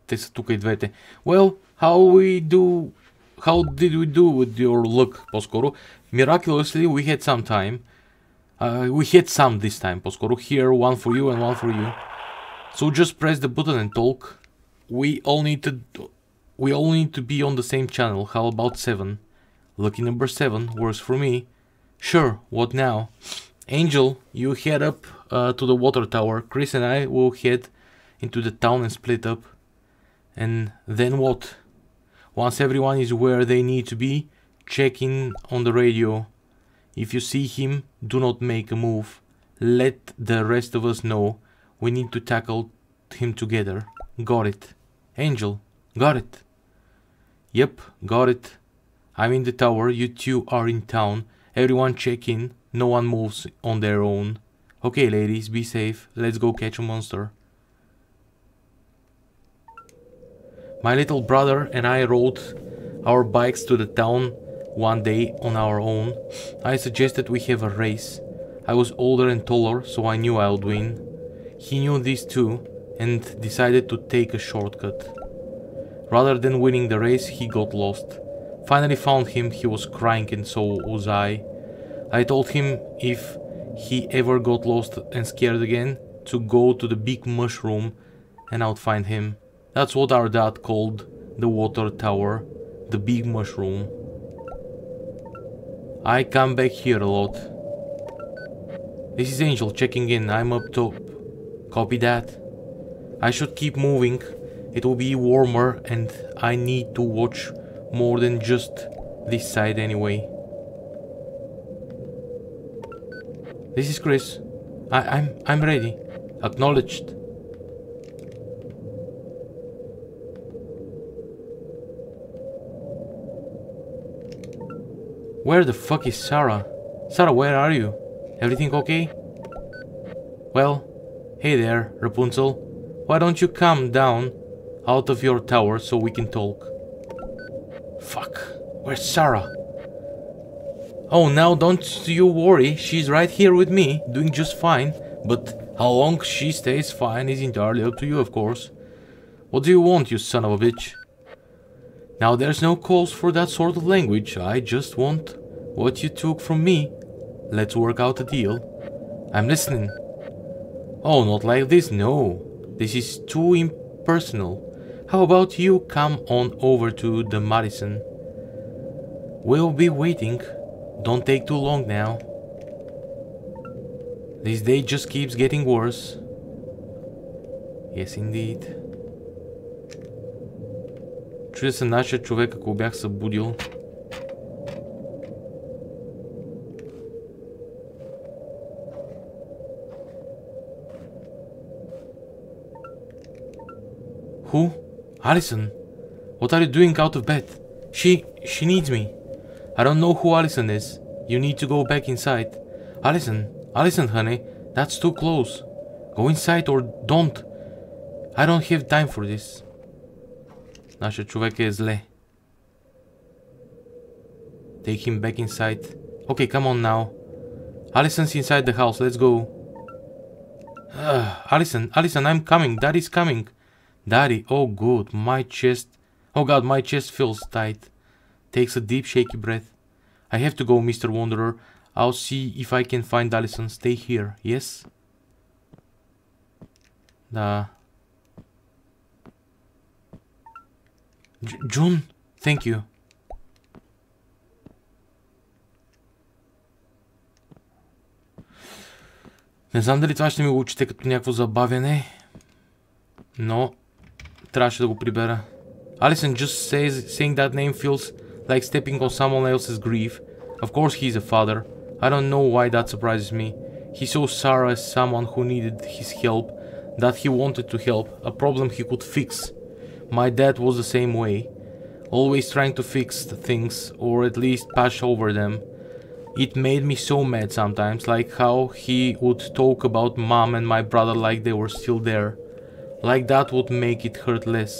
Speaker 1: те са тук и двете. Well, how did we do with your luck? По-скоро. Miraculously, we had some time. We had some this time. По-скоро. Here, one for you and one for you. So just press the button and talk. We all need to be on the same channel. How about 7? Lucky number 7 works for me. Sure, what now? Angel, you head up to the water tower. Chris and I will head into the town and split up. And then what? Once everyone is where they need to be, checking on the radio. If you see him, do not make a move. Let the rest of us know. We need to tackle him together. Got it. Angel, got it. Yep, got it. I'm in the tower, you two are in town. Everyone check in, no one moves on their own. Okay ladies, be safe, let's go catch a monster. My little brother and I rode our bikes to the town one day on our own. I suggested we have a race. I was older and taller, so I knew I would win. He knew this too, and decided to take a shortcut. Rather than winning the race, he got lost. Finally found him, he was crying and so was I. I told him if he ever got lost and scared again, to go to the big mushroom and I'd find him. That's what our dad called the water tower, the big mushroom. I come back here a lot. This is Angel checking in, I'm up top. Copy that. I should keep moving, it will be warmer and I need to watch more than just this side anyway. This is Chris. I'm ready. Acknowledged. Where the fuck is Sarah? Sarah, where are you? Everything okay? Well, hey there, Rapunzel. Why don't you come down out of your tower so we can talk? Fuck, where's Sarah? Oh, now don't you worry, she's right here with me, doing just fine. But how long she stays fine is entirely up to you, of course. What do you want, you son of a bitch? Now there's no cause for that sort of language, I just want what you took from me. Let's work out a deal. I'm listening. Oh, not like this, no. This is too impersonal. How about you come on over to the Madison? We'll be waiting. Don't take too long now. This day just keeps getting worse. Yes, indeed. Чуя се нашия човек, ако бях събудил. Who? Allison? What are you doing out of bed? She needs me. I don't know who Allison is. You need to go back inside. Allison, honey, that's too close. Go inside or don't. I don't have time for this. Нашия човек е зле. Take him back inside. Okay, come on now. Allison's inside the house, let's go. Allison, I'm coming. Daddy's coming. Daddy, oh good, my chest. Oh god, my chest feels tight. Takes a deep shaky breath. I have to go, Mr. Wanderer. I'll see if I can find Allison. Stay here, yes? Da. June, thank you. Не знам дали това ще ми го учите като някакво забавяне, но трябваше да го прибера. Allison just saying that name feels like stepping on someone else's grief. Of course he's a father. I don't know why that surprises me. He saw Sarah as someone who needed his help, that he wanted to help, a problem he could fix. My dad was the same way, always trying to fix things, or at least patch over them. It made me so mad sometimes, like how he would talk about mom and my brother like they were still there. Like that would make it hurt less.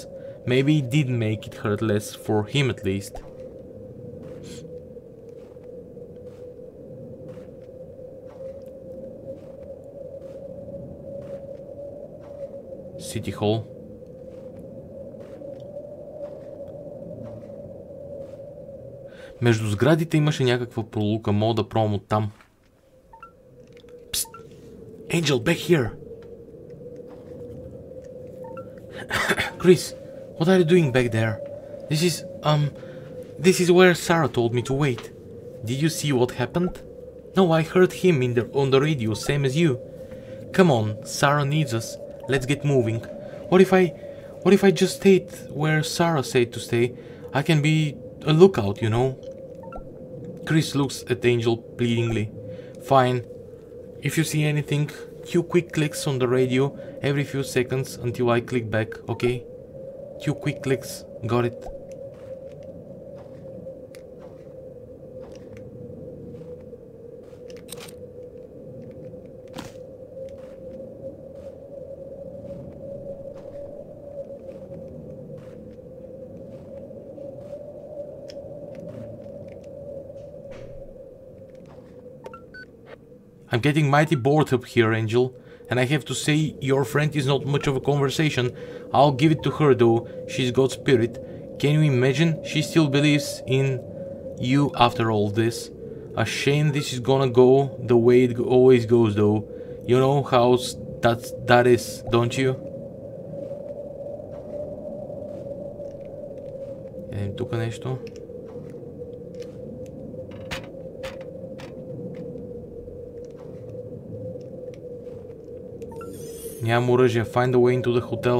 Speaker 1: Maybe it did make it hurt less, for him at least. City Hall. Между сградите имаше някаква пролука, мога да пробвам оттам. Psst! Angel, back here! Chris, what are you doing back there? This is where Sarah told me to wait. Did you see what happened? No, I heard him on the radio, same as you. Come on, Sarah needs us. Let's get moving. What if I just stayed where Sarah said to stay? I can be a lookout, you know. Chris looks at Angel pleadingly. Fine. If you see anything, few quick clicks on the radio every few seconds until I click back, okay? Few quick clicks. Got it. I'm getting mighty bored up here, Angel, and I have to say your friend is not much of a conversation. I'll give it to her though, she's got spirit. Can you imagine? She still believes in you after all this. A shame this is gonna go the way it always goes though. You know how that is, don't you? Видим тук нещо. Нямам оръжие. Find a way into the hotel.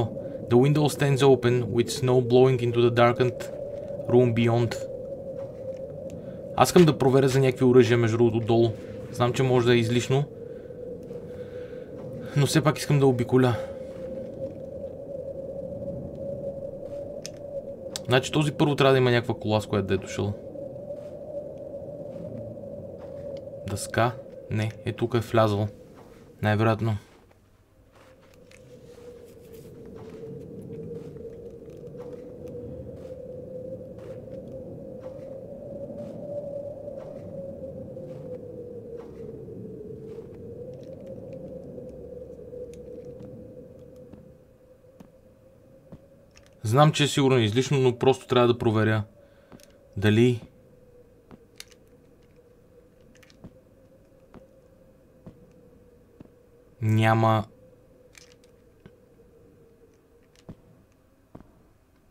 Speaker 1: The window stands open, with snow blowing into the darkened room beyond. Аз искам да проверя за някакви оръжия между другото долу. Знам, че може да е излишно. Но все пак искам да обиколя. Значи този първо трябва да има някаква кола, с която да е дошъл. Дъска? Не, е тук е влязъл. Най-вероятно. Знам, че е сигурно излишно, но просто трябва да проверя дали няма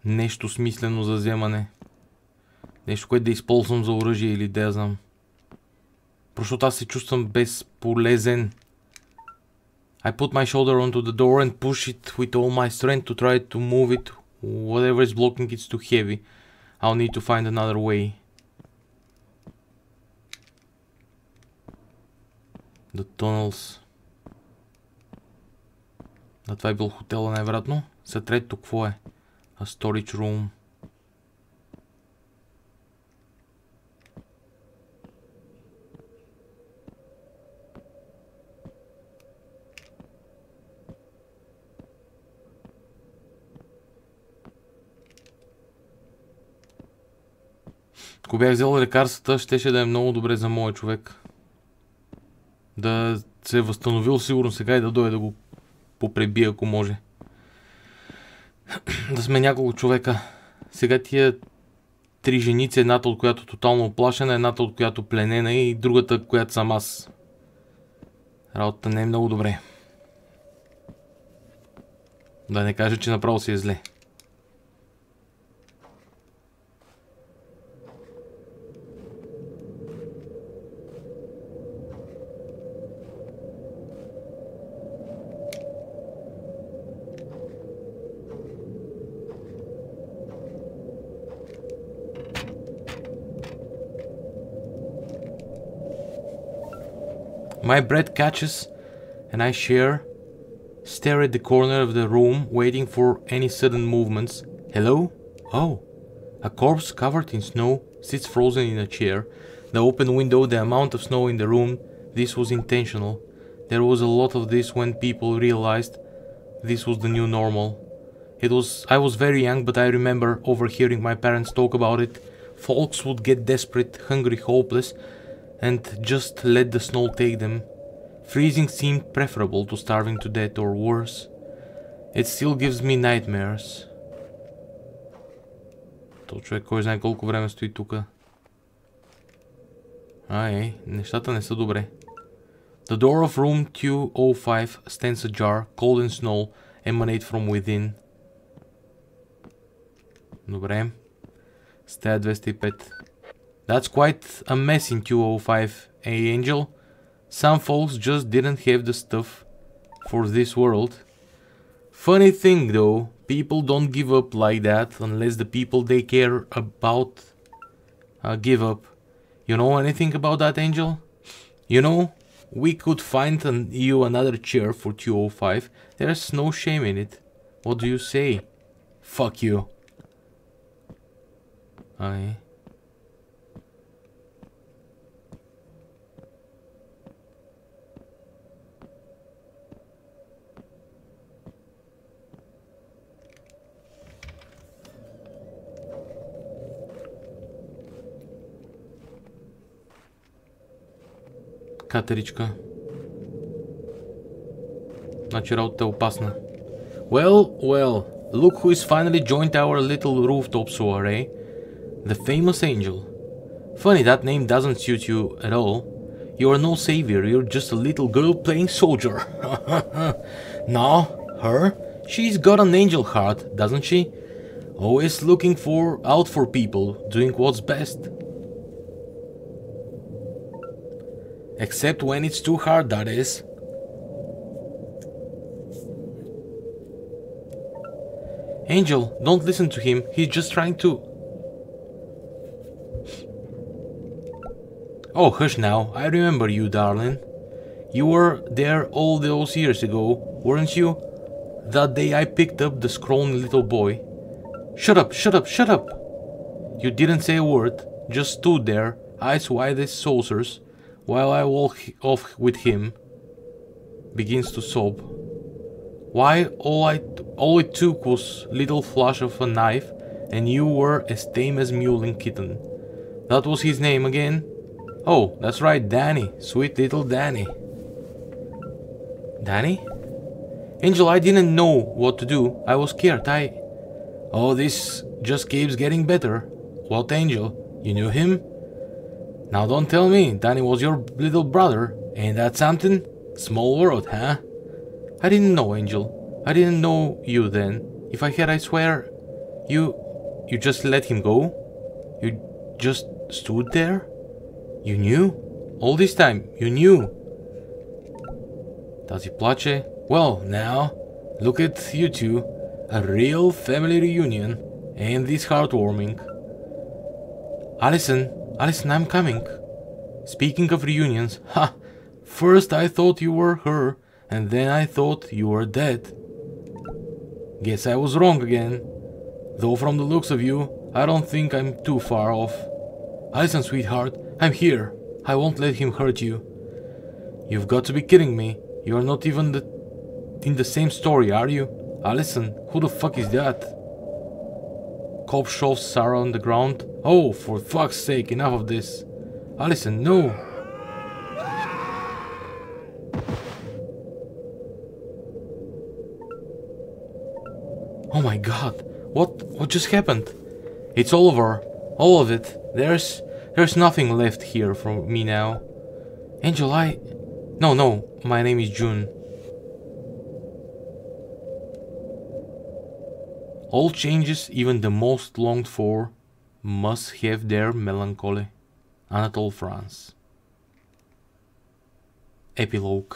Speaker 1: нещо смислено за вземане. Нещо, което да използвам за оръжие или да я знам. Защото аз се чувствам безполезен. I put my shoulder onto the door and push it with all my strength to try to move it. Whatever is blocking it's too heavy. I'll need to find another way. The tunnels. Да, това е бил хотела най-вероятно. За трето какво е? A storage room. Ако бях взел лекарствата, щеше да е много добре за моя човек. Да се е възстановил сигурно сега и да дойде да го попреби, ако може. Да сме няколко човека. Сега тия три женици, едната от която тотално оплашена, едната от която пленена и другата, която съм аз. Работата не е много добре. Да не кажа, че направо си е зле. My breath catches and I stare at the corner of the room waiting for any sudden movements. Hello? Oh. A corpse covered in snow sits frozen in a chair. The open window, the amount of snow in the room, this was intentional. There was a lot of this when people realized this was the new normal. I was very young, but I remember overhearing my parents talk about it. Folks would get desperate, hungry, hopeless, and just let the snow take them. Freezing seemed preferable to starving to death or worse. It still gives me nightmares. То човек кой знае колко време стои тука. Нещата не са добре. The door of room 205 stands ajar, cold and snow emanate from within. Добре. Стая 205. That's quite a mess in 205, eh, Angel? Some folks just didn't have the stuff for this world. Funny thing though, people don't give up like that unless the people they care about give up. You know anything about that, Angel? You know, we could find you another chair for 205. There's no shame in it. What do you say? Fuck you. Aye. Катеричка. Значи работа е опасна. Well, look who is finally joined our little rooftop soiree. The famous Angel. Funny that name doesn't suit you at all. You are no savior, you're just a little girl playing soldier. Nah, her? She's got an angel heart, doesn't she? Always looking out for people, doing what's best. Except when it's too hard, that is. Angel, don't listen to him, he's just trying to... Oh, hush now, I remember you, darling. You were there all those years ago, weren't you? That day I picked up the scrawny little boy. Shut up, shut up, shut up! You didn't say a word, just stood there, eyes wide as saucers, while I walk off with him. Begins to sob. Why, all it took was little flash of a knife, and you were as tame as mewling kitten. That was his name again? Oh, that's right, Danny. Sweet little Danny. Danny? Angel, I didn't know what to do. I was scared. Oh, this just keeps getting better. What Angel? You knew him? Now don't tell me Danny was your little brother. Ain't that something? Small world, huh? I didn't know, Angel. I didn't know you then. If I had, I swear... You just let him go? You just stood there? You knew? All this time, you knew? Тази плаче. Well, now, look at you two. A real family reunion. Ain't this heartwarming? Allison, I'm coming. Speaking of reunions, ha! First I thought you were her, and then I thought you were dead. Guess I was wrong again. Though from the looks of you, I don't think I'm too far off. Allison, sweetheart, I'm here. I won't let him hurt you. You've got to be kidding me. You're not even in the same story, are you? Allison, who the fuck is that? Cobb shoves Sarah on the ground. Oh, for fuck's sake, enough of this. Allison, no. Oh my god, what just happened? It's all over, all of it. There's nothing left here for me now. Angel, No, my name is June. All changes, even the most longed for, must have their melancholy. Anatole France. Epilogue.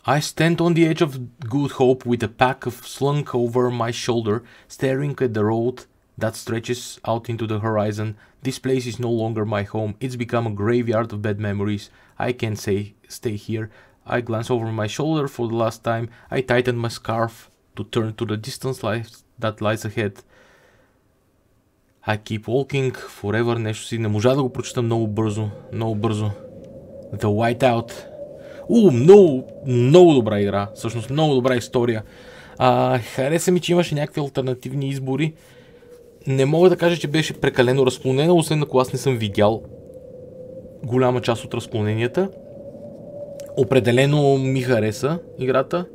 Speaker 1: I stand on the edge of Good Hope with a pack slung over my shoulder, staring at the road that stretches out into the horizon. This place is no longer my home. It's become a graveyard of bad memories. I can't stay here. I glance over my shoulder for the last time. I tighten my scarf to turn to the distance that lies ahead. I keep walking forever. Нещо си. Не можа да го прочита много бързо. The Whiteout. Много добра игра. Всъщност много добра история. Хареса ми, че имаше някакви алтернативни избори. Не мога да кажа, че беше прекалено разклонена, освен ако аз не съм видял голяма част от разклоненията. Определено ми хареса играта.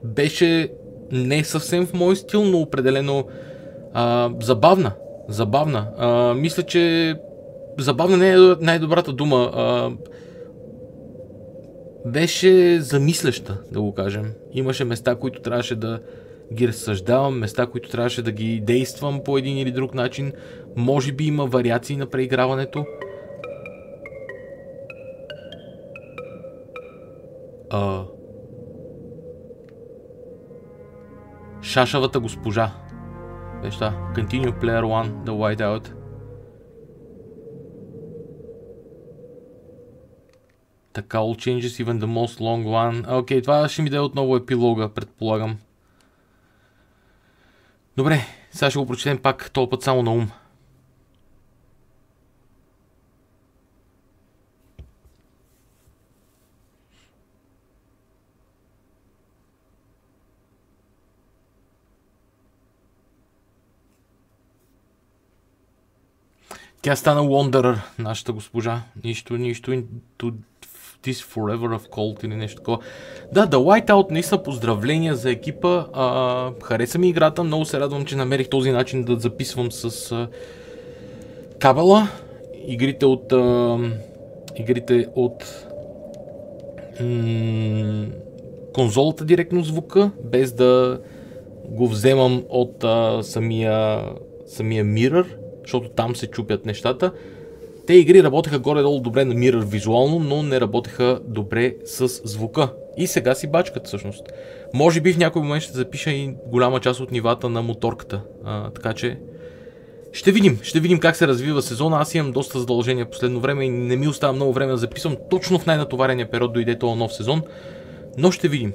Speaker 1: Беше не съвсем в мой стил, но определено забавна. Мисля, че забавна не е най-добрата дума. Беше замисляща, да го кажем. Имаше места, които трябваше да ги разсъждавам, места, които трябваше да ги действам по един или друг начин. Може би има вариации на преиграването. Шашавата госпожа. Веща. Continue player 1, the Whiteout. Така, all changes, even the most long one. Окей, това ще ми даде отново епилога, предполагам. Добре, сега ще го прочетем пак, този път само на ум. Тя стана Wanderer, нашата госпожа. Нищо, to this forever of cold или нещо такова. Да, The Whiteout, наистина поздравления за екипа. Хареса ми играта, много се радвам, че намерих този начин да записвам с кабела. Игрите от конзолата директно звука, без да го вземам от самия mirror, защото там се чупят нещата. Те игри работеха горе-долу добре на Mirror визуално, но не работеха добре с звука. И сега си бачкат всъщност. Може би в някой момент ще запиша и голяма част от нивата на моторката. Така че ще видим как се развива сезона. Аз имам доста задължения последно време и не ми остава много време да записвам. Точно в най-натоварения период дойде този нов сезон. Но ще видим.